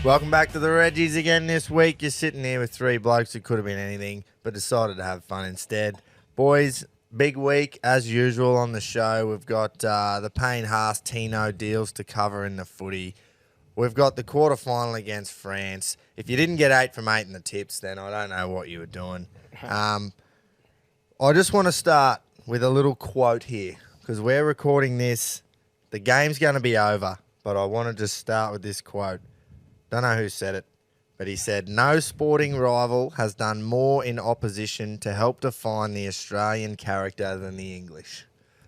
Welcome back to the Reggies again this week. You're sitting here with three blokes who could have been anything, but decided to have fun instead. Boys, big week as usual on the show. We've got the Payne Haas Tino deals to cover in the footy. We've got the quarterfinal against France. If you didn't get 8 from 8 in the tips, then I don't know what you were doing. I just want to start with a little quote here because we're recording this. The game's going to be over, but I want to just start with this quote. Don't know who said it, but he said, "No sporting rival has done more in opposition to help define the Australian character than the English."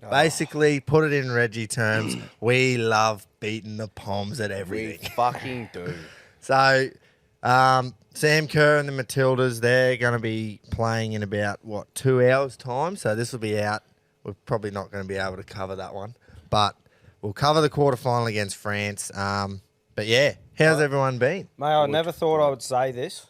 Basically, put it in Reggie terms, we love beating the Poms at everything. We fucking do. So, Sam Kerr and the Matildas, they're going to be playing in about, 2 hours' time? So this will be out. We're probably not going to be able to cover that one. But we'll cover the quarterfinal against France. But yeah, how's everyone been? Mate, I never thought I would say this.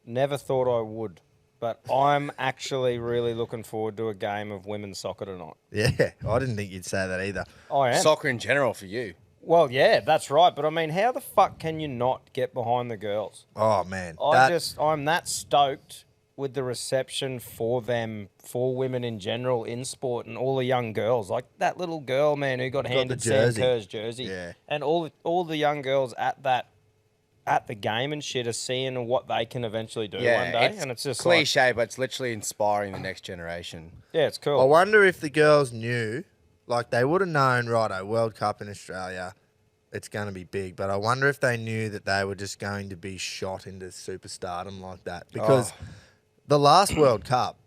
Never thought I would. But I'm actually really looking forward to a game of women's soccer tonight. Yeah, I didn't think you'd say that either. I am. Soccer in general for you. Well, yeah, that's right. But I mean, how the fuck can you not get behind the girls? Oh, man. I'm that stoked with the reception for them, for women in general in sport and all the young girls. Like that little girl, man, who got handed Sam Kerr's jersey. Yeah. And all the young girls at the game and shit are seeing what they can eventually do one day. And it's just cliche, but it's literally inspiring the next generation. Yeah, it's cool. I wonder if the girls knew, like they would have known, righto, World Cup in Australia, it's going to be big. But I wonder if they knew that they were just going to be shot into superstardom like that. Because the last World Cup,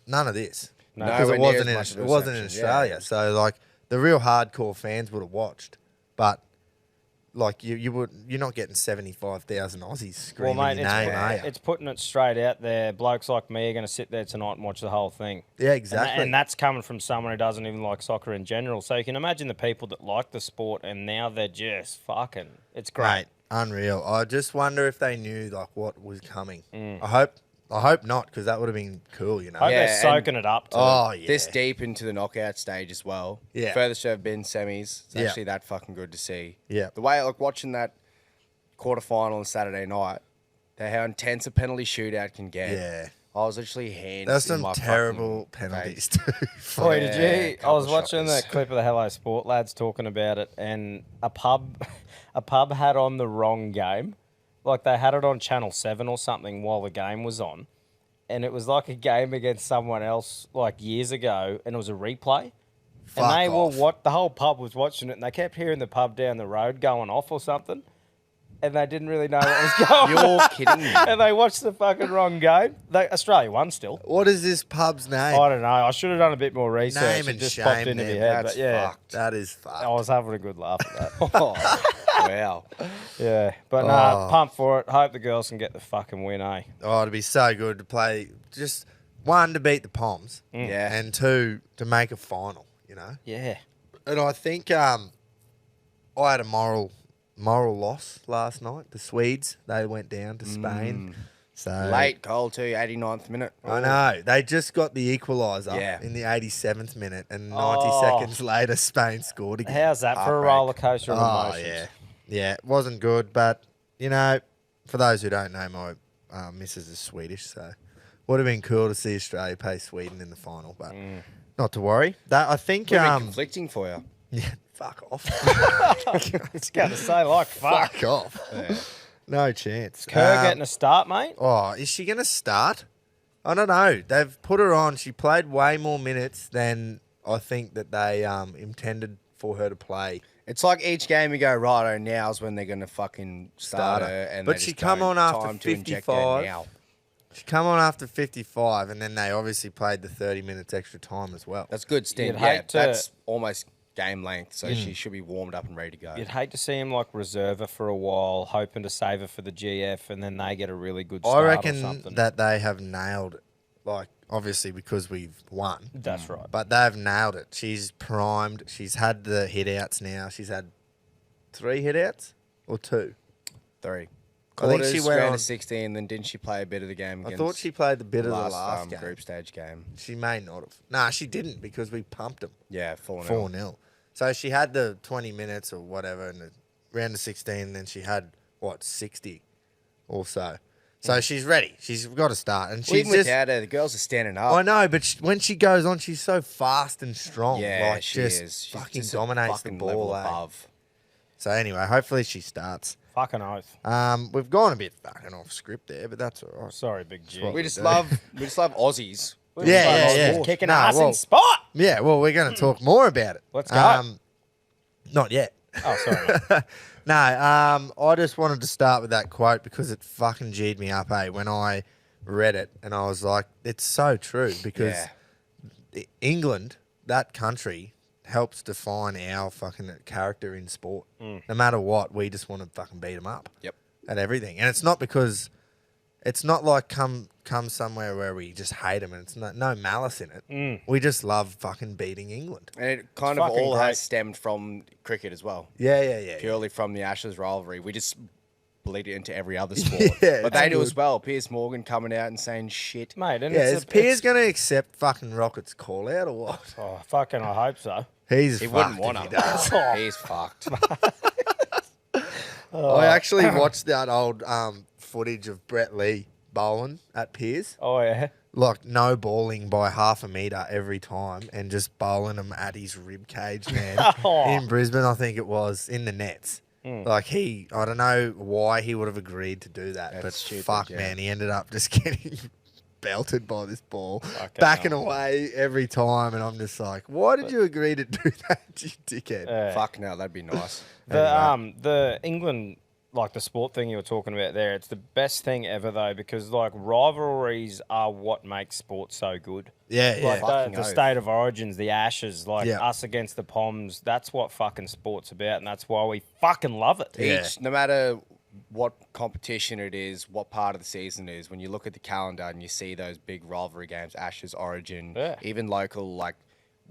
none of this. No, because it wasn't in Australia. Yeah. So, like, the real hardcore fans would have watched. But... like you're not getting 75,000 Aussies screaming your name, are you? It's putting it straight out there. Blokes like me are going to sit there tonight and watch the whole thing. Yeah, exactly. And that's coming from someone who doesn't even like soccer in general. So you can imagine the people that like the sport and now they're just fucking. It's great. Mate, unreal. I just wonder if they knew like what was coming. I hope not, because that would have been cool, you know. I hope they're soaking it up. Oh, yeah. This deep into the knockout stage as well. Yeah. Furthest I've been semis. It's actually that fucking good to see. Yeah. The way, like, watching that quarterfinal on Saturday night, how intense a penalty shootout can get. Yeah. I was literally hands. There's in some my terrible fucking penalties face. too. Boy, did you? I couple was watching shockers. that clip of the Hello Sport lads talking about it, and a pub had on the wrong game. Like they had it on Channel 7 or something while the game was on. And it was like a game against someone else like years ago, and it was a replay. Fuck and they off. were the whole pub was watching it, and they kept hearing the pub down the road going off or something, and they didn't really know what was going on. You're kidding me. And they watched the fucking wrong game. Australia won still. What is this pub's name? I don't know. I should have done a bit more research. Name It and just shame popped into my then. head. That's But yeah, fucked. That is fucked. I was having a good laugh at that. Wow. Yeah, but nah, pumped for it. Hope the girls can get the fucking win, eh? Oh, it'd be so good to play. Just one, to beat the Poms. Yeah. And two, to make a final, you know? Yeah. And I think I had a moral loss last night. The Swedes, they went down to Spain. So Late goal too, 89th minute. I know. They just got the equaliser in the 87th minute, and 90 seconds later, Spain scored again. How's that for a roller coaster of emotions? Yeah. Yeah, it wasn't good, but, you know, for those who don't know, my missus is Swedish, so would have been cool to see Australia play Sweden in the final, but not to worry. That I think... Would have been conflicting for you. Yeah, fuck off. It's going to say like fuck. Fuck off. Yeah. No chance. Kerr getting a start, mate? Oh, is she going to start? I don't know. They've put her on. She played way more minutes than I think that they intended for her to play. It's like each game you go, righto, now's when they're going to fucking start her. And But they she just come don't. on after Time to inject her 55. now. She come on after 55, and then they obviously played the 30 minutes extra time as well. That's good stint. You'd Yeah, hate to- that's almost game length, so she should be warmed up and ready to go. You'd hate to see him like reserve her for a while, hoping to save her for the GF, and then they get a really good I start or reckon something. that they have nailed it. Like, obviously because we've won. That's right. But they've nailed it. She's primed. She's had the hit-outs now. She's had 3 hit-outs or 2? 3. I think she Quarters, went round on- of 16, then didn't she play a bit of the game I against thought she played the bit of the last, last game. group stage game? She may not have. Nah, she didn't because we pumped them Yeah, 4-0. 4-0. So she had the 20 minutes or whatever in the round of 16, and then she had what, 60 or so. So she's ready. She's got to start. And Well, she's even just... without her, the girls are standing up. I know, but when she goes on, she's so fast and strong. Yeah, like, she just is. She's fucking just a dominates fucking the level ball. above. So anyway, hopefully she starts. Fucking oath. We've gone a bit fucking off script there, but that's all right. Sorry, Big G. what We we just do. love Aussies. Yeah. Kicking Nah, ass well- in sport. Yeah, well, we're going to talk more about it. Let's go. Not yet. Oh, sorry. mate. No, I just wanted to start with that quote because it fucking G'd me up, when I read it, and I was like, it's so true because England, that country, helps define our fucking character in sport. No matter what, we just want to fucking beat them up. Yep. At everything. And it's not because... It's not like come somewhere where we just hate them and it's no malice in it. We just love fucking beating England. And it kind of fucking all great. has stemmed from cricket as well. Yeah. Purely from the Ashes rivalry. We just bleed it into every other sport. Yeah, but they it's do good. as well. Piers Morgan coming out and saying shit. Mate, and Yeah, it's is Piers going to accept fucking Rocket's call out or what? Oh, fucking, I hope so. He's He fucked wouldn't want if he to. does. He's fucked. I actually watched that old footage of Brett Lee bowling at Piers. Oh, yeah. Like no balling by half a metre every time and just bowling him at his rib cage, man. Oh. In Brisbane, I think it was, in the nets. Like I don't know why he would have agreed to do that, That's but stupid, fuck, yeah. man, he ended up just getting belted by this ball, Fucking backing hell. away every time, and I'm just like, why did you agree to do that, you dickhead? Yeah. Fuck no, that'd be nice. The England, like the sport thing you were talking about there, it's the best thing ever though because like rivalries are what makes sport so good. Yeah, yeah. Like Fucking the oath. state of origins, the Ashes, like Yeah. us against the Poms. That's what fucking sport's about, and that's why we fucking love it. Yeah. No matter what competition it is, what part of the season it is, when you look at the calendar and you see those big rivalry games, Ashes, Origin, Yeah. even local, like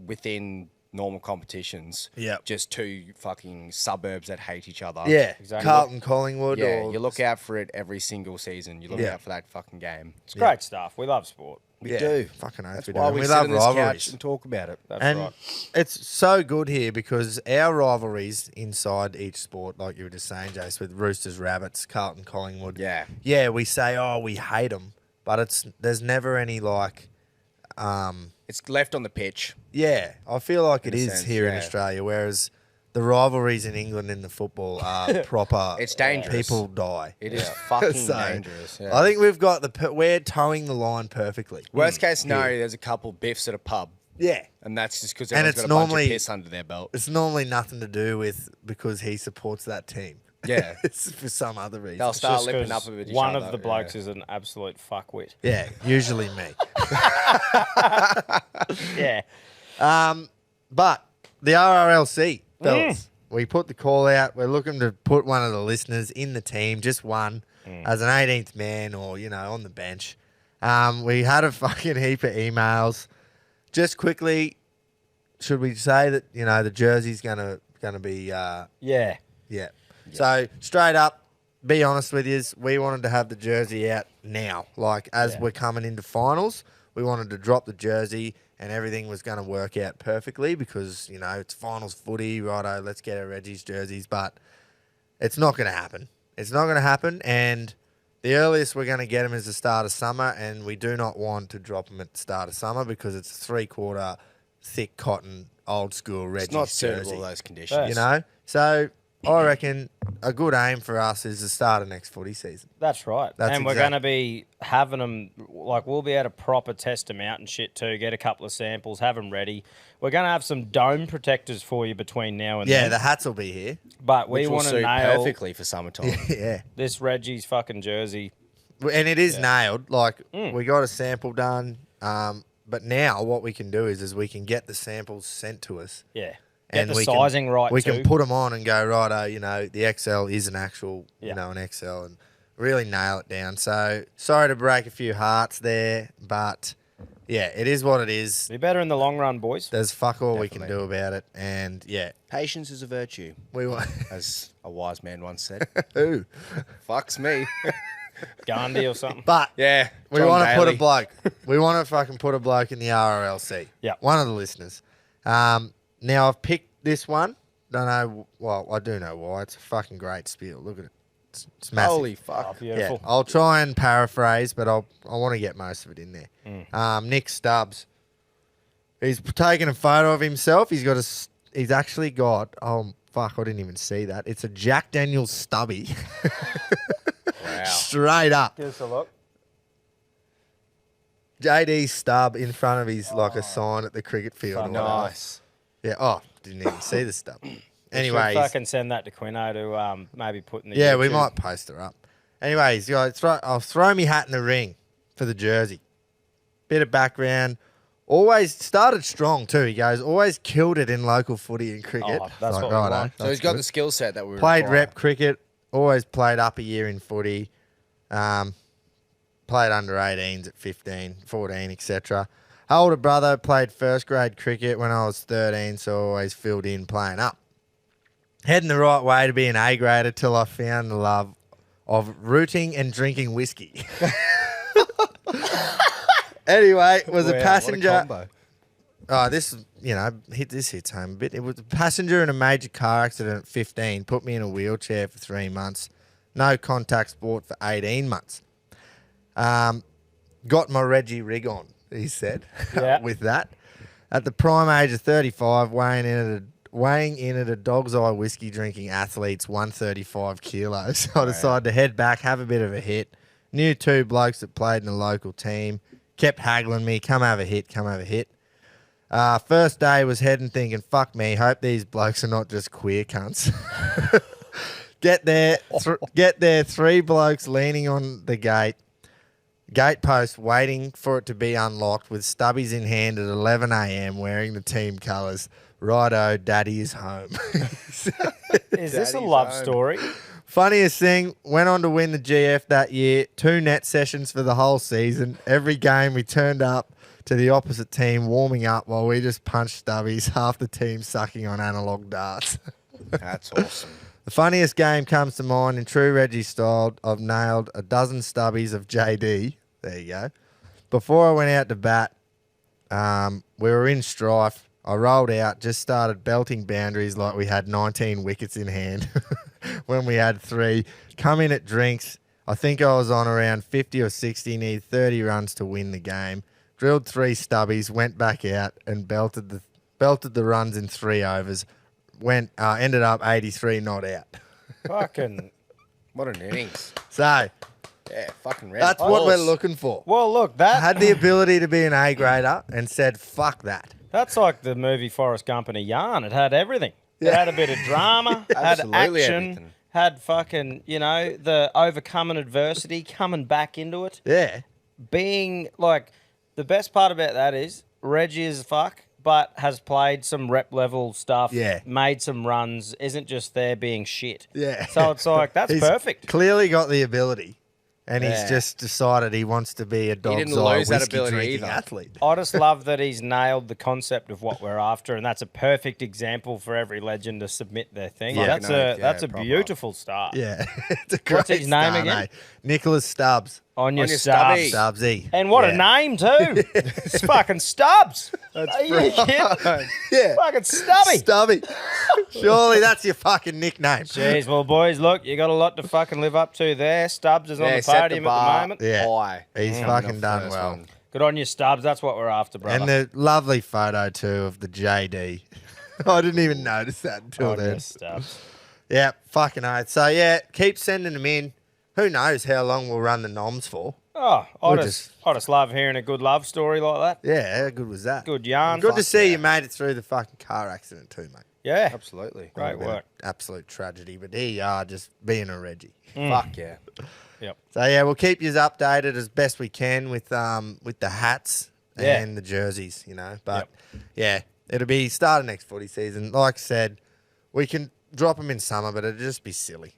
within normal competitions, Yep. just two fucking suburbs that hate each other. Yeah, Exactly. Carlton, Collingwood, Yeah, or you look out for it every single season. You look Yeah. out for that fucking game. It's great stuff. We love sport. We yeah, do. fucking oath, That's we do. why And we we sit love on this couch rivalries. and talk about it. That's And right. it's so good here because our rivalries inside each sport, like you were just saying, Jace, with Roosters, Rabbits, Carlton, Collingwood. Yeah. Yeah, we say, oh, we hate them, but there's never any like, It's left on the pitch. yeah, I feel like it In a is sense, here in yeah. Australia, whereas the rivalries in England in the football are proper. It's dangerous. People die. It is fucking So, dangerous. Yeah. I think we've got we're towing the line perfectly. Worst case scenario, there's a couple biffs at a pub, Yeah. and that's just because And everyone's it's got a bunch normally- of piss under their belt. It's normally nothing to do with because he supports that team. Yeah. It's for some other reason. They'll start Just lipping 'cause up with each one other. of the blokes is an absolute fuckwit. Yeah, usually me. Yeah. But the RRLC, fellas, we put the call out. We're looking to put one of the listeners in the team, just one, as an 18th man or, on the bench. We had a fucking heap of emails. Just quickly, should we say that, the jersey's gonna be Yeah. yeah. So straight up, be honest with you, we wanted to have the jersey out now. Like as Yeah. we're coming into finals, we wanted to drop the jersey and everything was going to work out perfectly because, it's finals footy, righto, let's get our Reggies jerseys. But it's not going to happen. It's not going to happen. And the earliest we're going to get them is the start of summer. And we do not want to drop them at the start of summer because it's a 3/4 thick cotton, old school Reggies It's not suitable jersey. those conditions. Yeah. So I reckon a good aim for us is the start of next footy season. That's right. That's and we're exact- going to be having them, like, we'll be able to proper test them out and shit too, get a couple of samples, have them ready. We're going to have some dome protectors for you between now and Yeah, then. the hats will be here. But we Which will want to suit nail perfectly for summertime. Yeah. this Reggie's fucking jersey. And it is nailed. Like, we got a sample done. But now what we can do is we can get the samples sent to us. Yeah. Get And the we sizing can, right We too. can put them on and go, righto, the XL is an actual, Yeah. an XL and really nail it down. So, sorry to break a few hearts there, but, yeah, it is what it is. Be better in the long run, boys. There's fuck all we can Definitely. do about it. And, yeah, Patience is a virtue, we want... as a wise man once said. Ooh. Fucks me. Gandhi or something. But... Yeah. We John want to put a Daly. bloke. We want to fucking put a bloke in the RRLC. Yeah. One of the listeners. Now, I've picked this one. Don't know. Well, I do know why. It's a fucking great spiel. Look at it. It's massive. Holy Oh, fuck. Yeah, beautiful. I'll try and paraphrase, but I want to get most of it in there. Nick Stubbs. He's taking a photo of himself. He's actually got. Oh fuck! I didn't even see that. It's a Jack Daniel's stubby. Wow. Straight up. Give us a look. JD stub in front of his like a sign at the cricket field. or whatever. Nice. Yeah. Oh, didn't even see the stub. Should Anyways, fucking send that to Quino to maybe put in the yeah, we YouTube. might post her up. Anyways, guys, I'll throw me hat in the ring for the jersey. Bit of background. Always started strong too. He goes, always killed it in local footy and cricket. Oh, that's Like, what we righto, want. So that's he's got good. the skill set that we Played require. rep cricket. Always played up a year in footy. Played under 18s at 15, 14, etc. Older brother played first grade cricket when I was 13, so always filled in playing up. Heading the right way to be an A grader till I found the love of rooting and drinking whiskey. Anyway, was a Wow, passenger. What a combo. Oh, this hits home a bit. It was a passenger in a major car accident at 15. Put me in a wheelchair for 3 months. No contact sport for 18 months. Got my Reggie rig on, he said. Yeah. With that, at the prime age of 35, weighing in at a dog's eye whiskey drinking athlete's 135 kilos. I decided to head back, have a bit of a hit. Knew 2 blokes that played in the local team. Kept haggling me, come have a hit, come have a hit. First day was heading thinking, fuck me, hope these blokes are not just queer cunts. Get there, 3 blokes leaning on the gate post waiting for it to be unlocked with stubbies in hand at 11 a.m. wearing the team colours. Righto, daddy is home. Is this a Daddy's love home. story? Funniest thing, went on to win the GF that year. 2 net sessions for the whole season. Every game we turned up to the opposite team warming up while we just punched stubbies, half the team sucking on analog darts. That's awesome. The funniest game comes to mind in true Reggie style. I've nailed a dozen stubbies of JD. There you go. Before I went out to bat, we were in strife. I rolled out, just started belting boundaries like we had 19 wickets in hand when we had 3. Come in at drinks. I think I was on around 50 or 60, need 30 runs to win the game. Drilled 3 stubbies, went back out and belted the runs in 3 overs. Ended up 83 not out. Fucking. What an innings. So Yeah, fucking red. that's what we're looking for. Well, look, that Had the ability to be an A grader and said, fuck that. that's like the movie Forrest Gump in a yarn. It had everything. It had a bit of drama, had Absolutely action, everything. had fucking, the overcoming adversity, coming back into it. Yeah. Being like, the best part about that is Reggie is fuck, but has played some rep level stuff, Yeah. made some runs, isn't just there being shit. Yeah. So it's like, that's He's perfect. Clearly got the ability. And he's Yeah. just decided he wants to be a dog's didn't eye lose that whiskey ability drinking either. athlete. I just love that he's nailed the concept of what we're after, and that's a perfect example for every legend to submit their thing. Yeah. That's Fucking a oath, that's a proper. beautiful start. Yeah. It's a What's great his name start, again? mate. Nicholas Stubbs. On your On your Stubbs. stubby. Stubbsy. And what Yeah. a name too. It's fucking Stubbs. Are you kidding? Yeah. Fucking Stubby. Stubby. Surely that's your fucking nickname. Jeez, well, boys, look, you got a lot to fucking live up to there. Stubbs is on the set podium at bar the moment. Yeah. high. He's Coming fucking off done first well. one. Good on you, Stubbs. That's what we're after, brother. And the lovely photo, too, of the JD. I didn't even notice that until On then. you, Stubbs. Yeah, fucking oath. So, yeah, keep sending them in. Who knows how long we'll run the noms for? Oh, I We'll just love hearing a good love story like that. Yeah, how good was that? Good yarn. Good to Fuck see yeah. you made it through the fucking car accident too, mate. Yeah. Absolutely. Great Been work. an absolute tragedy, but here you are just being a Reggie. Fuck yeah. Yep. So yeah, we'll keep you updated as best we can with the hats Yeah. and the jerseys, But yeah, it'll be start of next footy season. Like I said, we can drop them in summer, but it'll just be silly.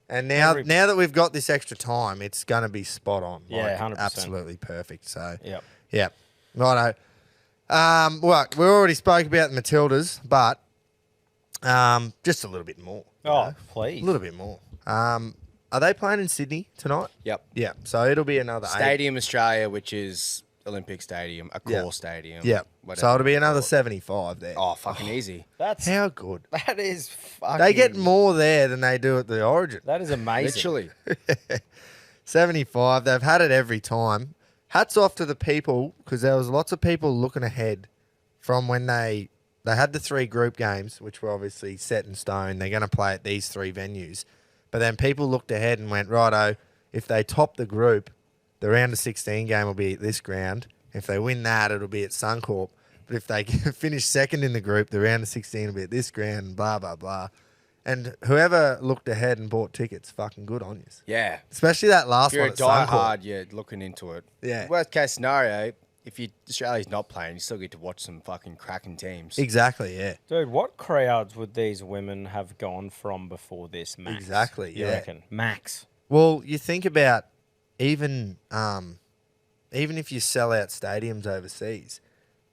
And now that we've got this extra time, it's gonna be spot on. Yeah, 100%. absolutely perfect. So Yep. yeah, righto. Well, we already spoke about the Matildas, but just a little bit more. you Oh, know? please. A little bit more. Are they playing in Sydney tonight? Yep. Yeah. So it'll be another Stadium Australia, which is Olympic Stadium, a Yeah. core stadium. Yeah. whatever So it'll be you another call it. 75 there. Oh, fucking easy. That's How good. that is fucking. They get more there than they do at the Origin. That is amazing. Literally. 75. They've had it every time. Hats off to the people because there was lots of people looking ahead from when they had the 3 group games, which were obviously set in stone. They're going to play at these 3 venues. But then people looked ahead and went, righto, if they top the group, the round of 16 game will be at this ground. If they win that, it'll be at Suncorp. But if they finish second in the group, the round of 16 will be at this ground, and blah, blah, blah. And whoever looked ahead and bought tickets, fucking good on you. Yeah. Especially that last If you're one a at Suncorp. diehard, you're looking into it. Yeah. Worst case scenario, if Australia's not playing, you still get to watch some fucking cracking teams. Exactly, yeah. Dude, what crowds would these women have gone from before this, Max? Exactly, You yeah. reckon? Max. Well, you think about even if you sell out stadiums overseas,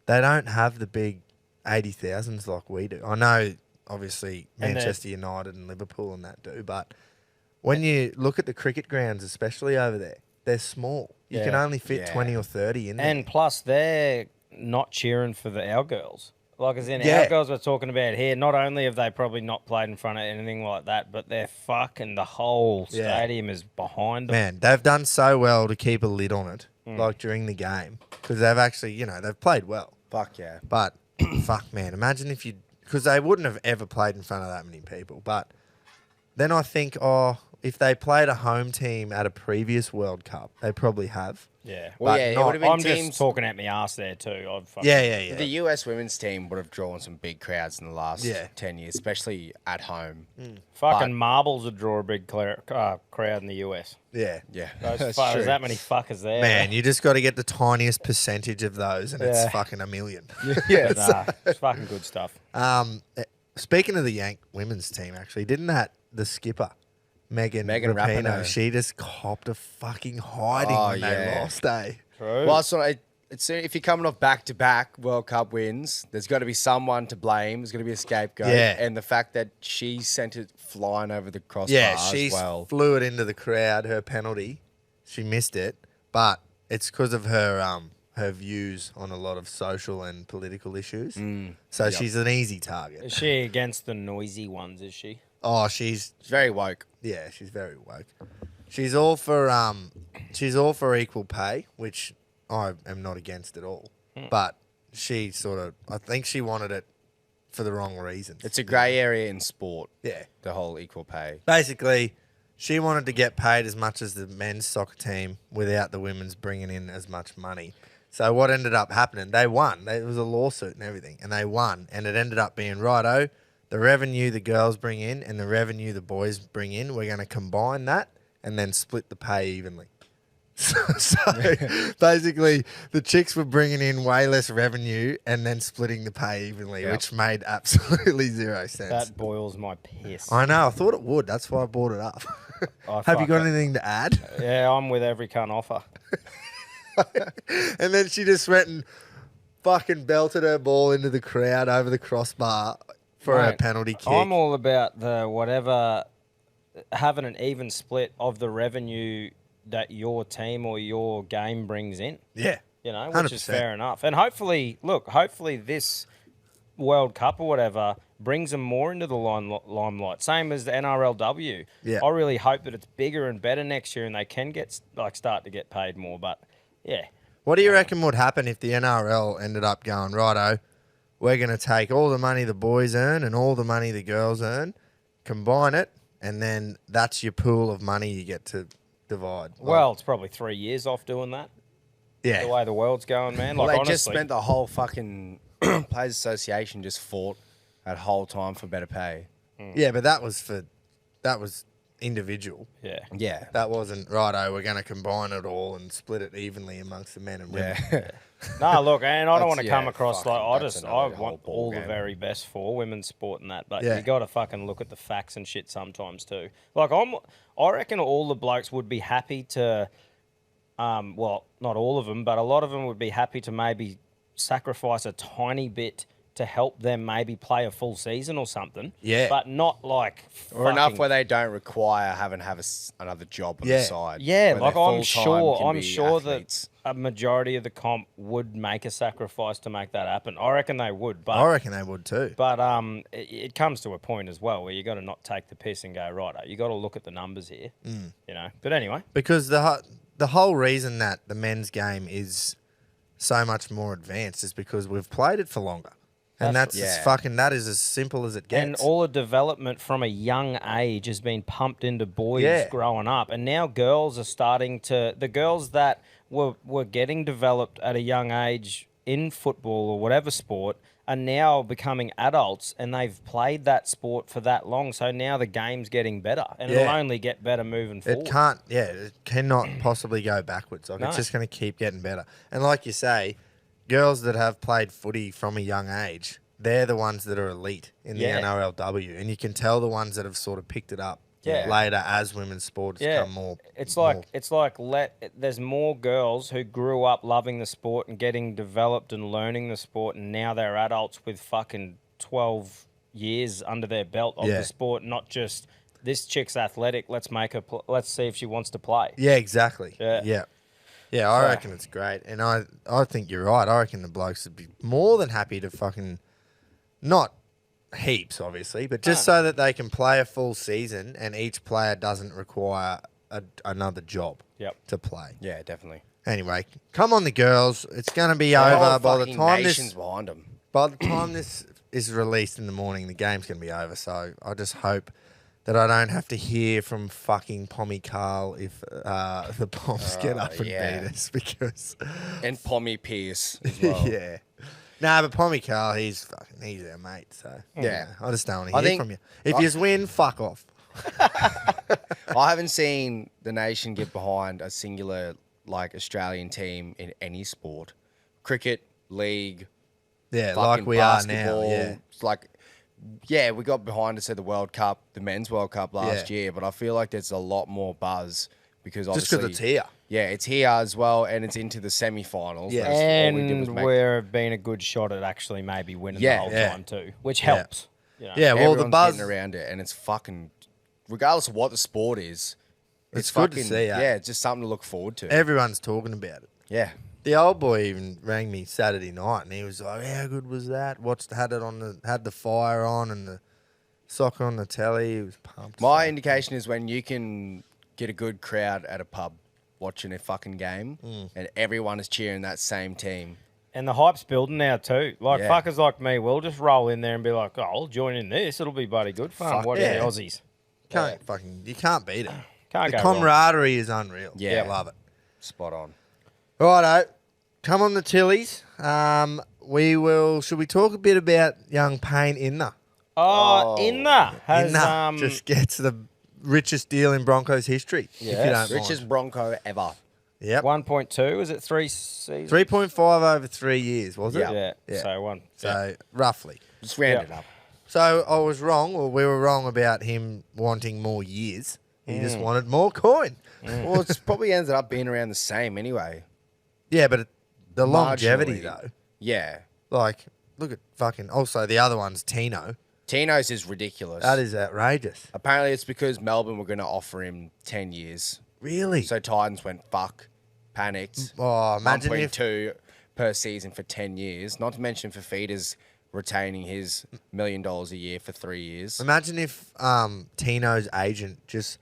they don't have the big 80,000s like we do. I know, obviously, And Manchester United and Liverpool and that do, but when you look at the cricket grounds, especially over there, they're small. You can Yeah. only fit Yeah. 20 or 30 in there. And plus, they're not cheering for our girls. Like, as in, Yeah. our girls we're talking about here, not only have they probably not played in front of anything like that, but they're fucking, the whole Yeah. stadium is behind them. Man, they've done so well to keep a lid on it, like during the game, because they've actually, they've played well. Fuck yeah. But fuck, man, imagine if because they wouldn't have ever played in front of that many people. But then I think, if they played a home team at a previous World Cup, they probably have. Yeah. Well, But yeah, it not- would have been I'm teams. just talking at my ass there, too. I'd fucking, Yeah. The US women's team would have drawn some big crowds in the last Yeah. 10 years, especially at home. Fucking But- marbles would draw a big crowd in the US. Yeah. Yeah, There's that many fuckers there. Man, you just got to get the tiniest percentage of those, and Yeah. it's fucking a million. yeah. Nah, it's fucking good stuff. Speaking of the Yank women's team, actually, didn't the skipper, Megan Rapinoe, Rapinoe. she just copped a fucking hiding Oh, when they yeah. lost, eh? True. Well, so if you're coming off back-to-back World Cup wins, there's got to be someone to blame. There's got to be a scapegoat. Yeah. And the fact that she sent it flying over the crossbar Yeah, she as well. flew it into the crowd, her penalty. She missed it, but it's because of her views on a lot of social and political issues. So Yep. she's an easy target. Is she against the noisy ones, is she? Oh, she's It's very woke. she's very woke. She's all for equal pay, which I am not against at all. But she I think she wanted it for the wrong reasons. It's a grey area in sport, Yeah. the whole equal pay. Basically, she wanted to get paid as much as the men's soccer team without the women's bringing in as much money. So what ended up happening? They won. It was a lawsuit and everything, and they won. And it ended up being, righto, the revenue the girls bring in and the revenue the boys bring in, we're going to combine that and then split the pay evenly. So basically, the chicks were bringing in way less revenue and then splitting the pay evenly, Yep. which made absolutely zero sense. That boils my piss. I know. I thought it would. That's why I brought it up. I Have you got fuck it. anything to add? Yeah, I'm with every cunt offer. And then she just went and fucking belted her ball into the crowd over the crossbar for her Mate, penalty kick. I'm all about the whatever, having an even split of the revenue that your team or your game brings in. Yeah. You know, which 100%. is fair enough. And hopefully this World Cup or whatever brings them more into the limelight. Same as the NRLW. Yeah. I really hope that it's bigger and better next year and they can start to get paid more. But yeah, What do you reckon would happen if the NRL ended up going, righto, we're going to take all the money the boys earn and all the money the girls earn, combine it, and then that's your pool of money you get to divide? well, it's probably 3 years off doing that. yeah. The way the world's going, man. Well, Like, they honestly, just spent the whole fucking Players Association just fought that whole time for better pay. Yeah, but that was individual. yeah. Yeah. That wasn't, righto, we're going to combine it all and split it evenly amongst the men and women. Yeah. No, look, and I don't want to That's- come yeah, across fucking, like that's I another whole want ball all the game. very best for women's sport and that, but Yeah. you got to fucking look at the facts and shit sometimes too. Like I reckon all the blokes would be happy to, well, not all of them, but a lot of them would be happy to maybe sacrifice a tiny bit to help them maybe play a full season or something. Yeah. But not like Or enough fucking- where they don't require having to have another job on the Yeah. side. Yeah, where like their I'm full-time can I'm be sure athletes. that a majority of the comp would make a sacrifice to make that happen. I reckon they would, but I reckon they would too. But it comes to a point as well where you got to not take the piss and go right. You got to look at the numbers here, you know. But anyway, Because the whole reason that the men's game is so much more advanced is because we've played it for longer. And That's- that's Yeah. fucking, that is as simple as it gets. and all the development from a young age has been pumped into boys Yeah. growing up, and now girls are starting to. The girls that were getting developed at a young age in football or whatever sport are now becoming adults, and they've played that sport for that long. So now the game's getting better, and it'll Yeah. only get better moving forward. it cannot possibly go backwards. Like, No. it's just going to keep getting better. And like you say, girls that have played footy from a young age, they're the ones that are elite in the Yeah. NRLW. And you can tell the ones that have sort of picked it up Yeah. later as women's sport has become more. It's more- like there's more girls who grew up loving the sport and getting developed and learning the sport, and now they're adults with fucking 12 years under their belt of Yeah. the sport, not just this chick's athletic. Let's make her. Let's see if she wants to play. Yeah, exactly. Yeah. Yeah, I So- reckon it's great. And I think you're right. I reckon the blokes would be more than happy to fucking, not heaps, obviously, but just so that they can play a full season and each player doesn't require another job Yep. to play. Yeah, definitely. Anyway, come on the girls. It's going to be The whole over by the fucking time nation's behind them. this is released in the morning. The game's going to be over. So I just hope that I don't have to hear from fucking Pommy Carl if the Poms get up and yeah. beat us because And Pommy Pierce as well. yeah. Nah, but Pommy Carl, he's our mate. So Yeah. I just don't want to I hear think- from you. If you win, fuck off. I haven't seen the nation get behind a singular like Australian team in any sport. Cricket, league, Yeah, fucking like we basketball. are now. Yeah. It's like, yeah, we got behind us at the World Cup, the men's World Cup last Yeah. year, but I feel like there's a lot more buzz because Just obviously because it's here. Yeah, it's here as well, and it's into the semi-finals. Yeah. That's all we did was And make- we're being a good shot at actually maybe winning Yeah. the whole Yeah. time too, which Yeah. helps. You know? Yeah, well, the everyone's buzz. getting around it, and it's fucking, regardless of what the sport is, It's good to fucking, see, eh? yeah, it's just something to look forward to. Everyone's talking about it. Yeah. The old boy even rang me Saturday night, and he was like, "How good was that? Had the fire on and the soccer on the telly. He was pumped." My So- indication is when you can get a good crowd at a pub watching a fucking game, and everyone is cheering that same team. And the hype's building now too. Like Yeah. fuckers like me, we'll just roll in there and be like, "Oh, I'll join in this. It'll be bloody good fun." Fuck Watching yeah. the Aussies. you can't beat it. Can't The go wrong. camaraderie is unreal. Yeah. I love it. Spot on. Righto, come on the Tillies. Should we talk a bit about young Payne Inna? Oh, Inna has Inna just gets the richest deal in Broncos history. If you Yes. don't Richest mind. Bronco ever. Yep. 1.2. Is it 3 seasons? 3.5 over 3 years, was it? Yeah. Yeah. So one. So roughly. Just round Yeah. it up. So I was wrong, or we were wrong about him wanting more years. He just wanted more coin. Well, it's probably ended up being around the same anyway. Yeah, but the longevity Marginally. though, Yeah. like look at fucking. Also, the other one's Tino. Tino's is ridiculous. That is outrageous. Apparently, it's because Melbourne were going to offer him 10 years. Really? So Titans went, fuck, panicked. Oh, imagine if 1.2 per season for 10 years. Not to mention Fafita's retaining his $1 million a year for 3 years. Imagine if Tino's agent just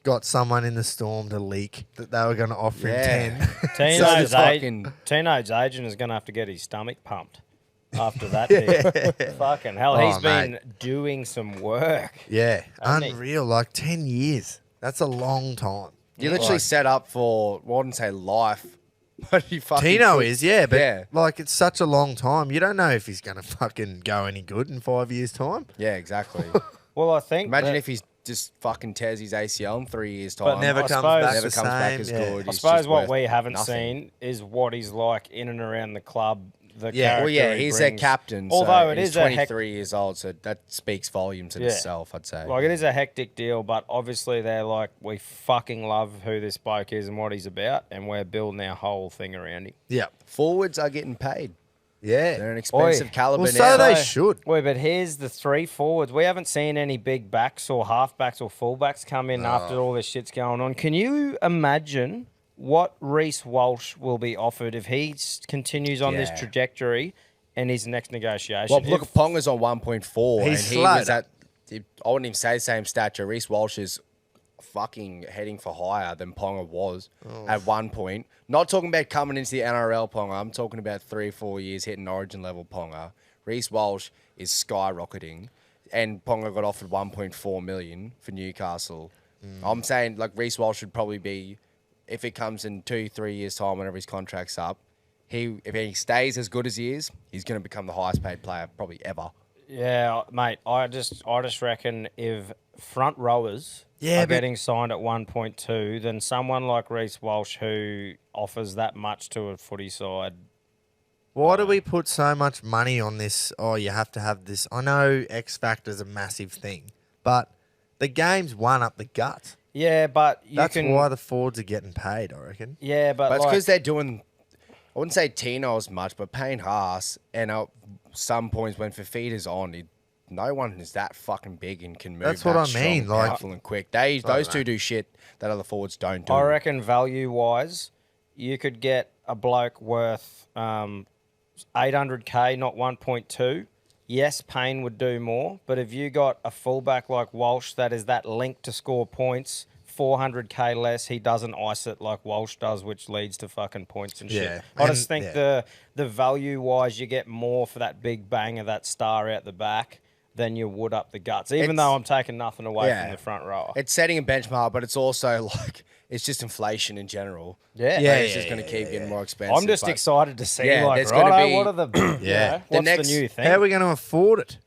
got someone in the Storm to leak that they were going to offer him 10. Tino's, So fucking- Tino's agent is going to have to get his stomach pumped after that. Deal. Fucking hell, Oh, he's been mate. doing some work. Yeah, Hasn't he? unreal. Like 10 years. That's a long time. You literally set up for, well, I wouldn't say life, but you fucking. Tino could- is, yeah, but Yeah. like it's such a long time. You don't know if he's going to fucking go any good in 5 years' time. Yeah, exactly. Well, I think Imagine that- if he's just fucking tears his ACL in 3 years' time. But never I comes suppose- back Never the comes back same. as yeah. good. I He's suppose just what worth we haven't nothing. seen is what he's like in and around the club. The Yeah. Well, character yeah, he he's their brings. captain. Although so it he's is a 23 years old, so that speaks volumes in Yeah. itself, I'd say. Like it is a hectic deal, but obviously they're like, we fucking love who this bloke is and what he's about, and we're building our whole thing around him. Yeah. Forwards are getting paid. Yeah. They're an expensive caliber Well, now. so they should. Wait, but here's the 3 forwards. We haven't seen any big backs or halfbacks or fullbacks come in after all this shit's going on. Can you imagine what Reece Walsh will be offered if he continues on this Yeah. trajectory in his next negotiation? Well, look, Ponga's on 1.4, and He's he slow. was at. I wouldn't even say the same stature. Reece Walsh is fucking heading for higher than Ponga was at one point. Not talking about coming into the NRL Ponga. I'm talking about 3 or 4 years hitting Origin level Ponga. Reece Walsh is skyrocketing, and Ponga got offered 1.4 million for Newcastle. I'm saying like Reece Walsh should probably be, if it comes in 2-3 years time, whenever his contract's up, if he stays as good as he is, he's going to become the highest paid player probably ever. Yeah, mate. I just reckon if front rowers are getting signed at 1.2, then someone like Reece Walsh who offers that much to a footy side. Why do we put so much money on this? Oh, you have to have this. I know X Factor's a massive thing, but the game's won up the guts. Yeah, but That's why the forwards are getting paid, I reckon. Yeah, but It's like, because they're doing, I wouldn't say Tino as much, but Payne Haas, and at some points when Fafita's on, no one is that fucking big and can move. That's what that I strong, mean, like- powerful and quick. Those two do shit that other forwards don't do. I reckon value-wise, you could get a bloke worth 800K, not 1.2. Yes, Payne would do more, but if you got a fullback like Walsh that is that link to score points, 400K less, he doesn't ice it like Walsh does, which leads to fucking points and shit. Yeah, I just and- think the value-wise, you get more for that big bang of that star out the back than you would up the guts, even though I'm taking nothing away from the front rower. It's setting a benchmark, but it's also like it's just inflation in general. Yeah. Like, Yeah, it's just going to keep getting more expensive. I'm just but excited to see, Yeah, like, there's gonna righto, be- what are the, Yeah. what's next- the new thing? How are we going to afford it?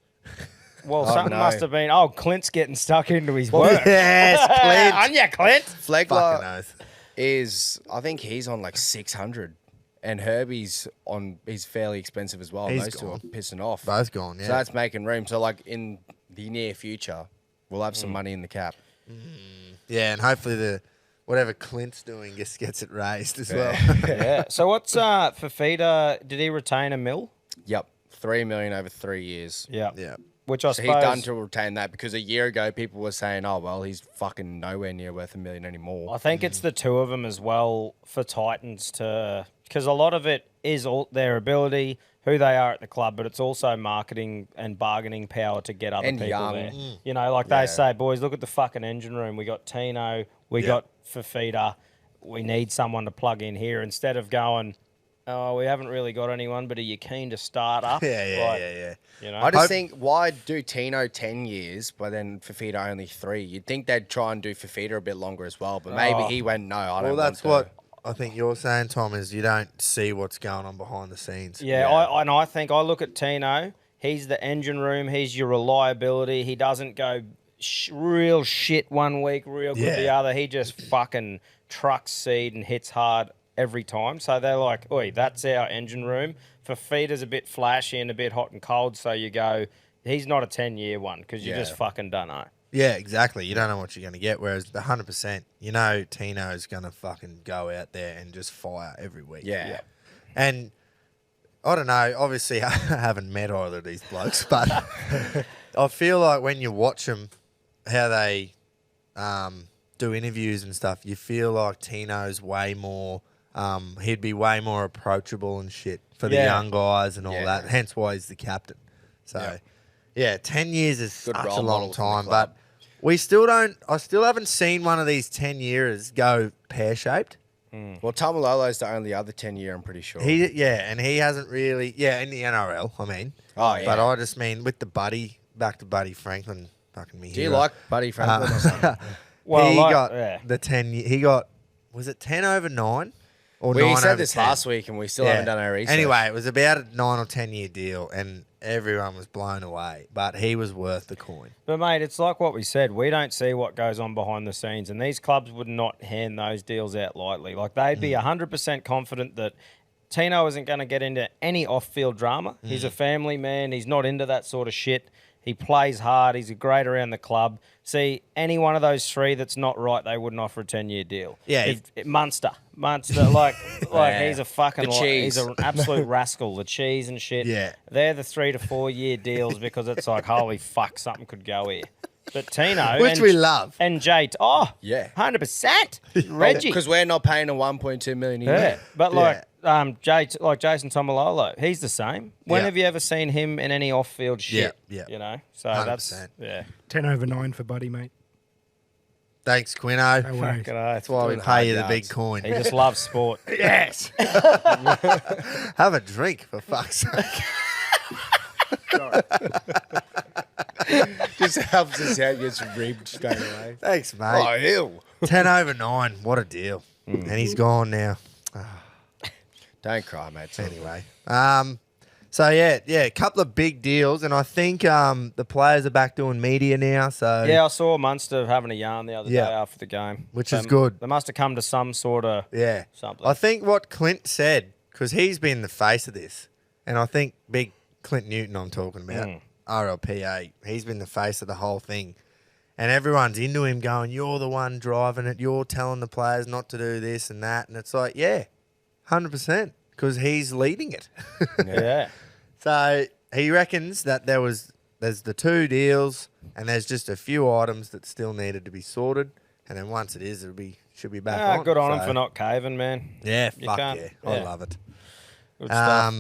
Well, something no. must have been. Oh, Clint's getting stuck into his Well, work. Yes, Clint. Aren't you, Clint? Fucking Flegler oath. is, I think he's on like 600, and Herbie's fairly expensive as well. He's Those two gone. are pissing off. Both gone, yeah. So that's making room. So like in the near future, we'll have some money in the cap. Yeah, and hopefully whatever Clint's doing just gets it raised as well. Yeah. So what's Fafita? Did he retain a mil? Yep, 3 million over 3 years. Yeah. Yeah. Which I So suppose. he's done to retain that because a year ago people were saying, "Oh well, he's fucking nowhere near worth $1 million anymore." I think it's the two of them as well for Titans to, because a lot of it is all their ability, who they are at the club, but it's also marketing and bargaining power to get other And people young. there. You know, like they say, boys, look at the fucking engine room. We got Tino, we got Fafita. We need someone to plug in here instead of going, oh, we haven't really got anyone, but are you keen to start up? Yeah. You know, I just think why do Tino 10 years, but then Fafita only 3? You'd think they'd try and do Fafita a bit longer as well, but maybe he went, no, I don't Well, that's want to. what I think you're saying, Tom, is you don't see what's going on behind the scenes. Yeah, I think I look at Tino. He's the engine room. He's your reliability. He doesn't go real shit one week, real good the other. He just fucking trucks seed and hits hard every time. So they're like, oi, that's our engine room. Fafita's a bit flashy and a bit hot and cold. So you go, he's not a 10-year one because you just fucking don't know. Yeah, exactly. You don't know what you're going to get. Whereas the 100%, you know, Tino's going to fucking go out there and just fire every week. Yeah. And I don't know. Obviously, I haven't met either of these blokes, but I feel like when you watch them, how they do interviews and stuff, you feel like Tino's way more. He'd be way more approachable and shit for the young guys and all that. Hence why he's the captain. So, yeah, 10 years is Good such role a long model for the time, club. but we still don't. I still haven't seen one of these 10-years go pear shaped. Well, Tamalolo's the only other 10-year, I'm pretty sure. And he hasn't really. Yeah, in the NRL, I mean. Oh, yeah. But I just mean with the Buddy, back to Buddy Franklin, fucking me. Do you like Buddy Franklin or something? Well, he like- got yeah. the 10. He got, was it 10 over 9 or We 9 said over this 10? last week and we still haven't done our research. Anyway, it was about a 9 or 10-year deal, and everyone was blown away. But he was worth the coin. But, mate, it's like what we said. We don't see what goes on behind the scenes, and these clubs would not hand those deals out lightly. Like, they'd be 100% confident that Tino isn't going to get into any off-field drama. He's a family man. He's not into that sort of shit. He plays hard. He's a great around the club. See, any one of those three that's not right, they wouldn't offer a 10-year deal. Yeah. Munster, like Yeah. he's a fucking The cheese. he's an absolute rascal. The cheese and shit. Yeah. They're the 3 to 4 year deals because it's like, holy fuck, something could go here. But Tino, Which we love. and Jay, Yeah. 100%, Reggie. Because we're not paying a 1.2 million a year. Yeah, but Jason Tomalolo, he's the same. When Yeah. have you ever seen him in any off-field shit? Yeah. You know, so 100%. that's 10/9 for Buddy, mate. Thanks, Quino. No worries. Fucking oath. That's why we Doing pay hard you the yards. big coin. He just loves sport. Yes. Have a drink, for fuck's sake. Just helps us out, gets ribbed straight away. Thanks, mate. Oh, ew. 10/9. What a deal. And he's gone now. Don't cry, mate. It's all Anyway. So, yeah, a couple of big deals. And I think the players are back doing media now. So Yeah, I saw Munster having a yarn the other Yeah. day after the game. Which is good. They must have come to some sort of yeah. something. I think what Clint said, because he's been the face of this, and I think big Clint Newton I'm talking about, RLPA, he's been the face of the whole thing. And everyone's into him going, you're the one driving it. You're telling the players not to do this and that. And it's like, yeah, 100%, because he's leading it. yeah. So he reckons that there's the 2 deals and there's just a few items that still needed to be sorted. And then once it is, should be back on. Good on him So, for not caving, man. Yeah, You fuck can't- yeah. yeah. I love it. Good stuff.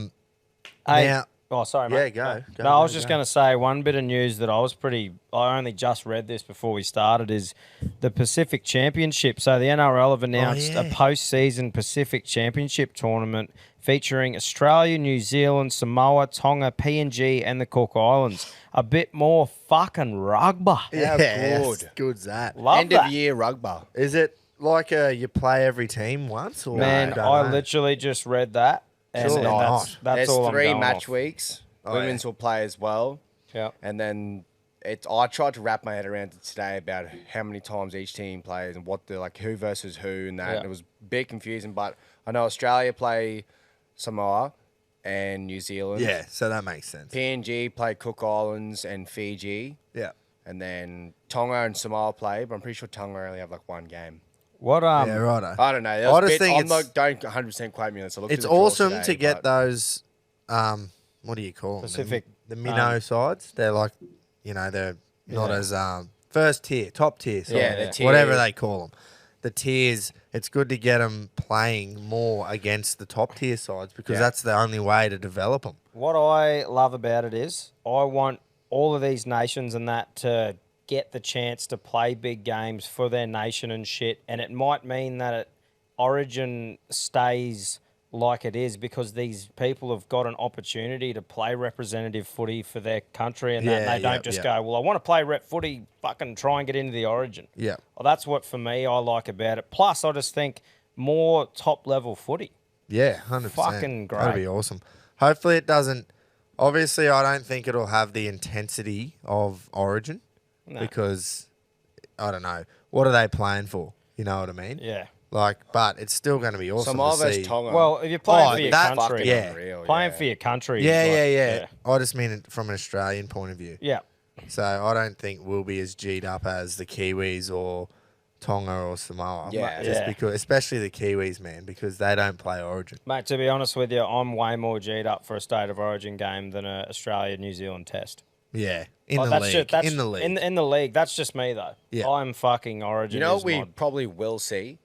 Hey, Now, oh, sorry, yeah, mate. go. No, I was just going to say one bit of news that I only just read this before we started is the Pacific Championship. So the NRL have announced yeah. a post-season Pacific Championship tournament featuring Australia, New Zealand, Samoa, Tonga, PNG, and the Cook Islands. A bit more fucking rugby. yeah, good. Good's that. Love End that. of year rugby. Is it like you play every team once? Or Man, don't I know? literally just read that. And, Surely and not. that's There's all I'm 3 going match off. weeks. Oh, Women's will play as well. Yeah. And then I tried to wrap my head around it today about how many times each team plays and what the who versus who and that. Yeah. And it was a bit confusing, but I know Australia play Samoa and New Zealand. Yeah, so that makes sense. PNG play Cook Islands and Fiji. Yeah. And then Tonga and Samoa play, but I'm pretty sure Tonga only have one game. What Yeah, righto. I don't know. That I was a just bit- think I'm not, don't 100% quote me on this. I looked It's at the draw awesome today, to get but- those, what do you call them? Pacific, The minnow sides. They're like, they're not Yeah. as first tier, top tier. Sorry. Yeah, the tier- whatever they call them. The tiers, it's good to get them playing more against the top tier sides because Yeah. that's the only way to develop them. What I love about it is I want all of these nations and that to get the chance to play big games for their nation and shit. And it might mean that Origin stays like it is because these people have got an opportunity to play representative footy for their country and that, and Yeah, they don't yeah, just yeah. go, well, I want to play rep footy, fucking try and get into the Origin. Yeah. Well, that's what, for me, I like about it. Plus, I just think more top-level footy. Yeah, 100%. Fucking That'd great. be awesome. Hopefully it doesn't. Obviously, I don't think it'll have the intensity of Origin No. because, I don't know, what are they playing for? You know what I mean? Yeah. But it's still going to be awesome Samoa to versus see. Tonga. Well, if you're playing for your that- country, fucking yeah. unreal, playing yeah. for your country. Yeah, like, yeah. I just mean it from an Australian point of view. Yeah. So I don't think we'll be as G'd up as the Kiwis or Tonga or Samoa. Yeah. Just Yeah. because, especially the Kiwis, man, because they don't play Origin. Mate, to be honest with you, I'm way more G'd up for a State of Origin game than a Australia-New Zealand test. Yeah, in Like, the that's league. ju- that's- in the league. In the league. That's just me, though. Yeah. I'm fucking Origin. You know is what we my- probably will see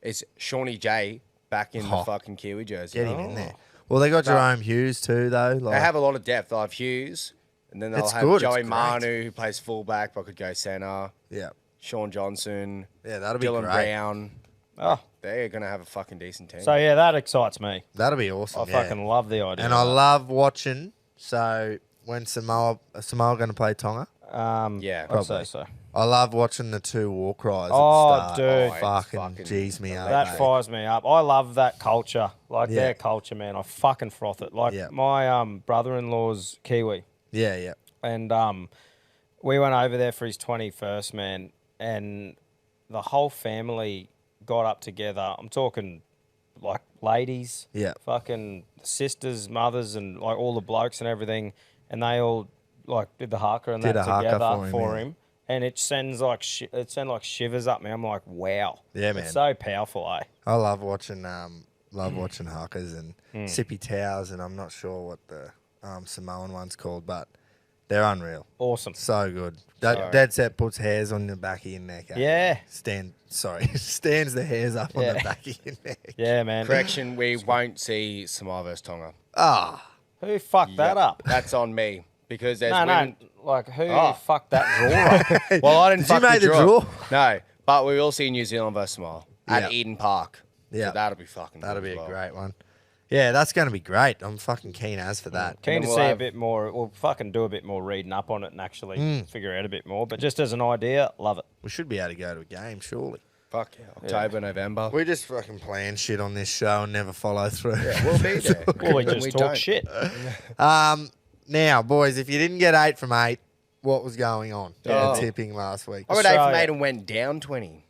is Shawnee J back in the Oh. fucking Kiwi jersey. Get him in there. Well, they got Jerome Hughes too, though. Like, They have a lot of depth. They'll have Hughes, and then they'll It's have good, Joey it's great. Manu, who plays fullback, but could go centre. yeah, Sean Johnson, that'll be Dylan great. Brown. Oh, They're going to have a fucking decent team. so yeah, that excites me. That'll be awesome. I fucking love the idea. And of I that. love watching. So when Samoa going to play Tonga, yeah. I'd say probably. so. I love watching the two war cries. Oh, at the start. dude. Fucking G's me up. That mate. fires me up. I love that culture. Like Yeah. their culture, man. I fucking froth it. Like Yeah. my brother-in-law's Kiwi. Yeah, yeah. And we went over there for his 21st, man, and the whole family got up together. I'm talking like ladies, Yeah. fucking sisters, mothers, and like all the blokes and everything, and they all did the haka and Did that a haka together for him, yeah. him, and it sends like shivers up me. I'm like, wow, Yeah, man. it's so powerful, eh? I love watching huckers and sippy towels, and I'm not sure what the Samoan one's called, but they're unreal. Awesome. So good. Dead set puts hairs on the back of your neck. Eh? Yeah. Stands the hairs up on the back of your neck. Yeah, man. Correction, we won't see Samoa versus Tonga. Ah, Who fucked that up? That's on me because there's No, women. like who Oh. fucked that draw up? Well, I didn't Did you fuck make the the draw. draw? No, but we will see New Zealand versus Samoa Yeah. at Eden Park. Yeah. So that'll be fucking. that'll good be as a well. great one. Yeah, that's going to be great. I'm fucking keen as for that. Keen And to then see we'll a have- bit more. We'll fucking do a bit more reading up on it and actually figure out a bit more. But just as an idea, love it. We should be able to go to a game, surely. Fuck yeah, October, November. We just fucking plan shit on this show and never follow through. We'll be there. Or we just talk don't. shit. Now, boys, if you didn't get 8 from 8, what was going on in Oh. the tipping last week? I got 8 from Australia. 8 and went down 20.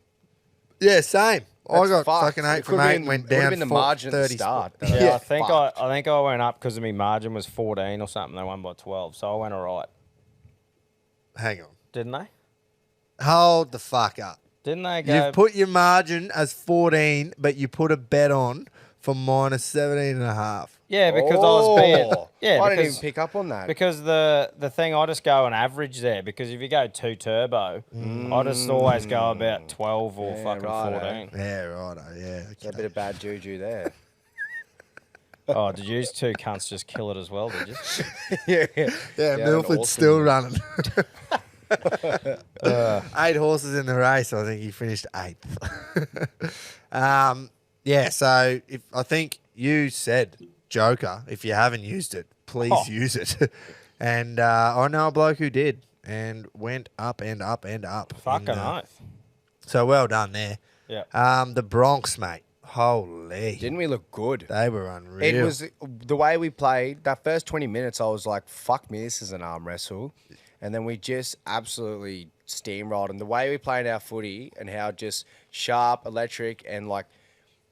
Yeah, same. I That's got fucked. fucking It 8 from could've 8 been- and went it would've down been the 40 margin at the 30 start. spots. That Yeah, fucked. I think I went up because my margin was 14 or something. They won by 12, so I went all right, Hang on. didn't they? Hold the fuck up. Didn't they go? You've put your margin as 14, but you put a bet on for minus 17.5. yeah, because I was being. Oh. Yeah, I didn't because even pick up on that. because the thing I just go on average there. Because if you go 2 turbo, I just always go about 12 or Yeah, fucking righto. 14. Yeah, right. Yeah. There's a Okay. bit of bad juju there. Oh, did you 2 cunts just kill it as well? Did you? Yeah, Yeah, Milford's awesome. still running. 8 horses in the race. I think he finished 8th. Yeah, so I think you said Joker. If you haven't used it, please use it. And I know a bloke who did and went up and up and up. Fucking oath. So well done there. Yeah. The Bronx, mate. Holy. Didn't we look good? They were unreal. It was the way we played. That first 20 minutes, I was like, fuck me, this is an arm wrestle. And then we just absolutely steamrolled. And the way we played our footy and how just sharp, electric, and like,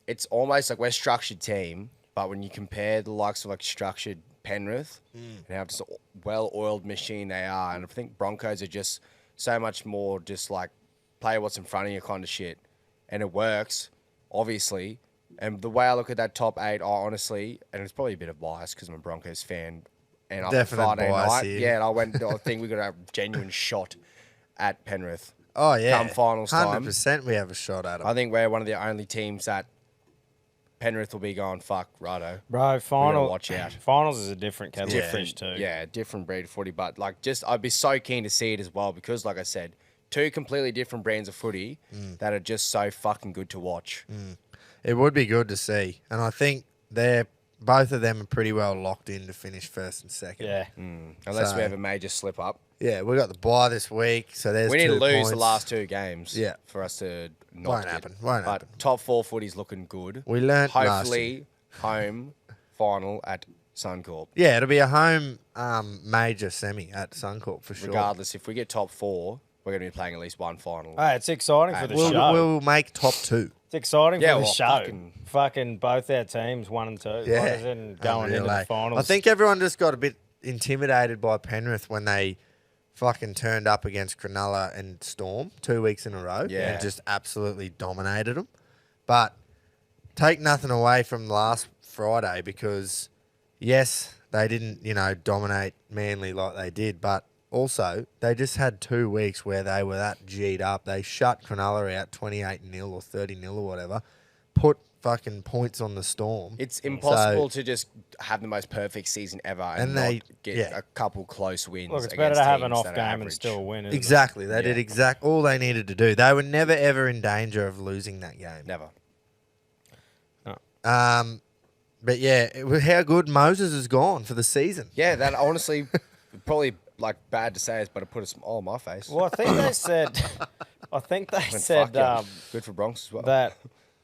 it's almost like we're a structured team. But when you compare the likes of like structured Penrith and how just a well-oiled machine they are, and I think Broncos are just so much more just like play what's in front of you kind of shit. And it works, obviously. And the way I look at that top 8, I honestly, and it's probably a bit of bias because I'm a Broncos fan. And on Definite Friday bias night, here. and I think we got a genuine shot at Penrith. Oh, yeah. Come finals time. 100% we have a shot at them. I think we're one of the only teams that Penrith will be going, fuck, righto. Bro, final. watch out. Finals is a different kettle of Different, fish too. Yeah, different breed of footy. But like, just I'd be so keen to see it as well because, like I said, 2 completely different brands of footy that are just so fucking good to watch. It would be good to see. And I think both of them are pretty well locked in to finish first and second. Yeah. Unless So- we have a major slip up. Yeah, we got the bye this week, so there's We need to 2 lose points. the last 2 games Yeah. for us to not Won't get- happen, won't but happen. top 4 footy's looking good. We learnt last Hopefully, home final at Suncorp. Yeah, it'll be a home major semi at Suncorp for sure. Regardless, if we get top 4, we're going to be playing at least one final. Hey, it's exciting for the We'll, show. we'll make top 2. It's exciting Yeah, for the well, show. Fucking both our teams, 1 and 2. Yeah. Like, and going Unreal, into eh? the finals. I think everyone just got a bit intimidated by Penrith when they fucking turned up against Cronulla and Storm 2 weeks in a row Yeah. and just absolutely dominated them. But take nothing away from last Friday because, yes, they didn't, dominate Manly like they did, but also they just had 2 weeks where they were that G'd up. They shut Cronulla out 28-0 or 30-0 or whatever, put fucking points on the Storm. It's impossible to just have the most perfect season ever and they- not get yeah. a couple close wins. Look, it's against better to have an teams off that are game and average. still win. Isn't Exactly. They did all they needed to do. They were never, ever in danger of losing that game. Never. But yeah, how good Moses has gone for the season. Yeah, that honestly, probably like bad to say this, but it put a smile on my face. it? Well, I think they said. I think they Went, said "Fuck yeah." Good for Bronx as well. that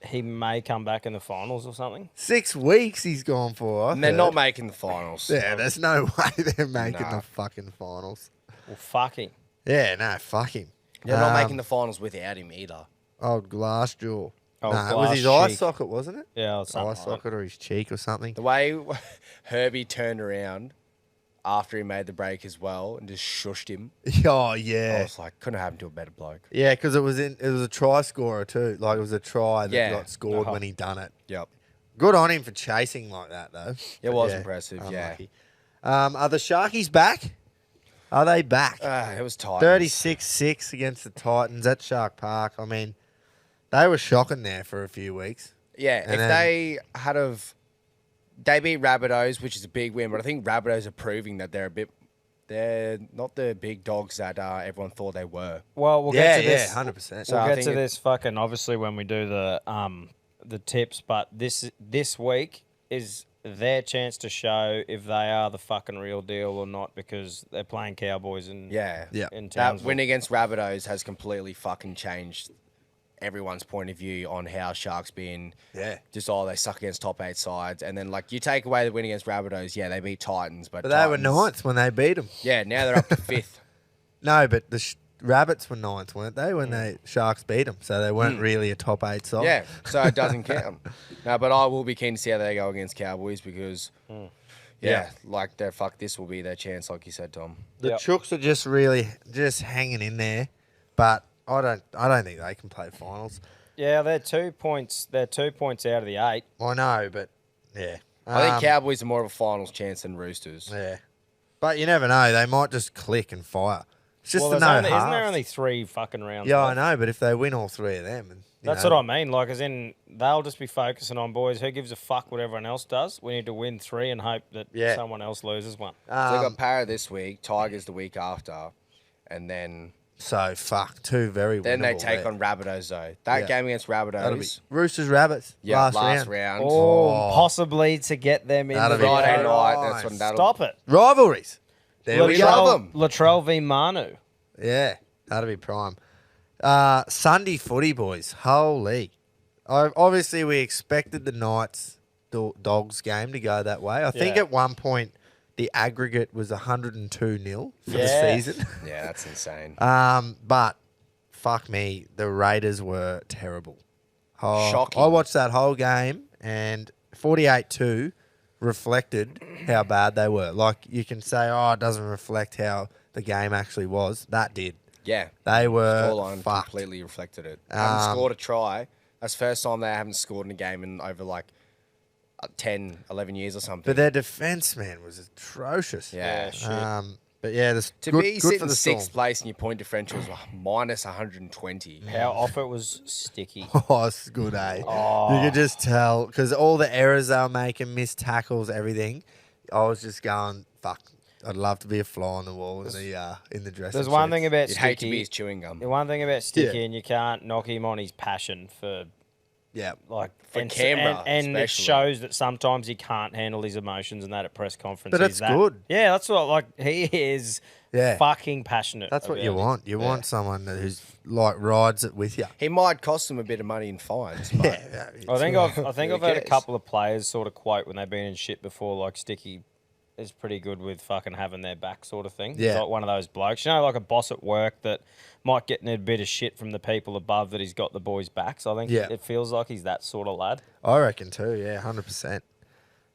he may come back in the finals or something. 6 weeks he's gone for. and they're not making the finals. Yeah, there's no way they're making Nah. the fucking finals. Well, fucking. Yeah, no, fuck him. They're not making the finals without him either. Old Glassjaw. Old No, it was his eye glass cheek. socket, wasn't it? Yeah, or Eye something like that. socket or his cheek or something. The way Herbie turned around after he made the break as well and just shushed him. Oh I yeah, was like, couldn't have happened to a better bloke. yeah, because it was a try scorer too. Like it was a try that Yeah. got scored when he done it. Yep. Good on him for chasing like that though. It was impressive, unlucky. Are the Sharkies back? Are they back? It was tight. 36-6 against the Titans at Shark Park. I mean, they were shocking there for a few weeks. Yeah, And if then- they had of... They beat Rabbitohs, which is a big win, but I think Rabbitohs are proving that they're not the big dogs that everyone thought they were. Well, we'll Yeah, get to this. 100%. So I We'll get think to it- this fucking obviously when we do the tips, but this week is their chance to show if they are the fucking real deal or not because they're playing Cowboys in Yeah. in That Townsville. win against Rabbitohs has completely fucking changed everyone's point of view on how Sharks being Yeah. just, they suck against top 8 sides. And then, like, you take away the win against Rabbitohs, yeah, they beat Titans. But But they were Titans- ninth when they beat them. Yeah, now they're up to 5th. No, but the Rabbits were ninth, weren't they, when the Sharks beat them? So they weren't really a top 8 side. Yeah, so it doesn't count. No, but I will be keen to see how they go against Cowboys because, Yeah. like, this will be their chance, like you said, Tom. The Yep. Chooks are just really just hanging in there, but I don't think they can play finals. Yeah, they're 2 points. They're 2 points out of the 8. I know, but yeah. I think Cowboys are more of a finals chance than Roosters. Yeah. But you never know. They might just click and fire. It's just Well, the there's no only, isn't there halves. only 3 fucking rounds? Yeah, I left? know, but if they win all 3 of them... And, you That's know, what I mean. Like, as in, they'll just be focusing on boys. Who gives a fuck what everyone else does? We need to win 3 and hope that Yeah. someone else loses one. So they got Para this week, Tigers the week after, and then 2 very they winnable take there. on Rabbitohs though. That Yeah. game against That'll be Rabbitohs, Roosters Rabbits. yeah, last round. round. Oh, Oh. possibly to get them in That'll the be Friday nice. night. That's when that'll Stop it. Rivalries. There we love go. 'em. Latrell v Manu. Yeah, that'll be prime. Sunday footy, boys. Holy. Obviously, we expected the Knights Dogs game to go that way. I think Yeah. at one point the aggregate was 102-0 for the Yeah. season. Yeah, that's insane. But fuck me, the Raiders were terrible. Oh, Shocking. I watched that whole game and 48-2 reflected how bad they were. Like you can say, oh, it doesn't reflect how the game actually was. That did. Yeah, They were scoreline fucked. completely reflected it. Haven't scored a try. That's the first time they haven't scored in a game in over like 10, 11 years or something. But their defense, man, was atrocious. yeah, shit. But yeah, to good, be good sitting for the sixth Storm. place and your point differential was minus 120. How off it was sticky. Oh, it's good, eh? Oh. You could just tell because all the errors they were making, missed tackles, everything. I was just going, fuck. I'd love to be a fly on the wall in the dressing. There's one thing about You'd hate to be Sticky. his chewing gum. The one thing about Sticky, Yeah. and you can't knock him on his passion for yeah. like For and, camera, and it especially. shows that sometimes he can't handle his emotions and that at press conferences. But it's that, good. Yeah, that's what like he is. Yeah. Fucking passionate. That's what you about it. want. You want someone who's like rides it with you. He might cost them a bit of money in fines. But Yeah. I think I've heard a cares? couple of players sort of quote when they've been in shit before, like Sticky is pretty good with fucking having their back sort of thing. Yeah. He's like one of those blokes. You know, like a boss at work that might get in a bit of shit from the people above that he's got the boys' backs. I think Yeah. it feels like he's that sort of lad. I reckon too. Yeah, 100%.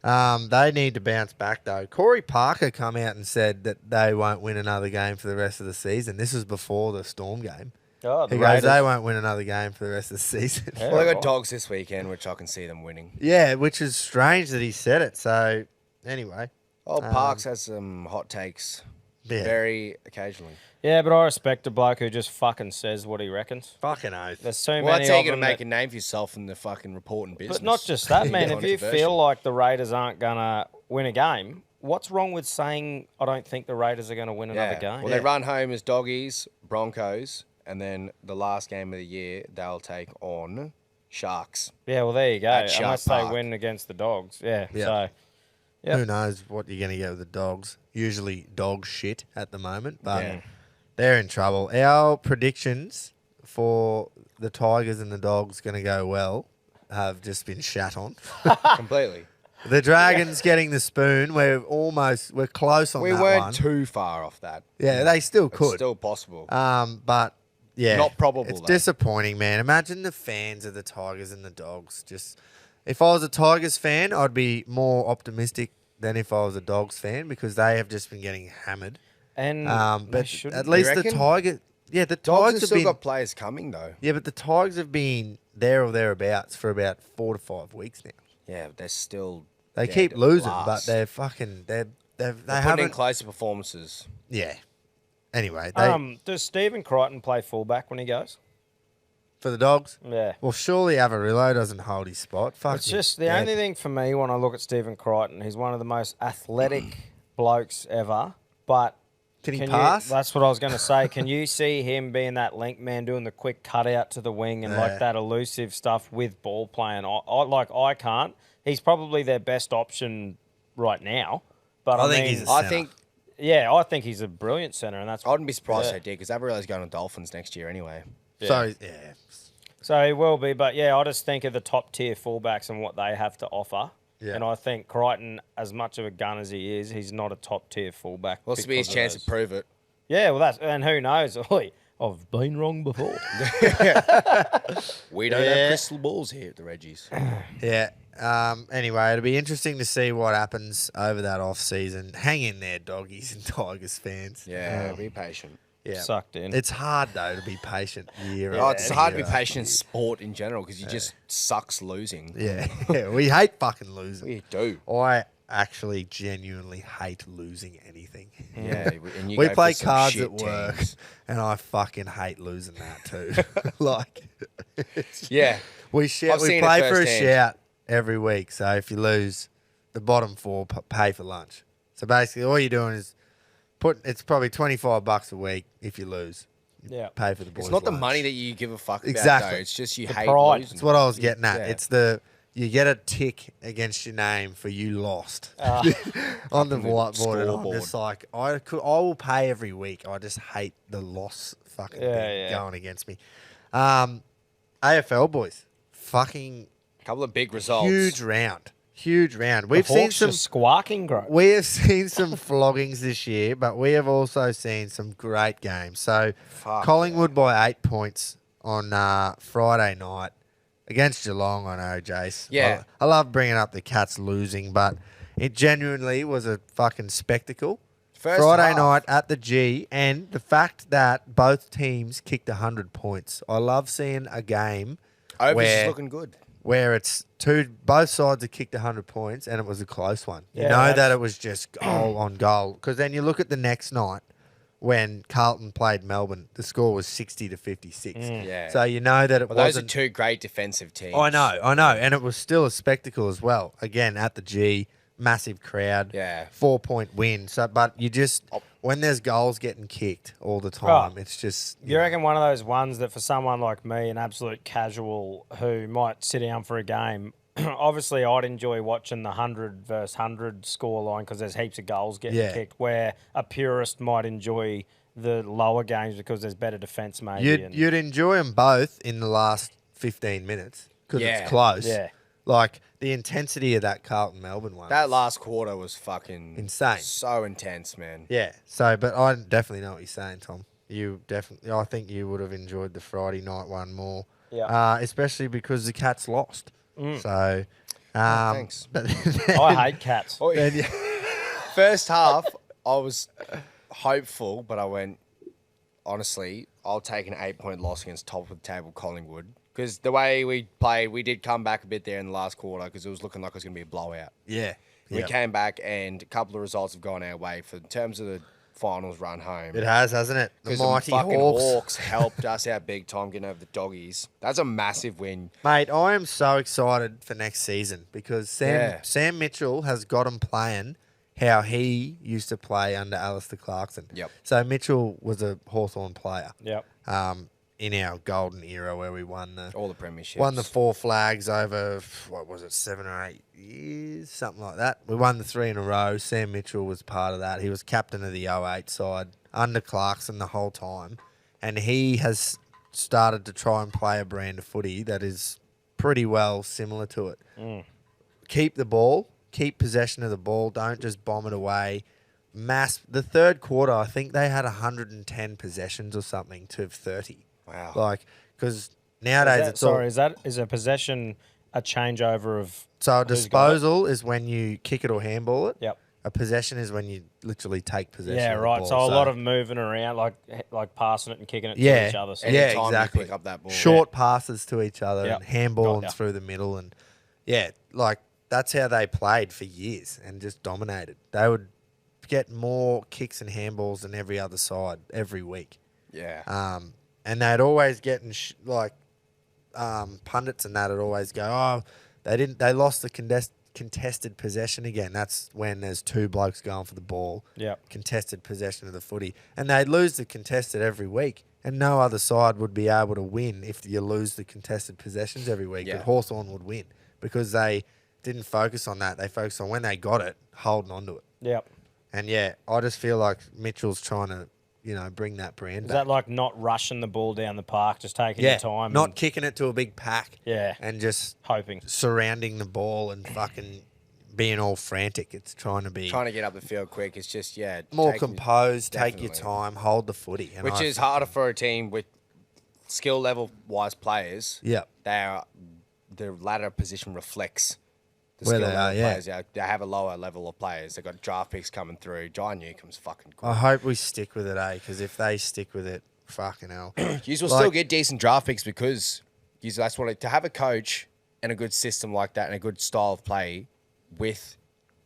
They need to bounce back though. Corey Parker come out and said that they won't win another game for the rest of the season. This was before the Storm game. Oh, He goes, they won't win another game for the rest of the season. Yeah. well, they got right. Dogs this weekend, which I can see them winning. Yeah, which is strange that he said it. So, anyway. Oh, Parks has some hot takes Yeah. very occasionally. Yeah, but I respect a bloke who just fucking says what he reckons. Fucking oath. There's too Well, many that's how of you're them going to make that- a name for yourself in the fucking reporting business. But not just that, man. If you Controversial. feel like the Raiders aren't going to win a game, what's wrong with saying, I don't think the Raiders are going to win another game? Well, they run home as Doggies, Broncos, and then the last game of the year, they'll take on Sharks. Yeah, well, there you go. At Shark Unless Park. they win against the Dogs. Yeah. Yeah. So, Yep. Who knows what you're going to get with the Dogs. Usually dog shit at the moment, but Yeah. they're in trouble. Our predictions for the Tigers and the Dogs going to go well have just been shat on. Completely. The Dragons getting the spoon. We're close on We that weren't one. too far off that. Yeah, they still It's could. still possible. But yeah, Not probable, It's though. disappointing, man. Imagine the fans of the Tigers and the Dogs. Just if I was a Tigers fan, I'd be more optimistic than if I was a Dogs fan because they have just been getting hammered. And they But shouldn't. at least You the reckon? Tigers, the Dogs Tigers have have still been, got players coming though. yeah, but the Tigers have been there or thereabouts for about 4 to 5 weeks now. Yeah, they're still. They dead keep losing, but last. they're fucking, they They're putting in haven't, closer performances. yeah. Anyway, they Does Stephen Crichton play fullback when he goes? for the Dogs. Yeah. Well, surely Avarillo doesn't hold his spot. Fuck It's me. just the Yeah. only thing for me when I look at Stephen Crichton, he's one of the most athletic blokes ever. But Can he you- pass? that's what I was going to say. Can you see him being that link man, doing the quick cutout to the wing and Yeah. like that elusive stuff with ball playing? I can't. He's probably their best option right now. But I I, think mean, he's a I centre. think I think he's a brilliant centre, and that's I wouldn't be surprised Yeah. if they did because Avarillo's going to Dolphins next year anyway. So, yeah. So he will be, but yeah, I just think of the top tier fullbacks and what they have to offer. Yeah. And I think Crichton, as much of a gun as he is, he's not a top tier fullback. Well, this will be his because of chance those. to prove it. Yeah, well, and who knows? Oi, I've been wrong before. We don't Yeah. have crystal balls here at the Reggies. Yeah. Anyway, it'll be interesting to see what happens over that off season. Hang in there, Doggies and Tigers fans. Yeah, be patient. Yeah. Sucked in. It's hard though to be patient year Oh, after it's hard to be year patient in sport in general because you just sucks losing. Yeah. Yeah. We hate fucking losing. We do. I actually genuinely hate losing anything. Yeah, and you We go play for some cards shit at work, teams. and I fucking hate losing that too. Like, Yeah, we shout, I've we seen it play for a firsthand. shout every week. So if you lose, the bottom four pay for lunch. So basically, all you're doing is it's probably $25 a week if you lose. yeah. Pay for the boys. it's not the lunch. money that you give a fuck about. Exactly. Though. It's just you The hate pride. losing. That's what I was getting at. Yeah. It's you get a tick against your name for you lost Ah. on the Fucking whiteboard, and I'm scoreboard. just like, I will pay every week. I just hate the loss fucking Yeah, thing yeah. going against me. AFL boys, fucking A couple of big results. huge round. We've The seen Hawks some. just squawking great. We have seen some floggings this year, but we have also seen some great games. So, Fuck, Collingwood by 8 points on Friday night against Geelong. I know, Jace. Yeah. I love bringing up the Cats losing, but it genuinely was a fucking spectacle. First Friday half. night at the G, and the fact that both teams kicked 100 points. I love seeing a game Overs where- is looking good. where it's both sides have kicked 100 points and it was a close one. You Yeah, know that that's- it was just goal on goal. Because then you look at the next night when Carlton played Melbourne, the score was 60 to 56. Yeah. So you know that it Well, those are wasn't. two great defensive teams. I know. And it was still a spectacle as well. Again, at the G, massive crowd. Yeah. 4-point win. So, but you just, when there's goals getting kicked all the Oh. time, it's just. You reckon one of those ones that for someone like me, an absolute casual who might sit down for a game, obviously I'd enjoy watching the 100 versus 100 scoreline because there's heaps of goals getting Yeah. kicked, where a purist might enjoy the lower games because there's better defence maybe. You'd enjoy them both in the last 15 minutes because Yeah. it's close. Yeah. Like the intensity of that Carlton Melbourne one. That was- last quarter was fucking Insane. So intense, man. Yeah. So, but I definitely know what you're saying, Tom. You definitely, I think you would have enjoyed the Friday night one more. Yeah. Especially because the Cats lost. So, thanks. But I hate cats. Oh, then you- First half, I was hopeful, but I went, honestly, I'll take an 8-point loss against top of the table Collingwood. Because the way we played, we did come back a bit there in the last quarter because it was looking like it was going to be a blowout. yeah. We Yeah. came back and a couple of results have gone our way for in terms of the finals run home. It has, hasn't it? The Because mighty the fucking Hawks. Hawks helped us out big time getting over the Doggies. That's a massive win. Mate, I am so excited for next season because Yeah. Sam Mitchell has got him playing how he used to play under Alistair Clarkson. Yep. So Mitchell was a Hawthorn player Yep. in our golden era where we won the All the premierships. won the 4 flags over, what was it, 7 or 8 years, something like that. We won the 3 in a row. Sam Mitchell was part of that. He was captain of the 08 side under Clarkson the whole time. And he has started to try and play a brand of footy that is pretty well similar to it. Keep the ball, keep possession of the ball, don't just bomb it away. The third quarter, I think they had 110 possessions or something to 30. Wow. Like, because nowadays it's all... is a possession a changeover of. So a who's got it. disposal is when you kick it or handball it. Yep. A possession is when you literally take possession. Yeah, of the right. ball. So a lot of moving around, like passing it and kicking it yeah, to each other. So yeah, Anytime you exactly. pick up that ball. Short passes to each other Yep. and handballing Got ya. through the middle, and yeah, like that's how they played for years and just dominated. They would get more kicks and handballs than every other side every week. Yeah. And they'd always get in pundits and that'd always go, oh, they lost the contested possession again. That's when there's two blokes going for the ball. Yep. Contested possession of the footy. And they'd lose the contested every week. And no other side would be able to win if you lose the contested possessions every week. Yeah. But Hawthorn would win because they didn't focus on that. They focused on when they got it, holding on to it. Yep. And yeah, I just feel like Mitchell's trying to, bring that brand Is back. that like not rushing the ball down the park, just taking yeah, your time? not and, kicking it to a big pack. Yeah. And just hoping. surrounding the ball and fucking being all frantic. It's trying to be Trying to get up the field quick. It's just, more taking- composed, take your definitely. time, hold the footy. And Which is harder for a team with skill level wise players. Yeah. Their ladder position reflects the Where skill they level are, yeah. players. Yeah, they have a lower level of players. They've got draft picks coming through. John Newcomb's fucking good. I hope we stick with it, Because if they stick with it, fucking hell. You will Like- still get decent draft picks because that's what to have a coach and a good system like that and a good style of play with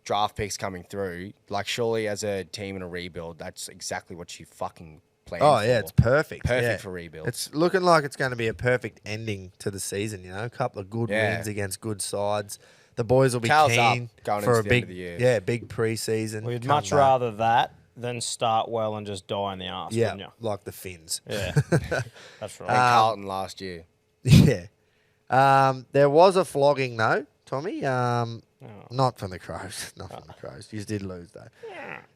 draft picks coming through. Like surely as a team in a rebuild, that's exactly what you fucking plan. Oh, for. yeah, it's perfect. Perfect yeah. for rebuild. It's looking like it's going to be a perfect ending to the season, A couple of good Yeah. wins against good sides. The boys will be Cal's up keen going for a into the end big, of the year. big preseason. We'd come much back. rather that than start well and just die in the arse, Yeah, wouldn't like the Finns. you? Yeah. That's right. And Carlton last year. Yeah. There was a flogging though, Tommy. Not from the Crows. Not from the Crows. You did lose though.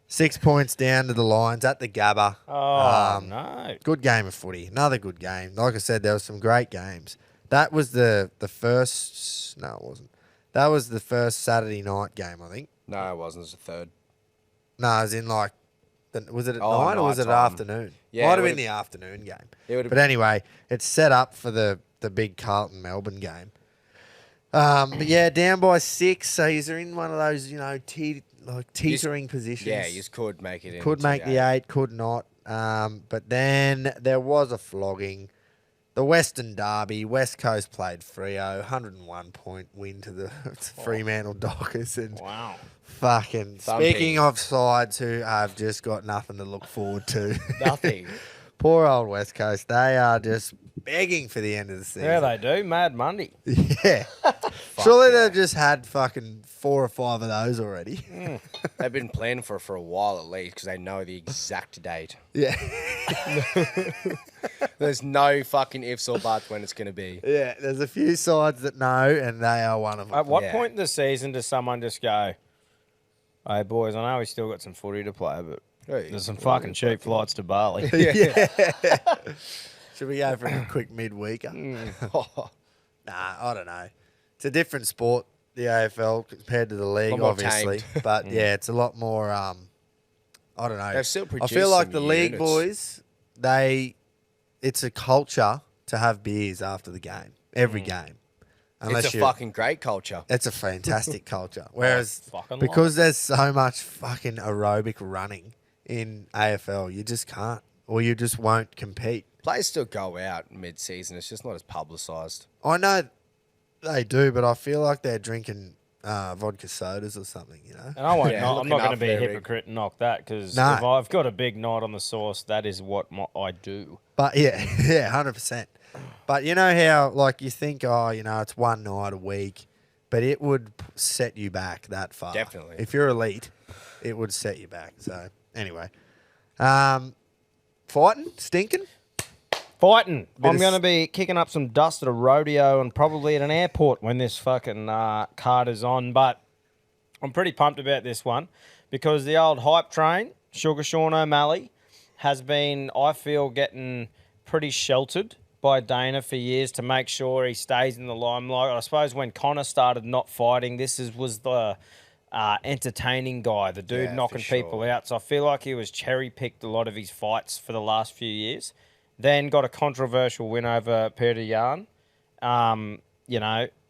6 points down to the Lions at the Gabba. Oh, no. Good game of footy. Another good game. Like I said, there were some great games. That was the first. No, it wasn't. That was the first Saturday night game, I think. No, it wasn't. It was the third. No, as in like, was it at Oh, night or was it night-time. afternoon? Yeah, Might it have been would've- the afternoon game. It would've- But anyway, it's set up for the big Carlton Melbourne game. But yeah, down by 6. So he's in one of those, teetering positions. Yeah, you could make it in. Could make the 8, could not. But then there was a flogging. The Western Derby, West Coast played Freo, 101 point win to the Fremantle Dockers. And Wow. fucking, Thumping. speaking of sides who have just got nothing to look forward to. Nothing. Poor old West Coast. They are just begging for the end of the season. Yeah, they do. Mad Monday. Yeah. Surely they've just had fucking 4 or 5 of those already. They've been planning for a while at least because they know the exact date. Yeah. There's no fucking ifs or buts when it's going to be. Yeah, there's a few sides that know, and they are one of them. At what Yeah. point in the season does someone just go, hey, boys, I know we still got some footy to play, but Hey, there's some fucking cheap flights to Bali. Yeah. Should we go for a quick midweeker? Nah, I don't know. It's a different sport, the AFL, compared to the league, more obviously. tamed. But yeah, it's a lot more. I don't know. They've still I produced feel like some the league units. boys, it's a culture to have beers after the game, every game. It's a fucking great culture. It's a fantastic culture. Whereas fucking because there's so much fucking aerobic running in AFL, you just can't, or you just won't compete. Players still go out mid-season. It's just not as publicised. I know they do, but I feel like they're drinking vodka sodas or something, And I won't. Yeah, I'm looking not going to up be a there, Rick. hypocrite and knock that because No. if I've got a big night on the sauce, that is what I do. But yeah, 100%. But you know how, like, you think, it's one night a week, but it would set you back that far. Definitely. If you're elite, it would set you back. So anyway, fighting, stinking. Fighting. I'm of going to be kicking up some dust at a rodeo and probably at an airport when this fucking card is on. But I'm pretty pumped about this one because the old hype train, Sugar Sean O'Malley, has been, I feel, getting pretty sheltered by Dana for years to make sure he stays in the limelight. I suppose when Connor started not fighting, was the entertaining guy, the dude Yeah, knocking for sure. people out. So I feel like he was cherry-picked a lot of his fights for the last few years. Then got a controversial win over Peter Yarn.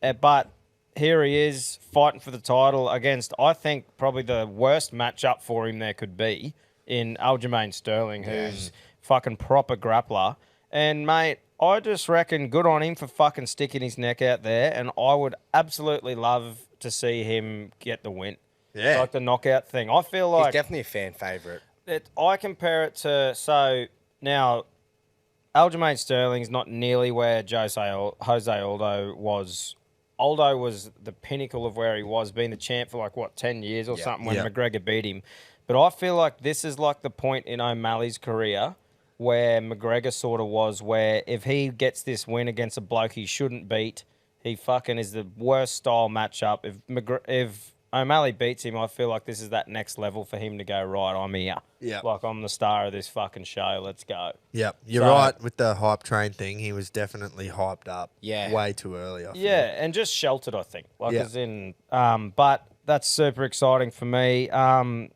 But here he is fighting for the title against, I think, probably the worst matchup for him there could be in Aljamain Sterling, who's fucking proper grappler. And, mate, I just reckon good on him for fucking sticking his neck out there, and I would absolutely love to see him get the win. Yeah. Like the knockout thing. I feel He's like definitely a fan favourite. I compare it to, so now Aljamain Sterling's not nearly where Jose Aldo was. Aldo was the pinnacle of where he was, being the champ for like, 10 years or something when McGregor beat him. But I feel like this is like the point in O'Malley's career where McGregor sort of was, where if he gets this win against a bloke he shouldn't beat, he fucking is the worst style matchup. If O'Malley beats him, I feel like this is that next level for him to go, right, I'm here. Yeah. Like, I'm the star of this fucking show. Let's go. Yep, you're right with the hype train thing. He was definitely hyped up. Yeah. Way too early. I feel. Yeah, and just sheltered, I think. Like, Yeah. as in, but that's super exciting for me. Wei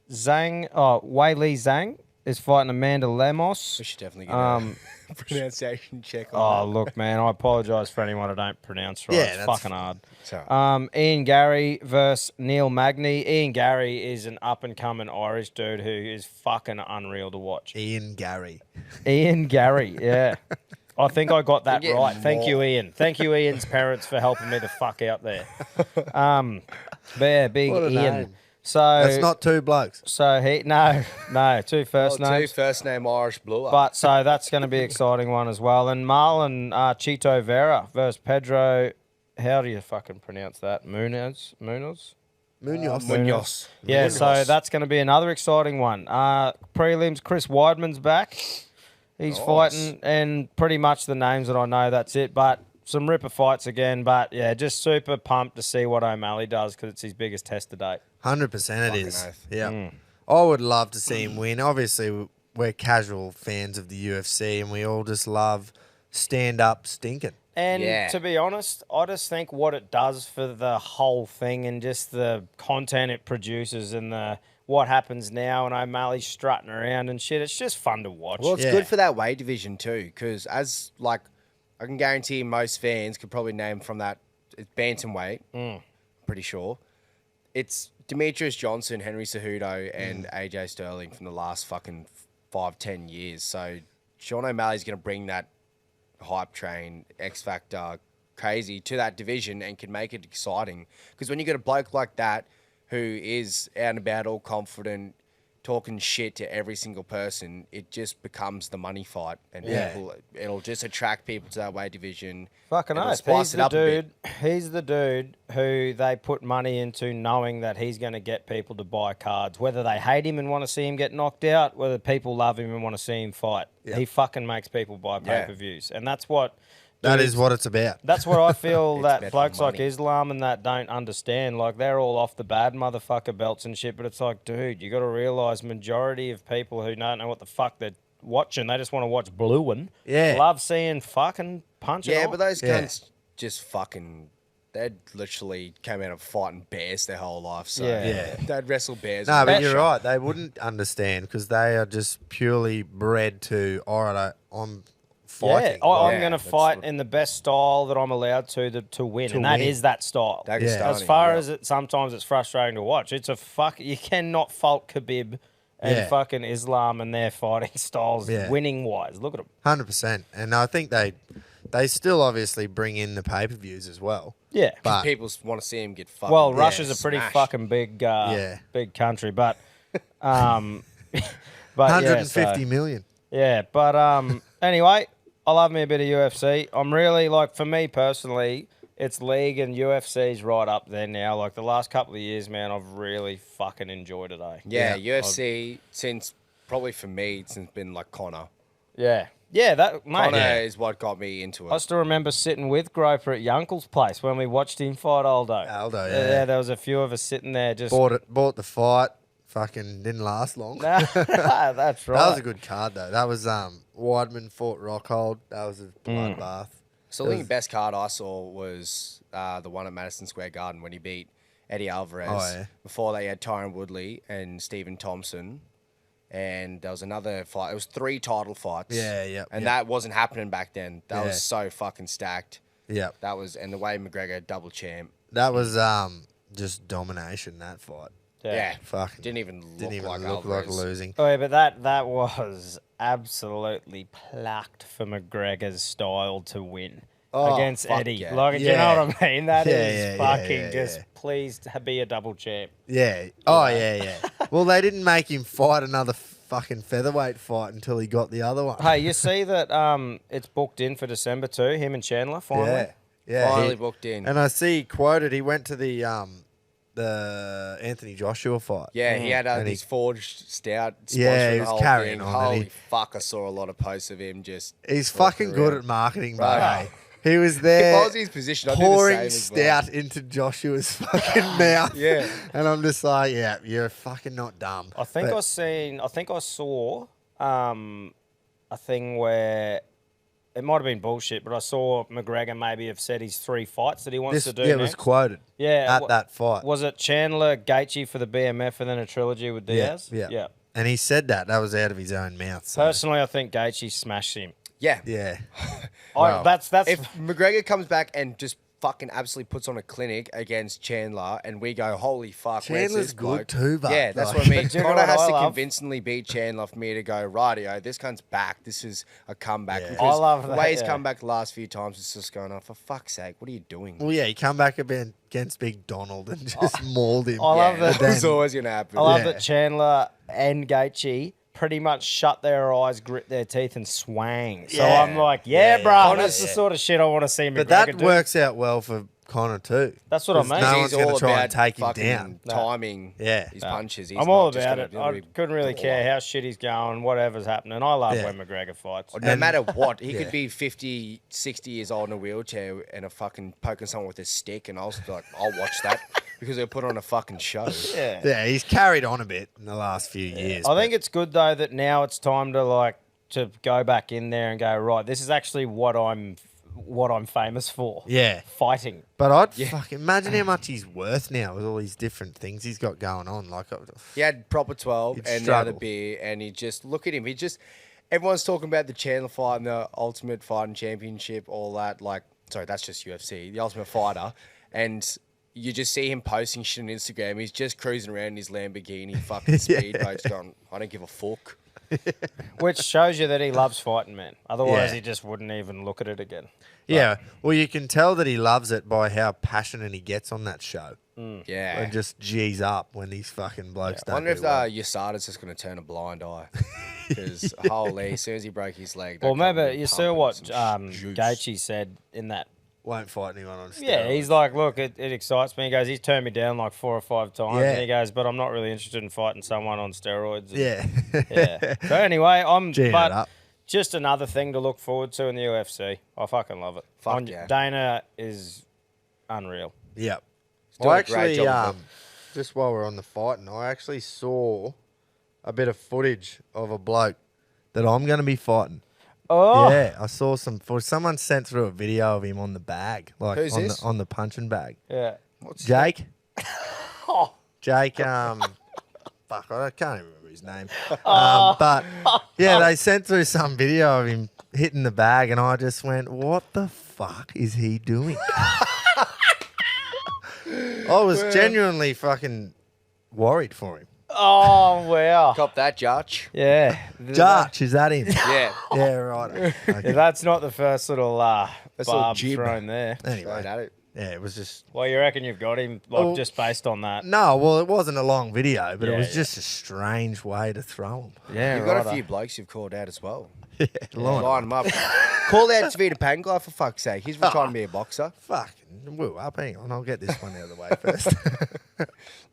Li Zhang is fighting Amanda Lemos. We should definitely get a pronunciation check on that. Look, man, I apologise for anyone I don't pronounce right. Yeah, It's that's fucking hard. Sorry. Ian Gary versus Neil Magny. Ian Gary is an up-and-coming Irish dude who is fucking unreal to watch. Ian Gary. Ian Gary, yeah. I think I got that You're right. getting Thank you, more. Ian. Thank you, Ian's parents, for helping me the fuck out there. But yeah, big What a Ian. name. So That's not two blokes. So two first Two names. first name Irish Blue. But so that's going to be an exciting one as well. And Marlon Chito Vera versus Pedro. How do you fucking pronounce that? Munoz. Munoz. Munoz. Yeah, Munoz. so that's going to be another exciting one. Prelims, Chris Weidman's back. He's Nice. fighting, and pretty much the names that I know, that's it. But some ripper fights again. But yeah, just super pumped to see what O'Malley does because it's his biggest test to date. 100% it Fucking is. oath. Yeah. I would love to see him win. Obviously, we're casual fans of the UFC, and we all just love stand-up stinking. And Yeah. to be honest, I just think what it does for the whole thing and just the content it produces and the what happens now and O'Malley strutting around and shit, it's just fun to watch. Well, it's Yeah. good for that weight division too, because I can guarantee most fans could probably name from that it's bantamweight. Pretty sure it's Demetrius Johnson, Henry Cejudo, and AJ Sterling from the last fucking 5-10 years. So Sean O'Malley's going to bring that hype train, X Factor, crazy to that division and can make it exciting. Because when you get a bloke like that who is out and about, all confident, talking shit to every single person, it just becomes the money fight, and it'll just attract people to that weight division. Fucking It'll oath. spice He's it the up a bit. dude. He's the dude who they put money into, knowing that he's going to get people to buy cards, whether they hate him and want to see him get knocked out, whether people love him and want to see him fight. Yep. He fucking makes people buy pay-per-views, and that's what. That dudes- is what it's about. That's what I feel It's that better blokes than like money. Islam and that don't understand. Like, they're all off the bad motherfucker belts and shit, but it's like, dude, you got to realise majority of people who don't know what the fuck they're watching, they just want to watch Blueing. Yeah. Love seeing fucking punching. Yeah, on. but those Yeah. cunts just fucking. They'd literally came out of fighting bears their whole life. So Yeah. they'd wrestle bears. No, with but a you're shot. right. They wouldn't understand because they are just purely bred to, all right, I'm fighting. Yeah, I'm Yeah, going to that's fight what- in the best style that I'm allowed to win, and that win. is that style. Dagestani, As far yeah. as it sometimes it's frustrating to watch, it's a fuck. You cannot fault Khabib and Yeah. fucking Islam and their fighting styles, Yeah. winning wise. Look at them. 100%. And I think they still obviously bring in the pay-per-views as well. Yeah. But People want to see him get fucking. Well, Russia's a pretty smashed. fucking big, Yeah. big country, but, but 150 yeah, so- million. Yeah, but anyway, I love me a bit of UFC. I'm really, like, for me personally, it's league and UFC's right up there now. Like, the last couple of years, man, I've really fucking enjoyed it, eh? Yeah, Yeah. UFC since probably for me since been like Connor. Yeah. Yeah, that, mate. Connor is what got me into I it. still remember sitting with Groper at Yankel's place when we watched him fight Aldo. Aldo, Yeah, yeah. there was a few of us sitting there just... Bought the fight. Fucking didn't last long. That's right. That was a good card though. That was Weidman fought Rockhold. That was a bloodbath. So I think the best card I saw was the one at Madison Square Garden when he beat Eddie Alvarez. Oh, yeah. Before they had Tyron Woodley and Stephen Thompson. And there was another fight. It was 3 title fights. Yeah, yeah, And yeah. that wasn't happening back then. That Yeah. was so fucking stacked. Yeah. That was, and the way McGregor double champ. That was just domination, that fight. Yeah. Fucking Didn't even look like like Alvarez. losing. Oh, yeah, but that was absolutely plucked for McGregor's style to win against fuck Eddie. yeah. Like, do you know what I mean? That Yeah, is yeah, fucking yeah, just yeah. please be a double champ. Yeah. Oh, yeah. Well, they didn't make him fight another fucking featherweight fight until he got the other one. Hey, you see that it's booked in for December too, him and Chandler finally? Yeah. Yeah. Finally booked in. And I see he quoted, he went to the Anthony Joshua fight. Yeah, he had And his forged stout sponsoring Yeah, he the was whole carrying thing. on, and Holy he- fuck, I saw a lot of posts of him just... He's walking fucking good around. at marketing, bro. Right. He was If there I was in his position, I'd do the pouring same as well. stout into Joshua's fucking mouth. Yeah. And I'm just like, yeah, you're fucking not dumb. I think But- I saw a thing where it might have been bullshit, but I saw McGregor maybe have said his 3 fights that he wants this, to do. yeah, it was next. quoted Yeah, at that fight. Was it Chandler, Gaethje for the BMF, and then a trilogy with Diaz? Yeah. And he said that was out of his own mouth. So. Personally, I think Gaethje smashed him. Yeah. Yeah. That's If McGregor comes back and just fucking absolutely puts on a clinic against Chandler, and we go, holy fuck, where's Chandler's this good bloke? too, but yeah, that's like- what I mean. Do you know Connor what has I to love? convincingly beat Chandler for me to go, rightio, this cunt's back. This is a comeback. Yeah. Because I love the that, way he's yeah. come back the last few times, it's just going, oh, for fuck's sake, what are you doing? Well, yeah, he come back against Big Donald and just mauled him. I love that. It was always going to happen. I love Yeah. that Chandler and Gaethje pretty much shut their eyes, grit their teeth, and swang. So Yeah. I'm like, Yeah, bro, yeah. that's the sort of shit I want to see McGregor But that do. works out well for Connor too. That's what I 'Cause mean. No He's one's going all to try and about take him fucking down. timing Yeah. his punches. He's I'm all not just about gonna it. I couldn't really care how shit he's going, whatever's happening. I love Yeah. when McGregor fights. No And- matter what, he Yeah. could be 50, 60 years old in a wheelchair and a fucking poking someone with a stick, and I'll watch that because they put on a fucking show. Yeah. Yeah, he's carried on a bit in the last few years. I think it's good though that now it's time to go back in there and go, right, this is actually what I'm famous for. Yeah. Fighting. But I'd fucking imagine how much he's worth now with all these different things he's got going on. Like, He had proper 12 He'd and now the struggle. beer, and he just, look at him. Everyone's talking about the Chandler fight and the Ultimate Fighting Championship, all that. Like, sorry, that's just UFC, the Ultimate Fighter. And you just see him posting shit on Instagram. He's just cruising around in his Lamborghini, fucking speedboats, going, I don't give a fuck. Which shows you that he loves fighting, man. Otherwise, Yeah. he just wouldn't even look at it again. yeah. Well, you can tell that he loves it by how passionate he gets on that show. Yeah. And just G's up when these fucking blokes I don't wonder if do well. USADA's just going to turn a blind eye. Because, holy, as soon as he broke his leg. Well, that cunt maybe was you saw pumping what some juice. Gaethje said in that. Won't fight anyone on steroids. Yeah, he's like, look, it excites me. He goes, he's turned me down like 4 or 5 times. Yeah. And he goes, but I'm not really interested in fighting someone on steroids. And- Yeah. Yeah. So anyway, G'ing it but up. just another thing to look forward to in the UFC. I fucking love it. Fuck yeah. Dana is unreal. Yep. doing I a great actually, job of it. just while we're on the fighting, I actually saw a bit of footage of a bloke that I'm going to be fighting. Oh, Yeah, I saw someone sent through a video of him on the bag, like Who's on this? the punching bag. yeah. Jake. Oh. Jake. Fuck, I can't even remember his name. But yeah, they sent through some video of him hitting the bag, and I just went, "What the fuck is he doing?" I was genuinely fucking worried for him. Oh, wow. Cop that, Judge. Yeah. Dutch, is that him? Yeah. Yeah, right. Yeah, Okay. that's not the first little little barb jib. thrown there. Right Anyway, at it. yeah, it was just. Well, you reckon you've got him like Oh. just based on that? No, well, it wasn't a long video, but Yeah, it was yeah. just a strange way to throw him. Yeah, You've got righto. a few blokes you've called out as well. Yeah, line Line them up. Call out Svita Pangai for fuck's sake. He's trying to be a boxer. Fucking woo up. Hang on, I'll get this one out of the way first.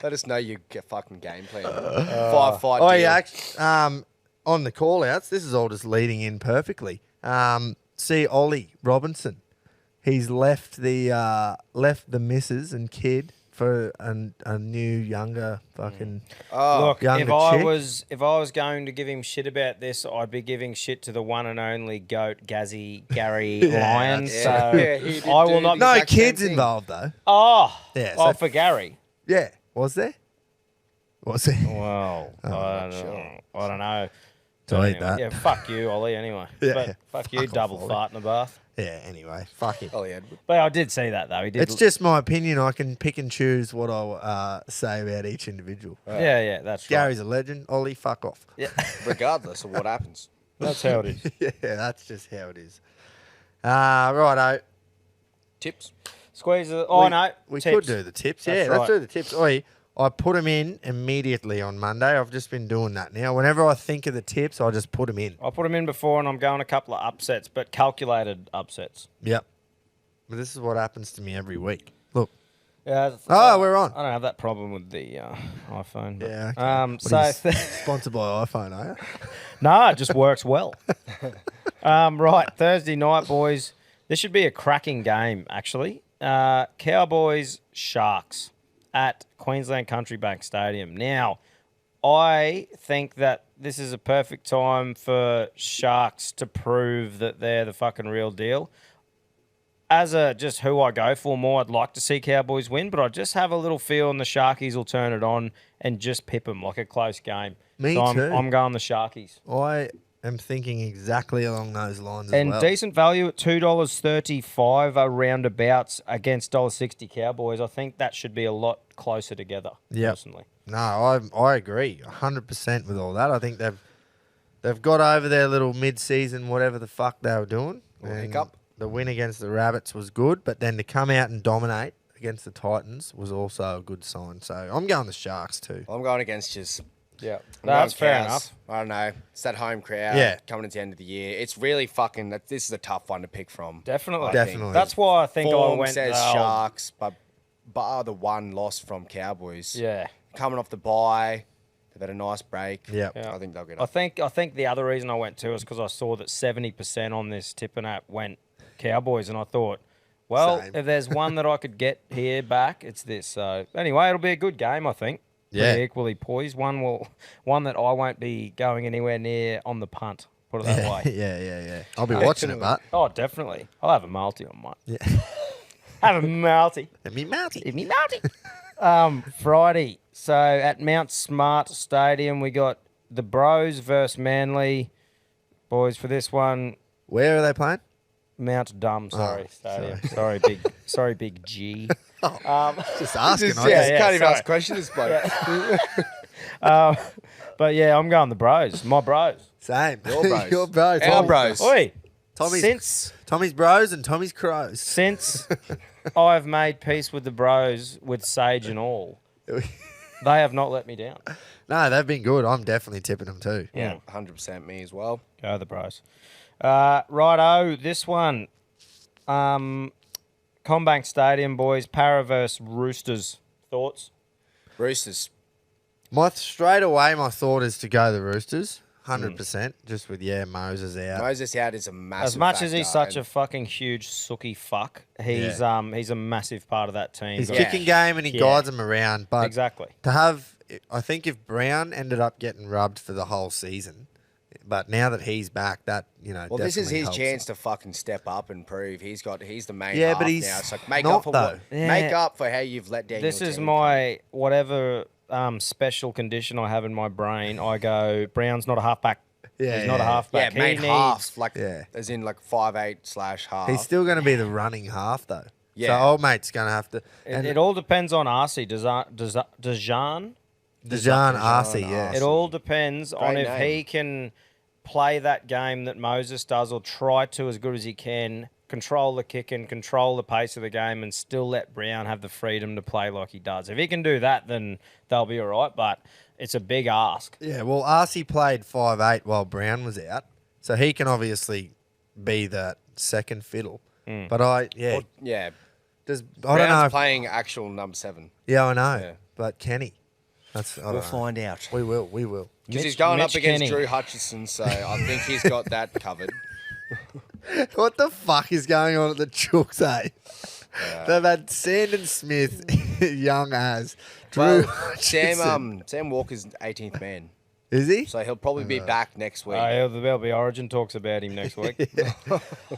Let us know your fucking game plan. Fight. Oh deal. yeah, on the call outs, this is all just leading in perfectly. See Ollie Robinson. He's left the missus and kid for a new younger fucking Oh, Look, younger if I was going to give him shit about this, I'd be giving shit to the one and only goat Gary Lyon. that's- So Yeah, he did I will do not. the no exact same kids thing. involved though. Oh, Yeah, Oh, so- for Gary. Yeah, was there? Was there? Well, I not don't know. I don't know. to But eat anyway, that. Yeah, fuck you, Ollie, anyway. Yeah, But fuck you, fuck off, double Ollie. fart in the bath. Yeah, anyway, fuck it. Ollie Edward. But I did see that, though. He did. It's just my opinion. I can pick and choose what I'll say about each individual. Yeah, that's right. Gary's a legend. Ollie, fuck off. Yeah, Regardless of what happens. that's how it is. Yeah, that's just how it is. Righto. Tips. Squeeze it. Oh, no. We tips. could do the tips. That's Yeah, let's right. do the tips. Oi, I put them in immediately on Monday. I've just been doing that now. Whenever I think of the tips, I just put them in. I put them in before, and I'm going a couple of upsets, but calculated upsets. Yep. But this is what happens to me every week. Look. Yeah. Oh, we're on. I don't have that problem with the iPhone. But, Yeah. Okay. So What are you sponsored by iPhone, are you? no, it just works well. Right, Thursday night, boys. This should be a cracking game, actually. Cowboys Sharks at Queensland Country Bank Stadium. Now, I think that this is a perfect time for Sharks to prove that they're the fucking real deal. As a just who I go for more, I'd like to see Cowboys win, but I just have a little feel and the Sharkies will turn it on and just pip them like a close game. Me so too. I'm going the Sharkies. I am thinking exactly along those lines as And well. decent value at $2.35 around abouts against $1.60 Cowboys. I think that should be a lot closer together, Yep. personally. No, I agree 100% with all that. I think they've got over their little mid-season whatever the fuck they were doing. Little And hiccup. the win against the Rabbits was good, but then to come out and dominate against the Titans was also a good sign. So I'm going the Sharks too. I'm going against just. Yeah, I'm that's going fair Cows. enough. I don't know. It's that home crowd. Yeah. Coming into the end of the year. It's really fucking. This is a tough one to pick from. Definitely. I Definitely. think. That's why I think Form I went says the old- Sharks, but bar the one loss from Cowboys. Yeah. Coming off the bye, they've had a nice break. Yep. Yeah. I think they'll get I up. think the other reason I went to is because I saw that 70% on this tipping app went Cowboys, and I thought, well, Same. if there's one that I could get here back, it's this. So anyway, it'll be a good game, I think. Yeah. Pretty equally poised. One that I won't be going anywhere near on the punt. Put it that way. Yeah. I'll be watching it, but Oh, definitely. I'll have a multi on mine. yeah. Have a multi. Let me mount it. Give me multi. Friday. So at Mount Smart Stadium, we got the Bros versus Manly. Boys, for this one, Where are they playing? Mount Dumb, sorry, Oh, stadium. Sorry, big G. Just asking. Yeah, yeah, can't even sorry. ask questions, bloke. But yeah, I'm going the Bros. My Bros. Same. Your bros. Your bros. Our bros. Oi, Tommy's bros and Tommy's crows. since I've made peace with the Bros with Sage and all, they have not let me down. No, they've been good. I'm definitely tipping them too. Yeah, 100% me as well. Go the Bros. Righto, this one. Combank Stadium, boys. Para versus Roosters. Thoughts? Roosters. Straight away, my thought is to go the Roosters. 100%. Just with, Moses out. Moses out is a massive As much as he's factor, such a fucking huge sooky fuck, he's a massive part of that team. His Got- kicking game and he Yeah. guides them around. But Exactly. to have, I think if Brown ended up getting rubbed for the whole season, but now that he's back, that, Well, this is definitely his helps chance them. to fucking step up and prove he's the main Yeah, half but he's now. It's like make not, up for though. Yeah. how you've let down. This your is team. my whatever special condition I have in my brain. I go, Brown's not a halfback. Yeah, He's not a yeah. halfback. Yeah, main he half, needs, like Yeah. as in like 5'8" / half. He's still going to be the running half, though. Yeah. So old mate's going to have to. it all depends on RC. Dejan? Dejan Arce, yeah. It all depends on Great if name. he can play that game that Moses does or try to as good as he can, control the kick and control the pace of the game and still let Brown have the freedom to play like he does. If he can do that, then they'll be all right, but it's a big ask. Yeah, well, Arce played 5'8" while Brown was out, so he can obviously be that second fiddle. But Yeah, does I Brown's don't know. playing actual number 7. Yeah, I know. Yeah. But Kenny, I don't know. out. We will. Because he's going up Mitch against Kenny. Drew Hutchison, so I think he's got that covered. What the fuck is going on at the Chooks, eh? They've had Sandon Smith, young as Drew. Well, Hutchison. Sam Walker's 18th man, Is he? so he'll probably be back next week. There'll be Origin talks about him next week.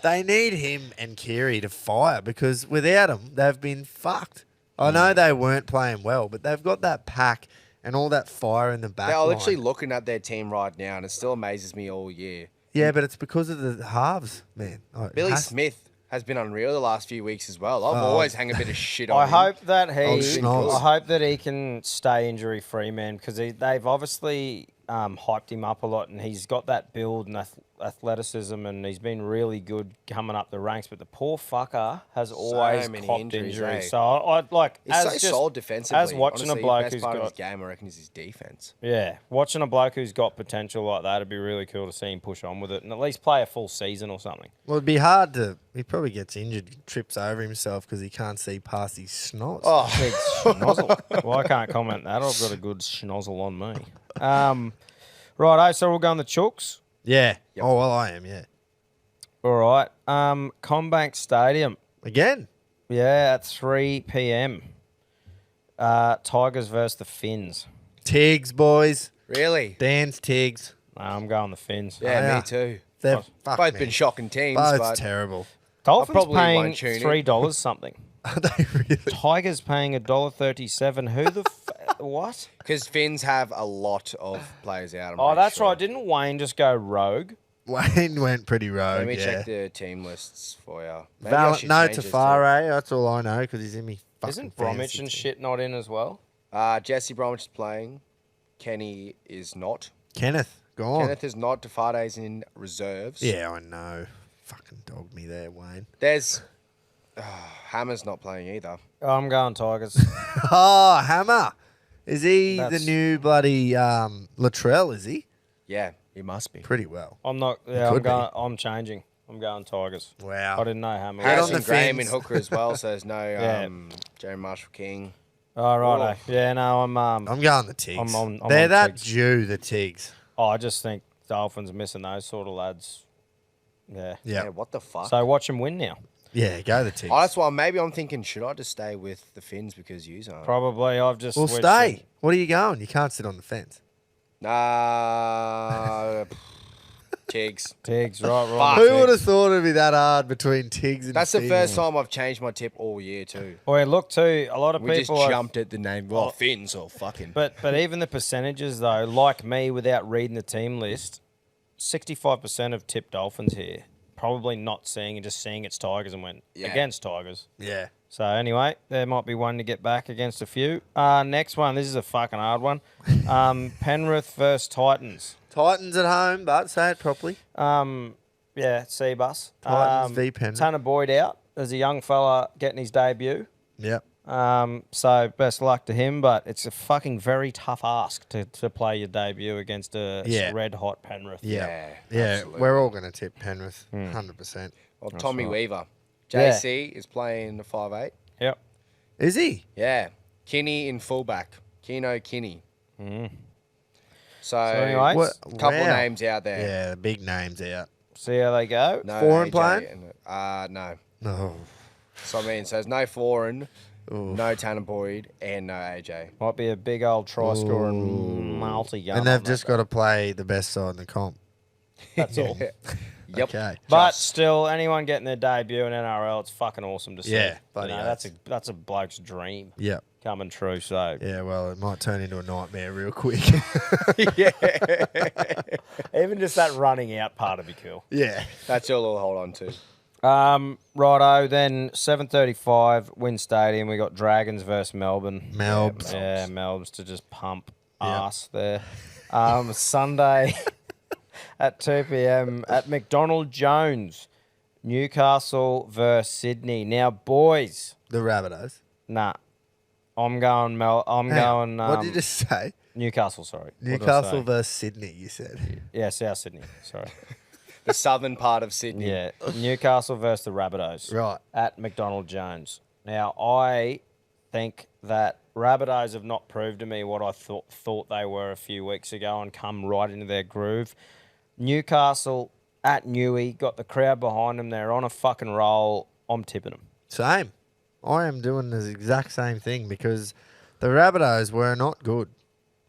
They need him and Keary to fire because without him, they've been fucked. I know they weren't playing well, but they've got that pack and all that fire in the back They're line. literally looking at their team right now, and it still amazes me all year. Yeah, but it's because of the halves, man. Oh, it Billy has- Smith has been unreal the last few weeks as well. I've Oh. always hung a bit of shit on I him. hope that Schnoz. I hope that he can stay injury free, man, because they've obviously hyped him up a lot, and he's got that build and athleticism, and he's been really good coming up the ranks. But the poor fucker has always many copped injuries, injuries. eh? So I like He's as so just, solid defensively. as watching Honestly, a bloke the best who's part of got his game, I reckon, is his defense. yeah, watching a bloke who's got potential like that, it'd be really cool to see him push on with it and at least play a full season or something. Well, it'd be hard to. He probably gets injured, trips over himself because he can't see past his snots. Oh, Big schnozzle. Well, I can't comment that. I've got a good schnozzle on me. Righto, so we'll go on the chooks. Yeah. Yep. Oh, well, I am, yeah. All right. Combank Stadium. Again. Yeah, at 3 p.m. Tigers versus the Finns. Tigs, boys. really? Dan's Tigs. I'm going the Finns. Yeah, yeah. me too. They're fuck, Both man. been shocking teams, Both but terrible. Dolphins probably paying won't tune in. $3 something. Are they really? Tigers paying $1.37. Who the what? because Finns have a lot of players out. I'm Oh, pretty that's sure. right. Didn't Wayne just go rogue? Wayne went pretty rogue, Let me yeah. check the team lists for you. Maybe I should No change this Tafare, that's all I know because he's in me fucking Isn't Bromwich fantasy and team. shit not in as well? Jesse Bromwich is playing. Kenny is not. Kenneth, go on. Kenneth is not. Tafade's in reserves. Yeah, I know. Fucking dogged me there, Wayne. There's Hammer's not playing either. I'm going Tigers. Oh, Hammer. Is he That's- the new bloody Latrell, is he? Yeah, he must be. Pretty well. I'm not. Yeah, could be. I'm changing. I'm going Tigers. Wow. I didn't know Hammer. Get on Harrison the Graham in Finns. hooker as well, so there's no Yeah. Jerry Marshall King. Oh, right. Yeah, no, I'm. I'm going the Tigs. I'm They're on that Tigs. due, the Tigs. Oh, I just think Dolphins missing those sort of lads. Yeah. Yeah. Yeah, what the fuck? So watch them win now. Yeah, go the Tigs. Oh, that's why maybe I'm thinking, should I just stay with the Finns because you aren't? Probably. I've just. Well, switched stay. it. What are you going? You can't sit on the fence. Nah, Tigs. Tigs, right, Fuck. right. Who would have thought it'd be that hard between Tigs and That's the Finns? first time I've changed my tip all year too. Boy, look too. A lot of We just people. jumped at the name. Well, Finns or fucking. But even the percentages though, like me, without reading the team list, 65% have tipped Dolphins here. Probably not seeing and just seeing it's Tigers and went Yeah. against Tigers. Yeah. So anyway, there might be one to get back against a few. Next one, this is a fucking hard one. Penrith versus Titans. Titans at home, but say it properly. Yeah, C-Bus. Titans v Penrith. Tanner Boyd out as a young fella getting his debut. Yep. So best luck to him, but it's a fucking very tough ask to play your debut against a Yeah. red hot Penrith. Yeah. Yeah, Yeah. absolutely. We're all going to tip Penrith, 100%. Well, Tommy right. Weaver. Yeah. JC is playing the 5'8". Yep. Is he? Yeah. Kinney in fullback. Keno Kinney. So, anyway, What? couple Wow. names out there. Yeah, the big names out. See how they go. No Foreign AJ playing? no. No. So I mean, so there's no foreign, Ooh. no Tanner Boyd, and no AJ. Might be a big old try scoring multi gun. And they've just got to play the best side in the comp. That's all. Yep. Okay. But Just- still, anyone getting their debut in NRL, it's fucking awesome to see. Yeah, You bloody know, oath. that's a bloke's dream Yep. coming true. So Yeah, well, it might turn into a nightmare real quick. even just that running out part would be cool. yeah. That's all we'll hold on to. Righto, then 7:35, Win Stadium. We got Dragons versus Melbourne. Melbs. Yeah, Melbs to just pump Yep. ass there. Sunday at 2 p.m. at McDonald Jones, Newcastle versus Sydney. Now, boys, The Rabbitohs. nah, I'm going Hang on, what did you just say? Newcastle. Sorry, What did I Newcastle say? versus Sydney, you said. Yeah, South Sydney. Sorry. The southern part of Sydney. Yeah, Newcastle versus the Rabbitohs. Right. At McDonald Jones. Now, I think that Rabbitohs have not proved to me what I thought they were a few weeks ago and come right into their groove. Newcastle at Newey, got the crowd behind them. They're on a fucking roll. I'm tipping them. Same. I am doing the exact same thing because the Rabbitohs were not good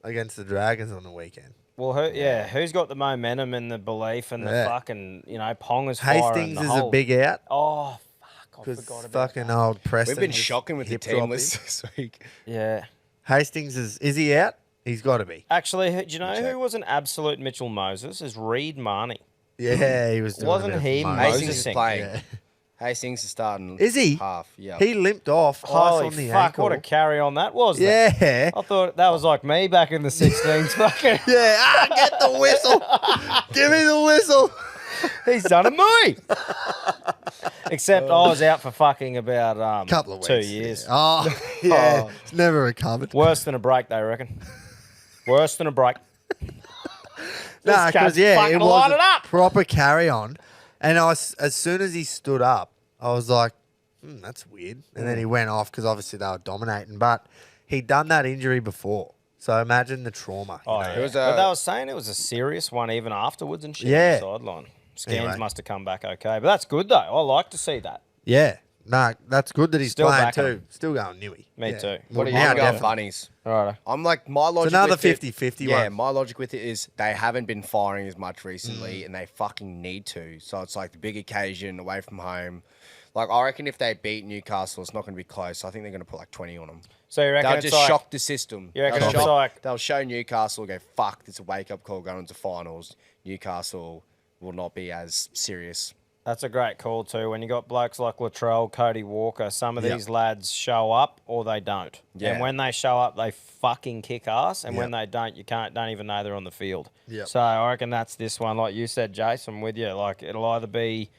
against the Dragons on the weekend. Well, who's got the momentum and the belief and the Yeah. fucking, Ponga's firing Hastings the is whole... a big out Oh, fuck, I because forgot about fucking that. old Preston. We've been just shocking with the hip team dropped list him. this week. Yeah. Hastings is he out? He's got to be. Actually, do you know check. who was an absolute Mitchell Moses? Is Reed Marnie. Yeah, he was doing Wasn't a bit of he moaning. Hastings is Mosesing. playing. Yeah. Hastings is starting. Is he? Half. Yeah. He limped off. Ice Holy on the fuck, ankle. what a carry on that was. then. Yeah. I thought that was like me back in the 16s. Fucking, Yeah. Get the whistle. Give me the whistle. he's done it me. Except I was out for fucking about Couple of weeks. 2 years. Yeah. Oh, yeah. It's never recovered. Worse than a break, they reckon. Worse than a break. Nah, cat's because it fucking was lighted a up. proper carry on, and as soon as he stood up, I was like, "That's weird." And then he went off because obviously they were dominating, but he'd done that injury before, so imagine the trauma. you Oh, know? yeah. It was But they were saying it was a serious one even afterwards and shit Yeah. on the sideline. Scans Anyway. must have come back okay. But that's good, though. I like to see that. Yeah. Nah, that's good that he's Still playing backing too. him. Still going Newey. Me Yeah. too. Well, What do you now I'm going definitely. bunnies. Right. I'm like, my logic. another with it- 50-50 Yeah, one. my logic with it is they haven't been firing as much recently, and they fucking need to. So it's like the big occasion away from home. Like I reckon if they beat Newcastle, it's not going to be close. I think they're going to put like 20 on them. So you reckon They'll it's just like, shock the system. You reckon they'll, it's like- they'll show Newcastle, go, fuck, it's a wake-up call going into finals. Newcastle will not be as serious. That's a great call too. When you got blokes like Latrell, Cody Walker, some of Yep. these lads show up or they don't. Yeah. And when they show up, they fucking kick ass. And when Yep. they don't, you don't even know they're on the field. Yep. So I reckon that's this one. Like you said, Jason, with you. Like it'll either be,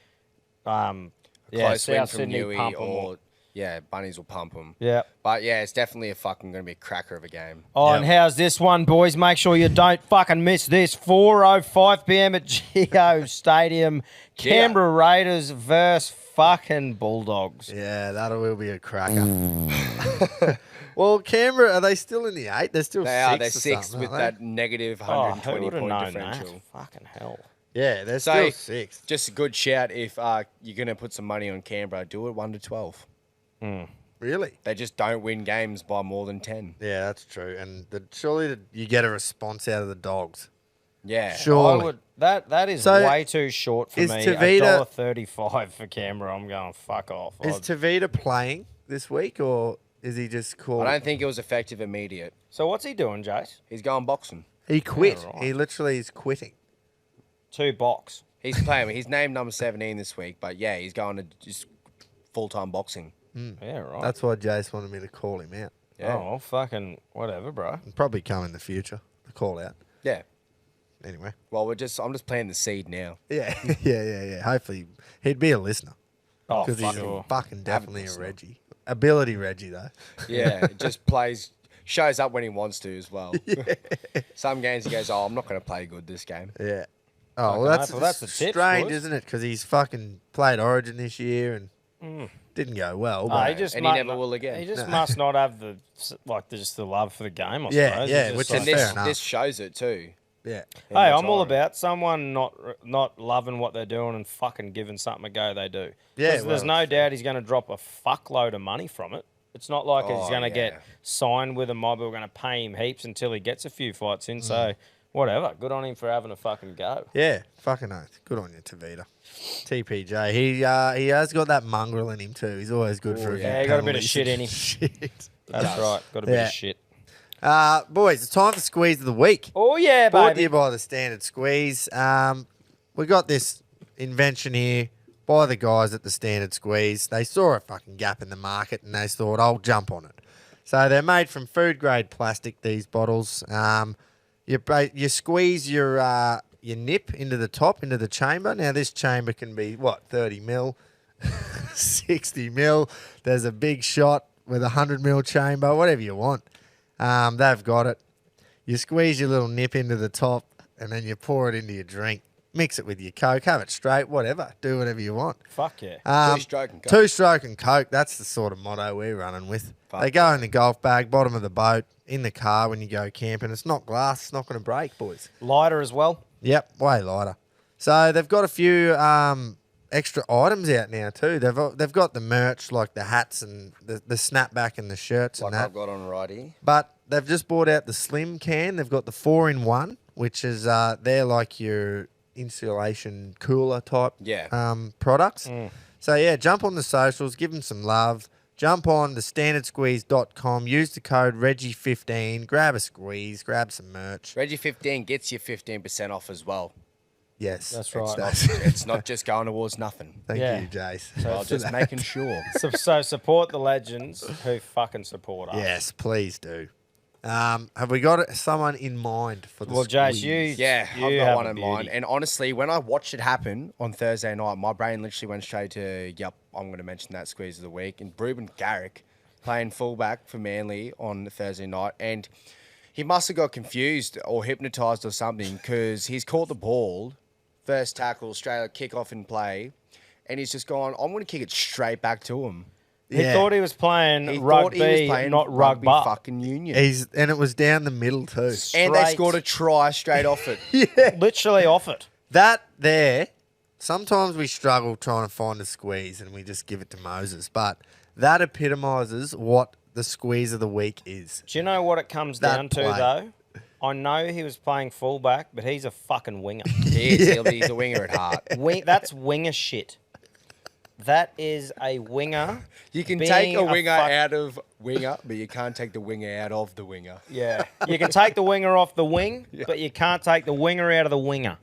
Close win South from Sydney Newey pump 'em or, yeah, Bunnies will pump them. Yeah. But yeah, it's definitely a fucking going to be a cracker of a game. Oh, Yep. and how's this one, boys? Make sure you don't fucking miss this. 4:05 p.m. at Geo Stadium. Geo. Canberra Raiders versus fucking Bulldogs. Yeah, that will be a cracker. Well, Canberra, are they still in the 8? They're still They 6 are. They're or sixth something, with aren't that negative Oh, who 120 would have point known differential. that? Fucking hell. they? Yeah, they're So, still 6. just a good shout if you're going to put some money on Canberra, do it 1 to 12. Really? They just don't win games by more than 10. Yeah, that's true. And surely you get a response out of the Dogs. Yeah. Surely. I would, that is So, way too short for is me. Tavita- $1.35 for Canberra. I'm going fuck off. Is Tavita playing this week, or is he just called? I don't think it was effective immediate. So what's he doing, Jace? He's going boxing. He quit. Yeah, right. He literally is quitting. 2 box. He's playing. He's named number 17 this week, but yeah, he's going to just full-time boxing. Yeah, right. That's why Jace wanted me to call him out. Yeah. Oh, well, fucking whatever, bro. It'll probably come in the future. The call out. Yeah. Anyway. Well, I'm just planting the seed now. Yeah, yeah. Hopefully, he'd be a listener Oh, because fuck he's sure. fucking definitely a listener. Reggie. Ability Reggie though. Yeah, it just shows up when he wants to as well. Some games he goes, oh, I'm not going to play good this game. Yeah. Oh, Fucking well, hell, well, that's the tips, strange, boys. isn't it? Because he's fucking played Origin this year and didn't go well. Oh, But he just And he mu- never will again. He just must not have just the love for the game, I Yeah, suppose. yeah, He's which just is And fair this enough. this shows it too. yeah, Hey, I'm all about someone not loving what they're doing and fucking giving something a go they do. Yeah, 'Cause there's well, no doubt he's going to drop a fuckload of money from it. It's not like he's Oh, going to yeah. get signed with a mob who are going to pay him heaps until he gets a few fights Mm. in. So, whatever. Good on him for having a fucking go. yeah. Fucking oath. Good on you, Tavita. TPJ. He has got that mongrel in him too. He's always good for a few yeah, he got a bit of penalties shit in and him. shit. That's right. Got a bit Yeah. of shit. Boys, it's time for squeeze of the week. Oh, yeah, Brought to baby. you by the Standard Squeeze. We got this invention here by the guys at the Standard Squeeze. They saw a fucking gap in the market and they thought, I'll jump on it. So they're made from food grade plastic, these bottles. You squeeze your nip into the top, into the chamber. Now, this chamber can be, 30 mil, 60 mil. There's a big shot with a 100 mil chamber, whatever you want. They've got it. You squeeze your little nip into the top and then you pour it into your drink. Mix it with your Coke. Have it straight, whatever. Do whatever you want. Fuck yeah. Two-stroke and Coke. Two-stroke and Coke. That's the sort of motto we're running with. Fuck They go in the golf bag, bottom of the boat, in the car when you go camping. It's not glass. It's not going to break, boys. Lighter as well. Yep, way lighter. So they've got a few extra items out now too. They've got the merch like the hats and the snapback and the shirts Like and that. I've got on right here. But they've just brought out the slim can. They've got the 4-in-1, which is they're like your insulation cooler type Yeah. products. So yeah, jump on the socials, give them some love, Jump on thestandardsqueeze.com. Use the code Reggie15. Grab a squeeze. Grab some merch. Reggie 15 gets you 15% off as well. Yes. That's right. It's not just going towards nothing. Thank Yeah. you, Jace. Well, just making sure. So support the legends who fucking support us. Yes, please do. Have we got someone in mind for the Well, Jace, squeeze? Yeah, you I've have got one a in beauty. mind. And honestly, when I watched it happen on Thursday night, my brain literally went straight to, yep, I'm going to mention that squeeze of the week. And Ruben Garrick playing fullback for Manly on Thursday night. And he must have got confused or hypnotised or something because he's caught the ball, first tackle, straight kick off in play. And he's just gone, I'm going to kick it straight back to him. He thought he was playing He rugby, thought he was playing not rugby rugby. fucking union. And it was down the middle too. And they straight. scored a try straight off it. Literally off it. That there, sometimes we struggle trying to find a squeeze and we just give it to Moses. But that epitomises what the squeeze of the week is. Do you know what it comes That down to, play. though? I know he was playing fullback, but he's a fucking winger. He's a winger at heart. That's winger shit. That is a winger. You can being take a winger fuck- out of winger, but you can't take the winger out of the winger. Yeah. You can take the winger off the wing, but you can't take the winger out of the winger.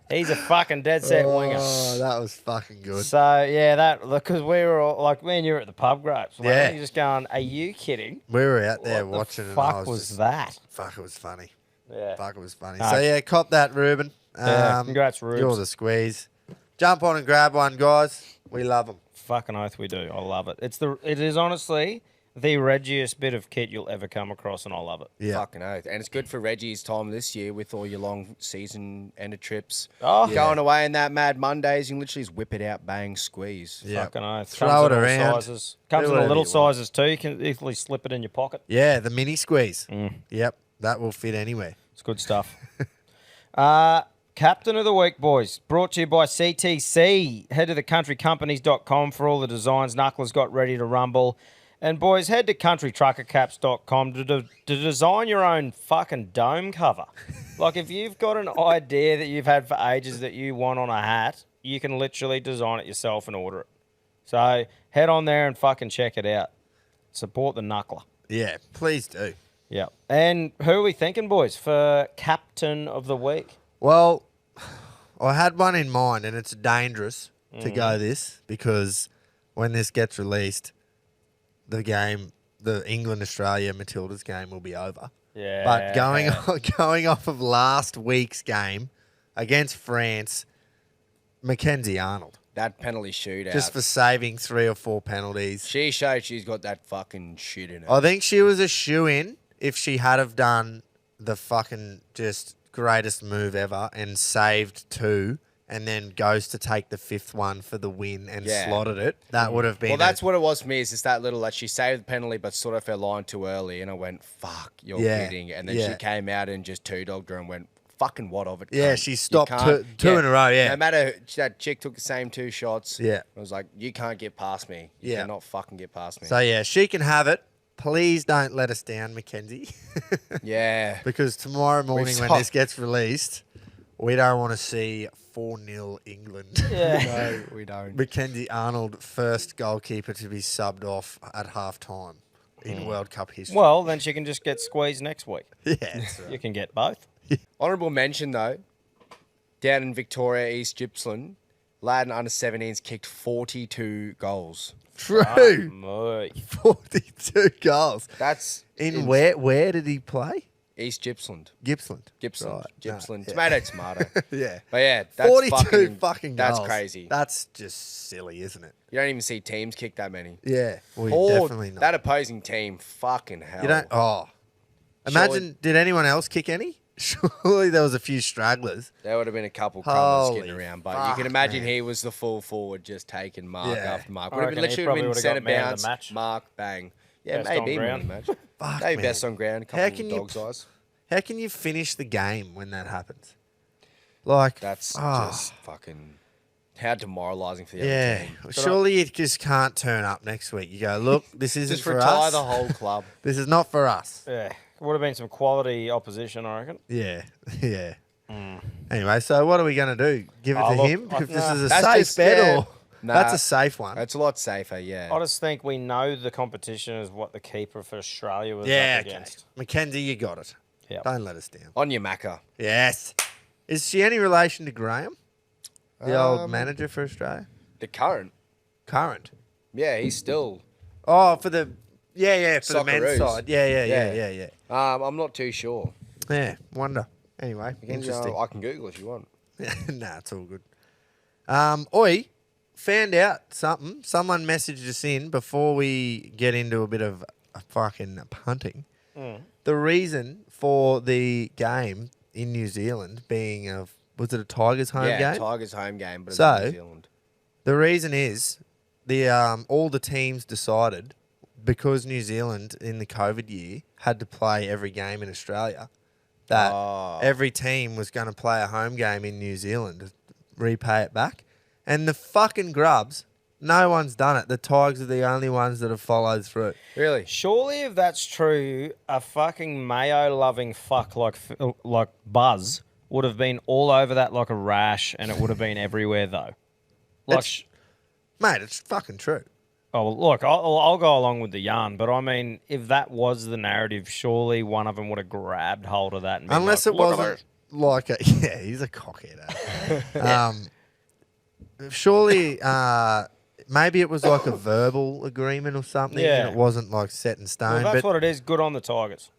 He's a fucking dead set winger. Oh, that was fucking good. So, yeah, that, because we were all, like, me and you were at the pub, Grapes. Like, Yeah. You're just going, are you kidding? We were out there What watching the it. fuck and I was just, that? Fuck, it was funny. Yeah. Fuck, it was funny. No. So, yeah, cop that, Ruben. Yeah, congrats, Rubes. You're the squeeze. Jump on and grab one, guys. We love them. Fucking oath we do. I love it. It is honestly the Reggiest bit of kit you'll ever come across, and I love it. Yeah. Fucking oath. And it's good for Reggie's time this year with all your long season end of trips. Oh. Going away in that Mad Mondays, you can literally just whip it out, bang, squeeze. Yeah. Fucking oath. Throw Comes it in all around. Sizes. Do Comes in the whatever little you want. sizes too. You can easily slip it in your pocket. Yeah, the mini squeeze. Mm. Yep, that will fit anywhere. It's good stuff. Captain of the Week, boys. Brought to you by CTC. Head to thecountrycompanies.com for all the designs Knuckles got ready to rumble. And, boys, head to countrytruckercaps.com to design your own fucking dome cover. Like, if you've got an idea that you've had for ages that you want on a hat, you can literally design it yourself and order it. So, head on there and fucking check it out. Support the knuckler. Yeah, please do. Yeah. And who are we thinking, boys, for Captain of the Week? Well, I had one in mind, and it's dangerous to go this because when this gets released, the England-Australia Matildas game will be over. Yeah. But going off of last week's game against France, Mackenzie Arnold, That penalty shootout. just for saving 3 or 4 penalties. She showed she's got that fucking shit in her. I think she was a shoe-in if she had have done the fucking just greatest move ever and saved 2 and then goes to take the 5th one for the win and Yeah. slotted it. That would have been Well, that's what it was for me. Is just that little that she saved the penalty, but sort of fell line too early, and I went, "Fuck, you're Yeah, kidding!" And then yeah. she came out and just two-dogged her and went, "Fucking what of it?" Yeah, cunt? she You stopped can't- two in a row, yeah. No matter that chick took the same 2 shots. Yeah. I was like, "You can't get past me. You Yeah. cannot fucking get past me." So, yeah, she can have it. Please don't let us down, Mackenzie. yeah. Because tomorrow morning when saw- this gets released, we don't want to see 4-0 England. Yeah. No, we don't. Mackenzie Arnold, first goalkeeper to be subbed off at half-time in World Cup history. Well, then she can just get squeezed next week. yeah, that's right. You can get both. Honourable mention though, down in Victoria, East Gippsland, lad in under 17s kicked 42 goals. True. Mate. 42 goals. That's In where did he play? East Gippsland. Gippsland. Gippsland. Right. Gippsland. No, Tomato, tomato. yeah. But yeah, that's 42 fucking That's goals. crazy. That's just silly, isn't it? You don't even see teams kick that many. Yeah. Well, Or definitely not. that opposing team, fucking hell. You don't. Oh. Imagine, did anyone else kick any? Surely there was a few stragglers. There would have been a couple crumbers Holy getting around, but you fuck, can imagine man. he was the full forward just taking mark Yeah. after mark. I Would have been reckon he literally probably been would've centre got man of the bounce, match. mark, bang. Yeah, Best on maybe man of the ground. match. Fuck, Maybe man. best on ground, a How couple can of you dog's eyes. How can you finish the game when that happens? Like, That's ah, just fucking how demoralising for the yeah. other team. Surely you just can't turn up next week. You go, look, this isn't Just for retire us. the whole club. This is not for us. Yeah. Would have been some quality opposition, I reckon. Yeah, yeah. Anyway, so what are we going to do? Give it Oh, to look, him? I- If this nah. is a That's safe just- bet, yeah. or Nah, That's a safe one. It's a lot safer, yeah. I just think we know the competition is what the keeper for Australia was Yeah, up okay. against. Mackenzie, you got it. Yep. Don't let us down. On your Macca. Yes. Is she any relation to Graham, the old manager for Australia? The current. Current. Yeah, he's still. Oh, for the for the men's Socceroos. side. Yeah. I'm not too sure. Yeah, wonder. Anyway, interesting. I can Google if you want. Nah, it's all good. Oi, found out something. Someone messaged us in before we get into a bit of fucking punting. The reason for the game in New Zealand being was it a Tigers home Yeah, game? Tigers home game, but it's So- in New Zealand. The reason is the all the teams decided because New Zealand in the COVID year had to play every game in Australia that every team was going to play a home game in New Zealand to repay it back. And the fucking grubs, no one's done it. The Tigers are the only ones that have followed through. Really? Surely, if that's true, a fucking mayo-loving fuck like Buzz would have been all over that like a rash, and it would have been everywhere though. Like, It's- Mate, it's fucking true. oh look, I'll go along with the yarn, but I mean, if that was the narrative, surely one of them would have grabbed hold of that. And been Unless like, it "Look at wasn't this." like a... Yeah, he's a cockhead. Surely... maybe it was like a verbal agreement or something, Yeah. and it wasn't like set in Well, stone. that's but what it is. Good on the Tigers.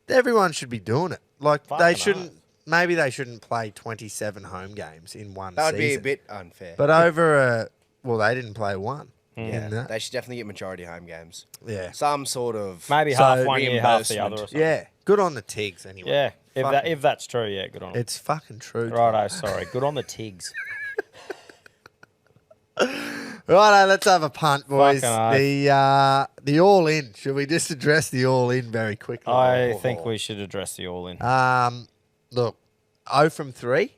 everyone should be doing it. Like they Fucking shouldn't. Maybe they shouldn't play 27 home games in one That would be a season. bit unfair. But over they didn't play one. yeah, in that. they should definitely get majority home games. Yeah. Some sort of. Maybe So, half one year, half the other. Or something. Yeah. Good on the Tigs anyway. Yeah. Fucking- If that's true, yeah, good on 'em. It's fucking true. Righto, sorry. Good on the Tigs. Righto, let's have a punt, boys. Fucking oath. The all in. Should we just address the all in very quickly? I think we should address the all in. Look, 0 from 3.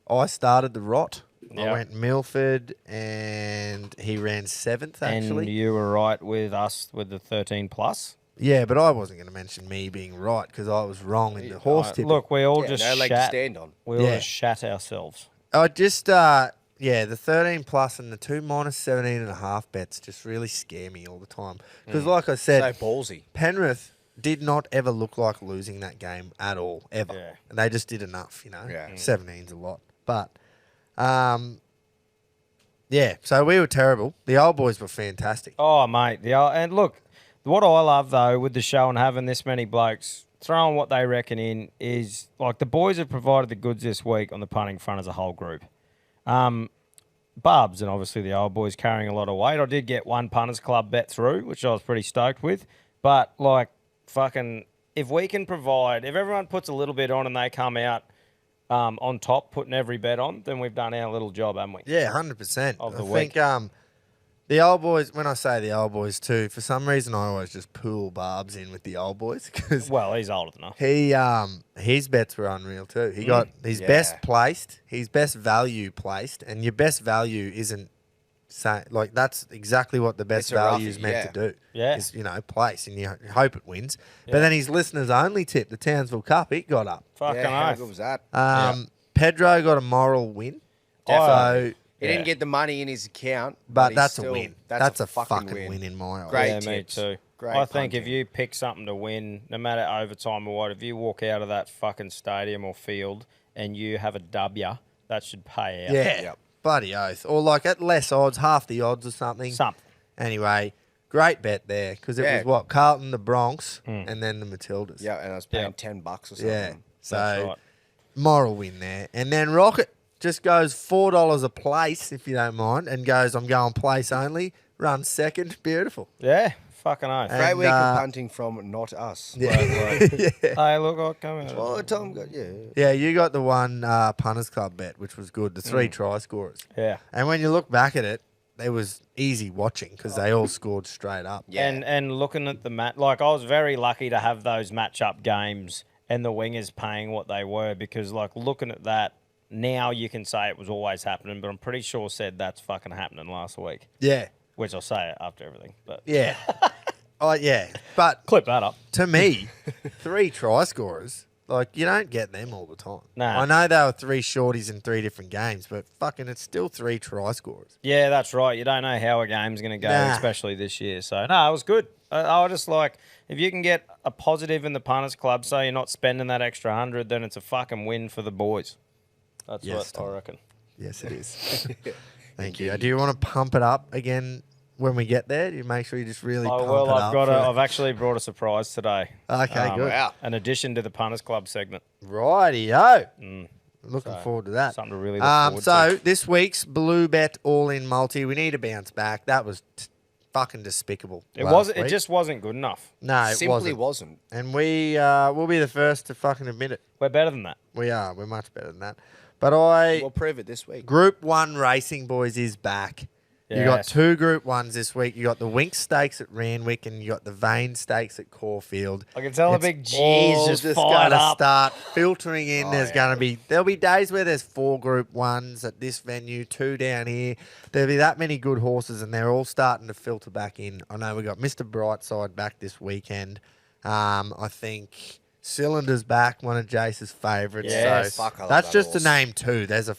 I started the rot. I Yep. went Milford, and he ran 7th, actually. And you were right with us with the 13 plus. Yeah, but I wasn't going to mention me being right because I was wrong in the horse tipping. Look, we all Yeah, just no leg to shat. stand on. We all Yeah. just shat ourselves. I just, the 13 plus and the 2 minus 17.5 bets just really scare me all the time. Because, like I said, So ballsy. Penrith did not ever look like losing that game at all, ever. Yeah. And they just did enough, you know. Yeah. 17's a lot. But, so we were terrible. The old boys were fantastic. Oh, mate. And look, what I love, though, with the show and having this many blokes throwing what they reckon in is, like, the boys have provided the goods this week on the punting front as a whole group. Bubs and obviously the old boys carrying a lot of weight. I did get one Punters Club bet through, which I was pretty stoked with. But, like, fucking, if we can provide, if everyone puts a little bit on and they come out on top, putting every bet on, then we've done our little job, haven't we? Yeah, 100%. Of the I week. think the old boys, when I say the old boys too, for some reason I always just pool Barbs in with the old boys because Well, he's older than us. his bets were unreal too. He got his best placed, his best value placed, and your best value isn't like that's exactly what the best It's a roughie, value is meant to do. Yeah. Is, place and you hope it wins. But then his listeners only tip, the Townsville Cup, it got up. Fucking Yeah, how oath. good was that? Pedro got a moral win. Definitely. So, He didn't get the money in his account, but he's that's still- a win. That's a fucking win in my eyes. Great Yeah, tips. me too. Great I think if punting. you pick something to win, no matter overtime or what, if you walk out of that fucking stadium or field and you have a W, that should pay out. Yeah. Yep. Bloody oath. Or like at less odds, half the odds or something. Something. Anyway, great bet there because it Yeah. was what? Carlton, the Bronx, and then the Matildas. Yeah, and I was paying Yeah. $10 or something. Yeah. So That's right. moral win there. And then Rocket just goes $4 a place, if you don't mind, and goes, I'm going place only. Runs second. Beautiful. Yeah, fucking oath. And, Great week of punting from not us. Yeah. Hey, look, I'll come out. Oh, Tom got yeah. Yeah, you got the one Punters Club bet, which was good. The 3 try scorers. Yeah. And when you look back at it, it was easy watching because they all scored straight up. Yeah. And looking at the match, like I was very lucky to have those match-up games and the wingers paying what they were because, like, looking at that, now you can say it was always happening, but I'm pretty sure said that's fucking happening last week, Yeah. which I'll say after everything. But Yeah. Oh, yeah. But clip that up. to me, 3 try scorers, Like, you don't get them all the time. Nah. I know they were 3 shorties in 3 different games, but fucking it's still 3 try scorers. Yeah, that's right. You don't know how a game's going to go, Nah. especially this year. So, no, it was good. I just like, if you can get a positive in the punters club so you're not spending that extra 100, then it's a fucking win for the boys. That's Yes, what I Tom. reckon. Yes, it is. Thank you. Do you want to pump it up again when we get there? Do you make sure you just really pump it up? I've actually brought a surprise today. Okay, good. Wow. An addition to the punters club segment. Righty-o. Looking forward to that. Something to really look forward So to. this week's Blue Bet All-In Multi, we need to bounce back. That was fucking despicable. It last wasn't. week. It just wasn't good enough. No, it Simply wasn't. wasn't. And we'll be the first to fucking admit it. We're better than that. We are. We're much better than that. But I We'll prove it this week. Group 1 racing, boys, is back. You got Yes. 2 Group 1s this week. You got the Wink Stakes at Randwick and you got the Vane Stakes at Caulfield. I can tell It's the big G's all just fired gonna up. start filtering in. There'll be days where there's 4 Group 1s at this venue, 2 down here. There'll be that many good horses and they're all starting to filter back in. I know we got Mr. Brightside back this weekend. I think Cylinder's back, one of Jace's favourites. Yes. So Fuck, I love that's that just horse. to name 2. There's a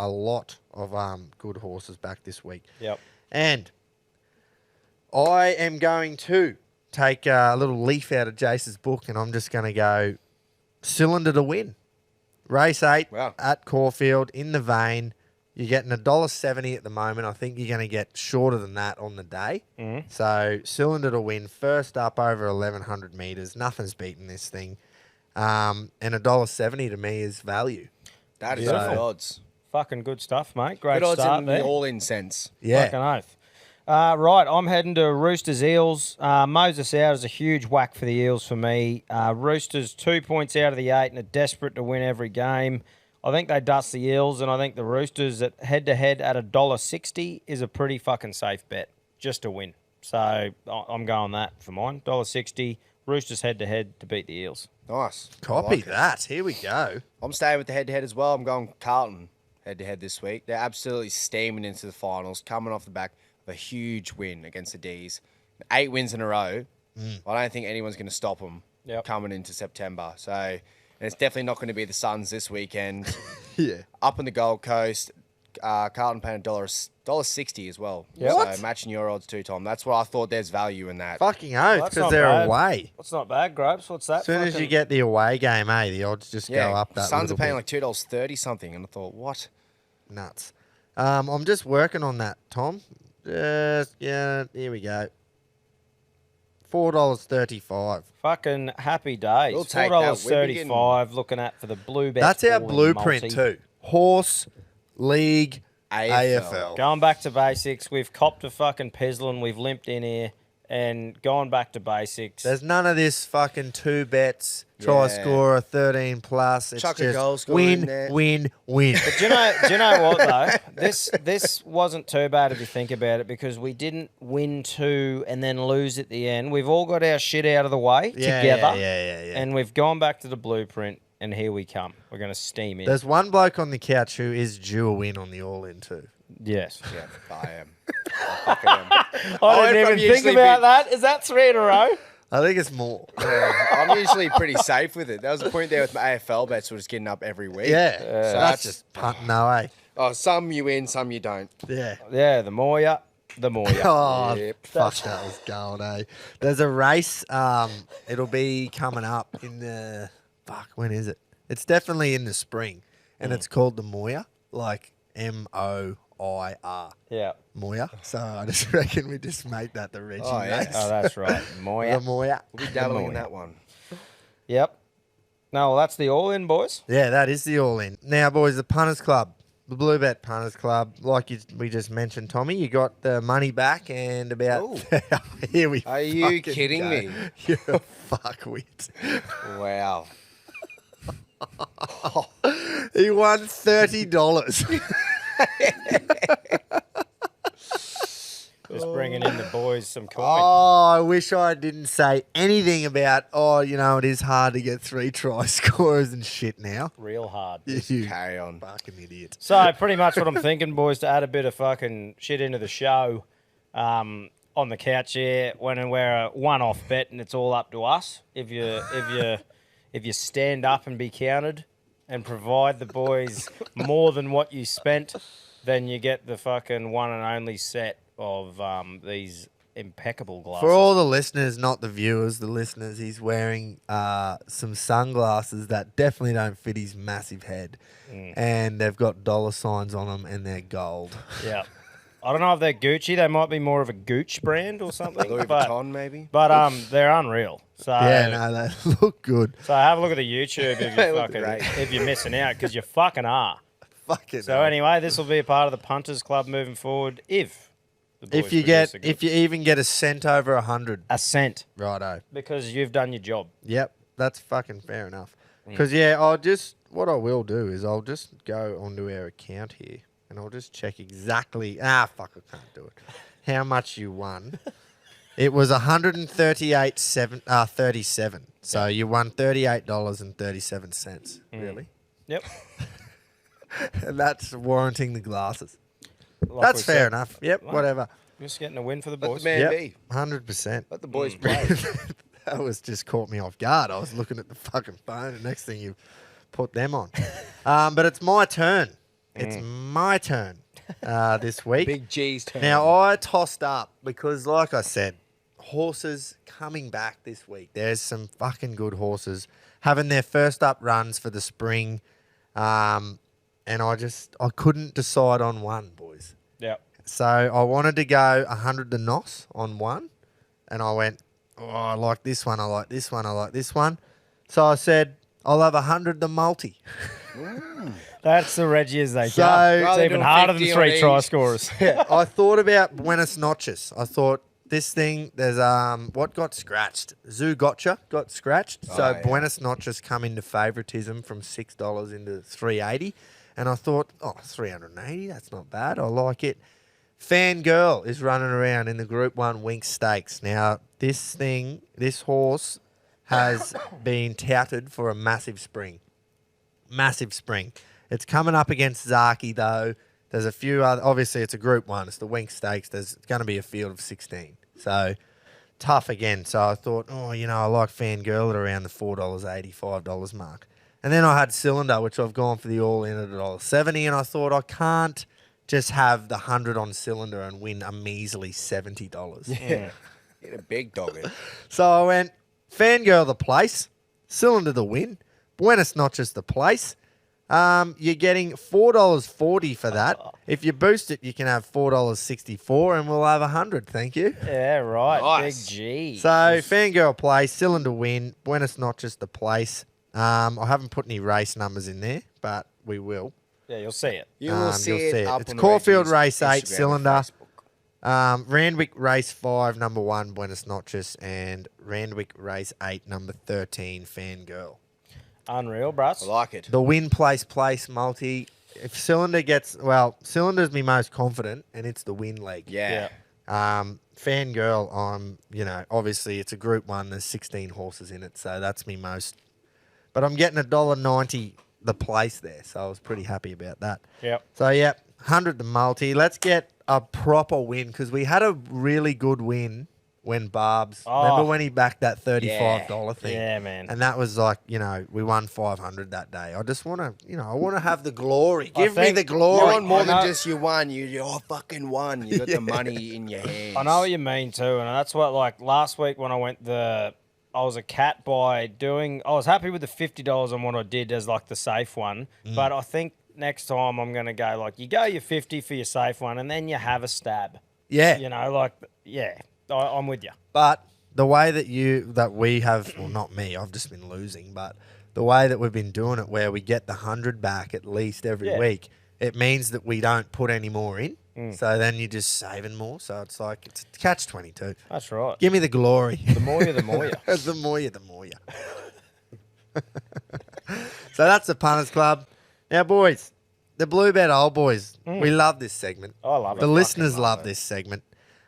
lot of good horses back this week. Yep. And I am going to take a little leaf out of Jace's book and I'm just going to go Cylinder to win. Race 8 Wow. at Caulfield in the Vane. You're getting $1.70 at the moment. I think you're going to get shorter than that on the day. Mm-hmm. So Cylinder to win. First up over 1,100 metres. Nothing's beating this thing. And $1.70 to me is value. That is Beautiful. good odds. Fucking good stuff, mate. Great Good odds start in there. the all-in sense. Yeah. Fucking oath. Right, I'm heading to Roosters Eels. Moses out is a huge whack for the Eels for me. Roosters 2 points out of the 8 and are desperate to win every game. I think they dust the Eels, and I think the Roosters at head-to-head at $1.60 is a pretty fucking safe bet, just to win. So I'm going that for mine. $1.60, Roosters head-to-head to beat the Eels. Nice. I Copy like it. that. Here we go. I'm staying with the head-to-head as well. I'm going Carlton head-to-head this week. They're absolutely steaming into the finals, coming off the back of a huge win against the D's. 8 wins in a row. I don't think anyone's going to stop them Yep. coming into September. So, and it's definitely not going to be the Suns this weekend. Yeah. Up in the Gold Coast, Carlton paying $1.60 as well. Yep. What? So matching your odds too, Tom. That's what I thought. There's value in that. Fucking oath, that's because not they're bad. away. That's not bad, Grapes. What's that? As soon as you fucking- get the away game, the odds just go up that Suns are little paying bit. like $2.30 something, and I thought, what? Nuts. I'm just working on that, Tom. Here we go. $4.35. Fucking happy days. We'll take that. $4.35 looking at for the Blue Bet. That's our all-in blueprint multi. too. Horse, league, AFL. AFL. Going back to basics, we've copped a fucking Peslin, we've limped in here, and gone back to basics. There's none of this fucking 2 bets, try Yeah. score a 13 plus. It's Chuck a just goal scorer in there. win. But do you know what though? This wasn't too bad if you think about it, because we didn't win 2 and then lose at the end. We've all got our shit out of the way together, Yeah. and we've gone back to the blueprint. And here we come. We're going to steam in. There's one bloke on the couch who is due a win on the all-in too. Yes. Yeah, I am. I fucking am. I went didn't from even think usually about that. Is that 3 in a row? I think it's more. I'm usually pretty safe with it. There was a point there with my AFL bets, we're just getting up every week. Yeah. So That's that's just punting away. Oh, some you win, some you don't. Yeah. Yeah, the more ya, the more ya. Oh, Yep. fuck, that was gold, There's a race. It'll be coming up in the... Fuck, when is it? It's definitely in the spring. And it's called the Moir. Like M-O-I-R. Yeah. Moir. So I just reckon we just make that the Reggie Oh, yeah. race. Oh, that's right. More The ya. Moir. We'll be dabbling in Moya. that one. Yep. No, well, that's the all-in, boys. Yeah, that is the all-in. Now, boys, the Punters Club. The Blue Bet Punters Club. Like we just mentioned, Tommy, you got the money back and about... Ooh. Here we Are you fucking kidding go. me? You're a fuckwit. Wow. He won $30. Just bringing in the boys some coin. Oh, I wish I didn't say anything about, it is hard to get 3 try scorers and shit now. Real hard. You Carry on. fucking idiot. So pretty much what I'm thinking, boys, to add a bit of fucking shit into the show, on the couch here, when we're a one-off bet and it's all up to us. If if you stand up and be counted and provide the boys more than what you spent, then you get the fucking one and only set of these impeccable glasses. For all the listeners, not the viewers, the listeners, he's wearing some sunglasses that definitely don't fit his massive head. And they've got dollar signs on them and they're gold. Yeah. I don't know if they're Gucci. They might be more of a Gooch brand or something. Louis Vuitton, maybe. But they're unreal. So Yeah, no, they look good. So have a look at the YouTube They look great. if you're missing out, because you fucking are. Fucking So hell. anyway, this will be a part of the Punters Club moving forward if the boys if you even get a cent over 100, a cent, righto. because you've done your job. Yep, that's fucking fair enough. Mm. Because what I will do is I'll just go onto our account here and I'll just check exactly. Fuck, I can't do it. How much you won? It was 138.37. So you won $38.37. Really? Yep. And that's warranting the glasses. Like That's we fair said, enough. Yep, Well, whatever. Just getting a win for the Let boys. the man Yep, be. 100%. Let the boys play. That was just caught me off guard. I was looking at the fucking phone, and next thing you put them on. But it's my turn. It's my turn this week. Big G's turn. Now, I tossed up because, like I said, horses coming back this week. There's some fucking good horses having their first up runs for the spring. And I couldn't decide on one, boys. Yep. So I wanted to go 100 the nos on one. And I went, I like this one, I like this one, I like this one. So I said, I'll have 100 the multi. That's the Reggie as they So- go. Rather It's even doing harder than 50 on three try each. scorers. I thought about Buenos Noches. I thought this thing, there's what got scratched? Zoo Gotcha got scratched. So yeah. Buenos Noches come into favoritism from $6 into $3.80. And I thought, $380, that's not bad. I like it. Fangirl is running around in the Group 1 Winx Stakes. Now, this horse has been touted for a massive spring. Massive spring. It's coming up against Zaki, though. There's a few other... Obviously, it's a Group 1. It's the Winx Stakes. There's going to be a field of 16. So, tough again. So, I thought, I like Fangirl at around the $4.80, $5 mark. And then I had Cylinder, which I've gone for the all-in at $1.70, and I thought I can't just have the 100 on Cylinder and win a measly $70. Yeah. Get a big dog in. So I went Fangirl the place, Cylinder the win, Buenos Noches the place. You're getting $4.40 for that. If you boost it, you can have $4.64, and we'll have 100. Thank you. Yeah, right. Nice. Big G. So Fangirl place, Cylinder win, Buenos Noches the place. I haven't put any race numbers in there, but we will. Yeah, you'll see it. You will see you'll it see it. up It's on the Caulfield Reggies Race 8 Instagram and Cylinder. Facebook. Randwick Race 5, number 1, Buenos Noches, and Randwick Race 8, number 13, Fangirl. Unreal, brats. I like it. The win place multi. If Cylinder gets... Cylinder's me most confident, and it's the win leg. Yeah. Fangirl, obviously it's a Group 1. There's 16 horses in it, so that's me most... But I'm getting $1.90 the place there, so I was pretty happy about that. Yep. So, 100 the multi. Let's get a proper win, because we had a really good win when Barb's... Remember when he backed that $35 thing? Yeah, man. And that was like, we won 500 that day. I just want to, I want to have the glory. Give me think the You glory. want more I than know. just you won. You fucking won. You got the money in your hands. I know what you mean too, and that's what last week when I went I was a cat by doing. I was happy with the $50 on what I did as the safe one, but I think next time I'm gonna go you go your 50 for your safe one, and then you have a stab. Yeah. I'm with you. But the way that we have, well, not me, I've just been losing, but the way that we've been doing it, where we get the 100 back at least every Yeah. week, it means that we don't put any more in. So then you're just saving more. So it's it's a catch-22. That's right. Give me the glory. The more you, the more you. The more you, the more you. So that's the Punters Club. Now, boys, the Bluebird Old Boys, we love this segment. I love it. The Fucking listeners love love it. this segment.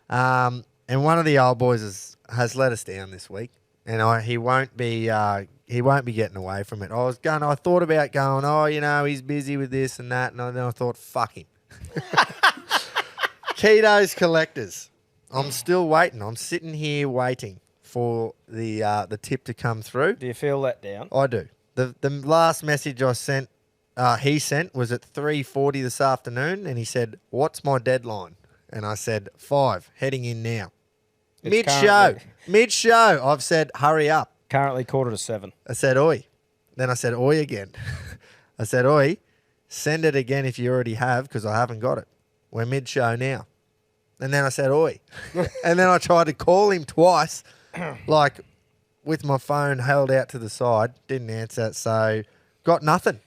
And one of the old boys has let us down this week, and he won't be getting away from it. I thought about going, he's busy with this and that, and then I thought, fuck him. Keto's Collectors. I'm still waiting. I'm sitting here waiting for the tip to come through. Do you feel let down? I do. The last message I sent, he sent, was at 3:40 this afternoon, and he said, "What's my deadline?" And I said, 5, heading in now. It's Mid-show, I've said, hurry up. Currently 6:45. I said, oi. Then I said, oi again. I said, oi, send it again if you already have, because I haven't got it. We're mid-show now. And then I said, oi. And then I tried to call him twice, like with my phone held out to the side. Didn't answer, so got nothing.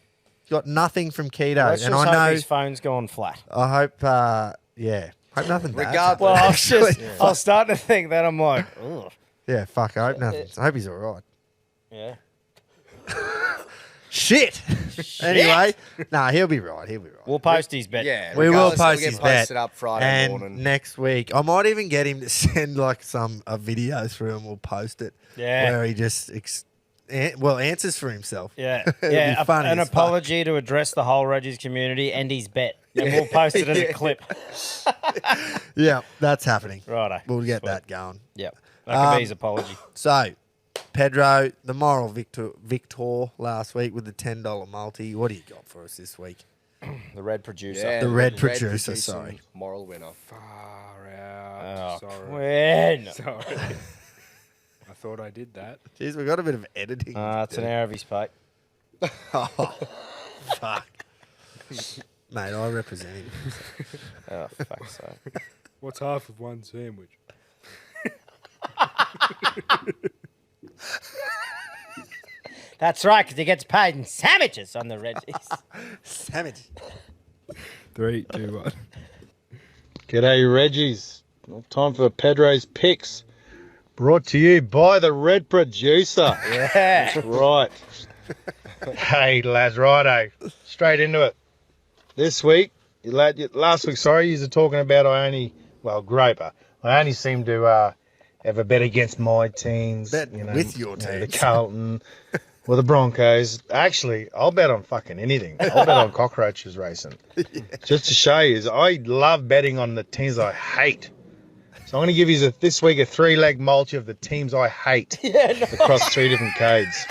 Got nothing from Keto. Let's and just I know, hope his phone's gone flat. I hope, yeah. Hope nothing bad. Regardless. Well, I was actually. I was starting to think that. I'm like, ugh. Yeah, fuck, I hope nothing. I hope he's all right. Yeah. Shit. Anyway, he'll be right. He'll be right. We'll post his bet. Yeah, We will regardless, it'll post get his bet. posted up Friday And morning. next week, I might even get him to send like a video through and we'll post it. Yeah. Where he just answers for himself. Yeah. It'll Yeah. be funny An as fuck. apology to address the whole Reggies community and his bet. And we'll post it as a clip. Yeah, that's happening. Righto. We'll get Sweet. that going. Yep. That could be his apology. So, Pedro, the moral victor last week with the $10 multi. What do you got for us this week? The red producer. Yeah, The red producer, producing sorry. Moral winner. Far out. Oh, Sorry. Quinn. Sorry. I thought I did that. Jeez, we got a bit of editing. It's an hour of his pay. Fuck. Mate, I represent him. Oh, fuck's sake. What's half of one sandwich? That's right, because he gets paid in sandwiches on the Reggies. Savage. 3, 2, 1. G'day, Reggies. Well, time for Pedro's picks. Brought to you by the Red Producer. Yeah. That's right. Hey, lads, righto. Straight into it. This week, last week, sorry, you were talking about Groper. I only seem to have a bet against my teams. Bet with your The teams. Carlton or the Broncos. Actually, I'll bet on fucking anything. I'll bet on cockroaches racing. Just to show you, I love betting on the teams I hate. So I'm going to give you this week a 3-leg multi of the teams I hate across 3 different codes.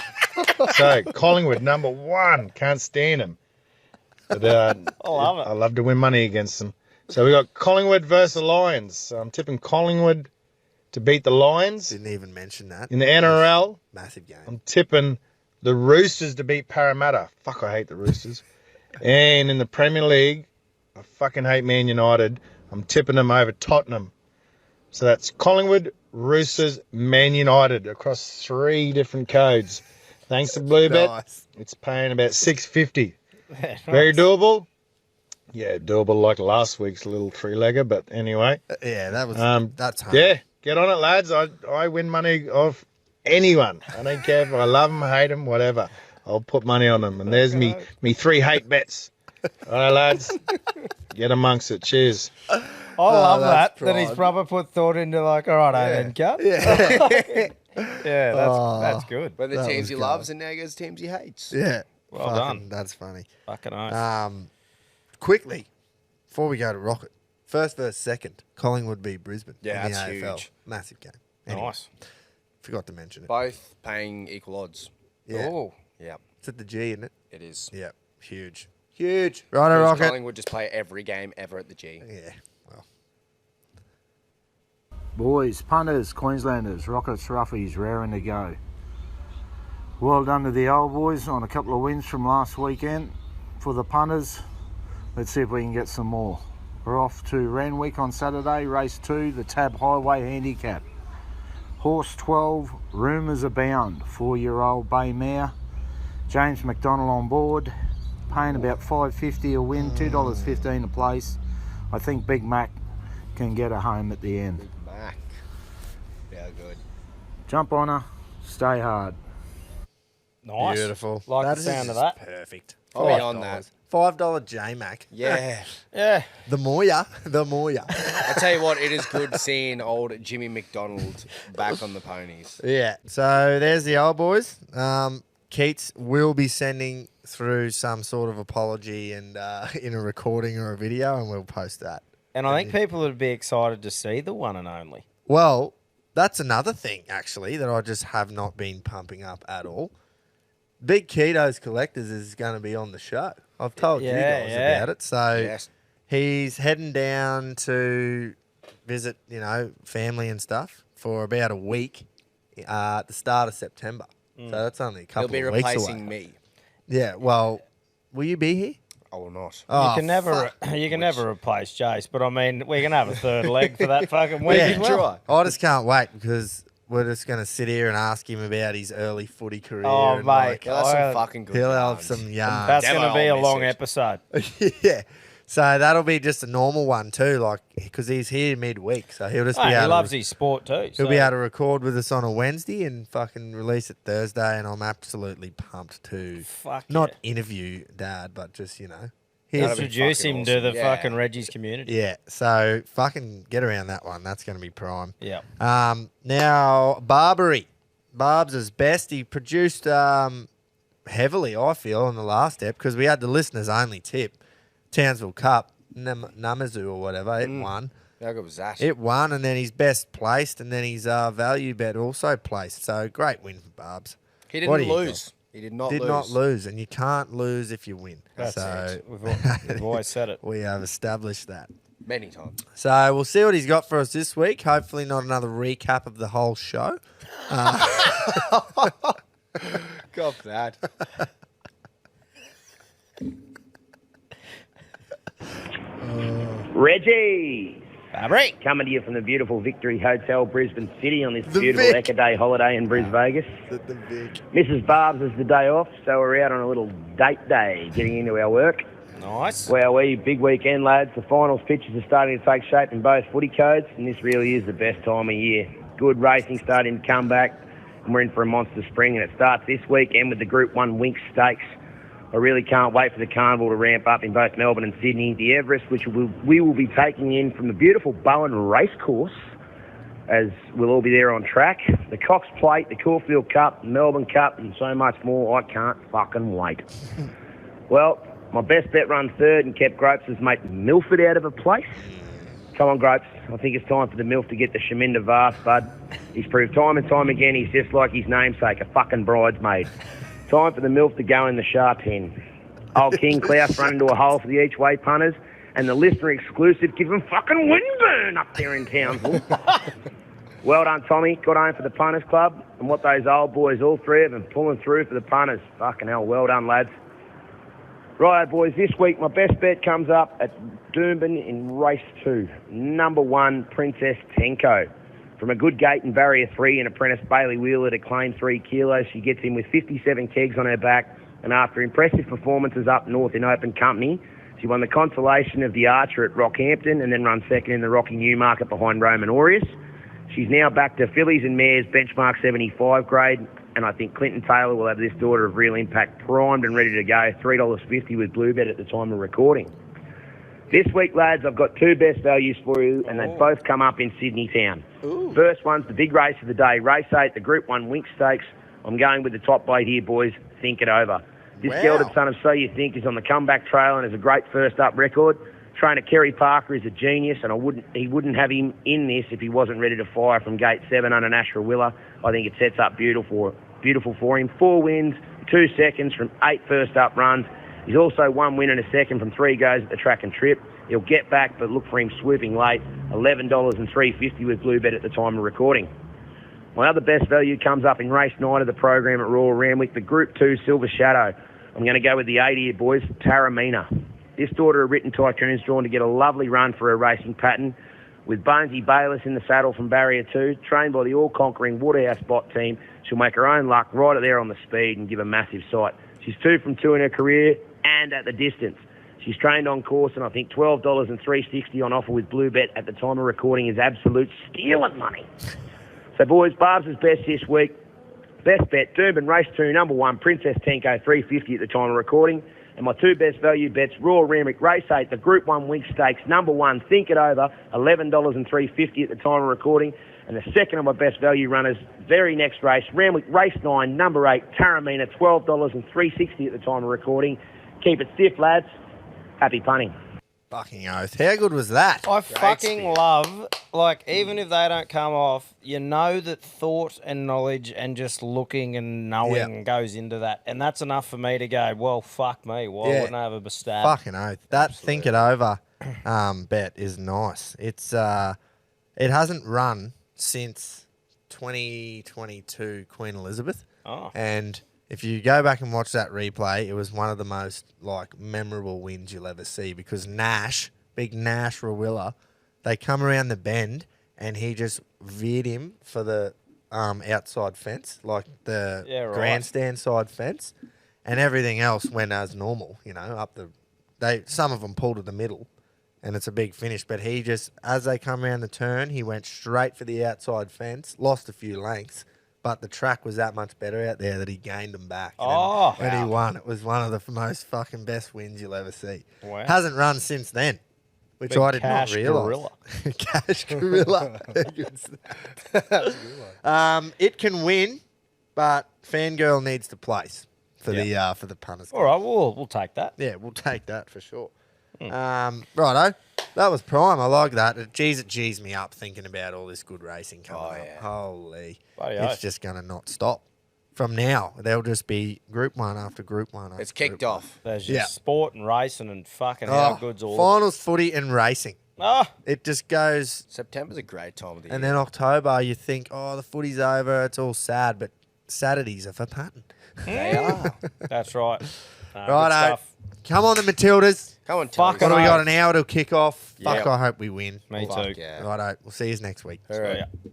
So Collingwood, number 1, can't stand them. But I love it. I love to win money against them. So we got Collingwood versus the Lions. So I'm tipping Collingwood to beat the Lions. Didn't even mention that. In the NRL, Massive game. I'm tipping the Roosters to beat Parramatta. Fuck, I hate the Roosters. And in the Premier League, I fucking hate Man United. I'm tipping them over Tottenham. So that's Collingwood, Roosters, Man United across 3 different codes. Thanks to Bluebet, Nice. it's paying about $6.50. Very doable. Yeah, doable like last week's little 3-legger, but anyway. Yeah, that was that's hard. Yeah, get on it, lads. I win money off anyone. I don't care if I love them, hate them, whatever. I'll put money on them. And there's me 3 hate bets. All right, lads. Get amongst it. Cheers. I love that. that's That he's pride. proper put thought into like, all right, then, cut. Yeah. Yeah, that's good. But the That teams was he good. loves and now he goes teams he hates. Yeah. Well Fucking- done. That's funny. Fucking oath. Quickly, before we go to Rocket, first versus second, Collingwood beat Brisbane. Yeah, in the that's AFL. huge. Massive game. Anyway, Nice. forgot to mention it. Both paying equal odds. Yeah. Oh, Yeah, It's at the G, isn't it? it is. Yeah. Huge. Huge. Righto, Because Rocket. Collingwould just play every game ever at the G. Yeah. Well, Boys, punters, Queenslanders, Rockets, Roughies, raring to go. Well done to the old boys on a couple of wins from last weekend. For the punters, let's see if we can get some more. We're off to Randwick on Saturday, race 2, the Tab Highway Handicap. Horse 12, rumours abound, 4-year-old bay mare. James McDonald on board, paying about $5.50 a win, $2.15 a place. I think Big Mac can get her home at the end. Back. Yeah, good. Jump on her, stay hard. nice. beautiful. Like That the is sound of just that. Perfect. I'll be on that. $5 J-Mac. Yeah. Yeah. The more ya, the more ya. I tell you what, it is good seeing old Jimmy McDonald back on the ponies. Yeah. So there's the old boys. Keats will be sending through some sort of apology and in a recording or a video, and we'll post that. And I think people would be excited to see the one and only. Well, that's another thing, actually, that I just have not been pumping up at all. Big Keto's Collectors is going to be on the show. I've told you guys about it. So Yes. he's heading down to visit, family and stuff for about a week at the start of September. So that's only a He'll couple be of weeks replacing away. me. Yeah, well, will you be here? I will not. Oh, You can never, never replace Jace, but I mean, we're gonna have a third leg for that fucking week as well. I just can't wait because we're just going to sit here and ask him about his early footy career. Oh, and, mate. He'll have some fucking good he'll have yarns. some yarns. That's Demo, gonna be a I'll long miss it. episode. Yeah. So that'll be just a normal one too, like because he's here midweek, so he'll just be Hey, he able. loves to, his sport too. He'll be able to record with us on a Wednesday and fucking release it Thursday, and I'm absolutely pumped to not interview Dad, but just introduce him to the Yeah. fucking Reggies community. Yeah. So fucking get around that one. That's going to be prime. Yeah. Now Barbary, Barb's his best. He produced heavily, I feel, in the last ep because we had the listeners only tip. Townsville Cup, Namazu or whatever, it won. How good was that? It won, and then he's best placed, and then his value bet also placed. So great win for Barbs. He What didn't do you lose. He did not Did lose. not lose, and you can't lose if you win. That's so it. We've always said it. we have established that. Many times. So we'll see what he's got for us this week. Hopefully not another recap of the whole show. Cop that. Reggie, Barbary. coming to you from the beautiful Victory Hotel, Brisbane City, on this The beautiful Vic. Ecker Day holiday in Bris Vegas. The big. Mrs. Barb's is the day off, so we're out on a little date day, getting into our work. Nice. Well, big weekend, lads. The finals pitches are starting to take shape in both footy codes, and this really is the best time of year. Good racing starting to come back, and we're in for a monster spring, and it starts this weekend with the Group 1 Winx Stakes. I really can't wait for the carnival to ramp up in both Melbourne and Sydney. The Everest, which we will be taking in from the beautiful Bowen Racecourse, as we'll all be there on track. The Cox Plate, the Caulfield Cup, Melbourne Cup, and so much more. I can't fucking wait. Well, my best bet run third and kept Gropes' mate Milford out of a place. Come on, Gropes. I think it's time for the MILF to get the Shaminda Vast, bud. He's proved time and time again he's just like his namesake, a fucking bridesmaid. Time for the MILF to go in the sharp hen. Old King Klaus run into a hole for the each-way punters, and the listener exclusive give him fucking windburn up there in Townsville. Well done, Tommy. Got home for the Punters Club, and what those old boys, all three of them, pulling through for the punters. Fucking hell, well done, lads. Right, boys, this week my best bet comes up at Doomben in race 2. Number 1, Princess Tenko. From a good gate in barrier 3 and apprentice Bailey Wheeler to claim 3 kilos, she gets in with 57 kegs on her back, and after impressive performances up north in open company, she won the consolation of the Archer at Rockhampton and then run second in the Rocky Newmarket behind Roman Aureus. She's now back to fillies and mares benchmark 75 grade, and I think Clinton Taylor will have this daughter of real impact primed and ready to go. $3.50 with Bluebet at the time of recording. This week, lads, I've got 2 best values for you, and they both come up in Sydney town. First one's the big race of the day, race 8, the Group 1 Winx Stakes. I'm going with the top weight here, boys. Think it over. This gelded son of So You Think is on the comeback trail and has a great first-up record. Trainer Kerry Parker is a genius, and he wouldn't have him in this if he wasn't ready to fire from gate 7 under Nashra Willa. I think it sets up beautiful for him. 4 wins, 2 seconds from 8 first-up runs. He's also 1 win and a second from 3 goes at the track and trip. He'll get back, but look for him swooping late. $11 and $3.50 with Bluebet at the time of recording. My other best value comes up in race 9 of the program at Royal Randwick, the Group 2 Silver Shadow. I'm going to go with the 80 here, boys, Taramina. This daughter of Written Tycoon is drawn to get a lovely run for her racing pattern, with Bonesy Bayless in the saddle from Barrier 2, trained by the all-conquering Waterhouse Bot team. She'll make her own luck right there on the speed and give a massive sight. She's 2 from 2 in her career and at the distance. She's trained on course, and I think $12 and $3.60 on offer with Bluebet at the time of recording is absolute stealing money. So, boys, Barb's best this week. Best bet, Doomben Race 2, number 1, Princess Tenko, $3.50 at the time of recording. And my 2 best value bets, Royal Randwick Race 8, the Group 1 Winx Stakes, number 1, Think It Over, $11 and $3.50 at the time of recording. And the second of my best value runners, very next race, Randwick Race 9, number 8, Taramina, $12 and $3.60 at the time of recording. Keep it stiff, lads. Happy punting. Fucking oath. How good was that? I fucking love, like, even if they don't come off, you know that thought and knowledge and just looking and knowing goes into that. And that's enough for me to go, well, fuck me. Why Yeah. wouldn't I have a stab? Fucking oath. That think it over bet is nice. It's it hasn't run since 2022 Queen Elizabeth. Oh. And if you go back and watch that replay, it was one of the most like memorable wins you'll ever see because Nash, big Nash Rawiller, they come around the bend and he just veered him for the outside fence, like the grandstand side fence, and everything else went as normal. You know, up the some of them pulled to the middle, and it's a big finish. But he just, as they come around the turn, he went straight for the outside fence, lost a few lengths. But the track was that much better out there that he gained them back. And he won. It was one of the most fucking best wins you'll ever see. Wow. Hasn't run since then, which Big I did not cash realise. gorilla. Cash gorilla. It can win, but Fangirl needs to place for the punters. All right, we'll take that. Yeah, we'll take that for sure. Righto. That was prime. I like that. It G's me up thinking about all this good racing coming up. yeah. Holy. Bloody It's oath. just going to not stop. From now, there'll just be group one after group one. It's kicked off. There's just Yeah. sport and racing and fucking how good's all of it. Finals, footy, and racing. Oh, It just goes. September's a great time of the year. And then October, you think, oh, the footy's over. It's all sad. But Saturdays are for punting. They are. that's right. Good Righto. stuff. Come on, the Matildas. Come on, Fuck What do we oath. got? An hour to kick off. Fuck, Yeah. I hope we win. Me Fuck too. yeah. Righto. We'll see you next week. All right. Yeah.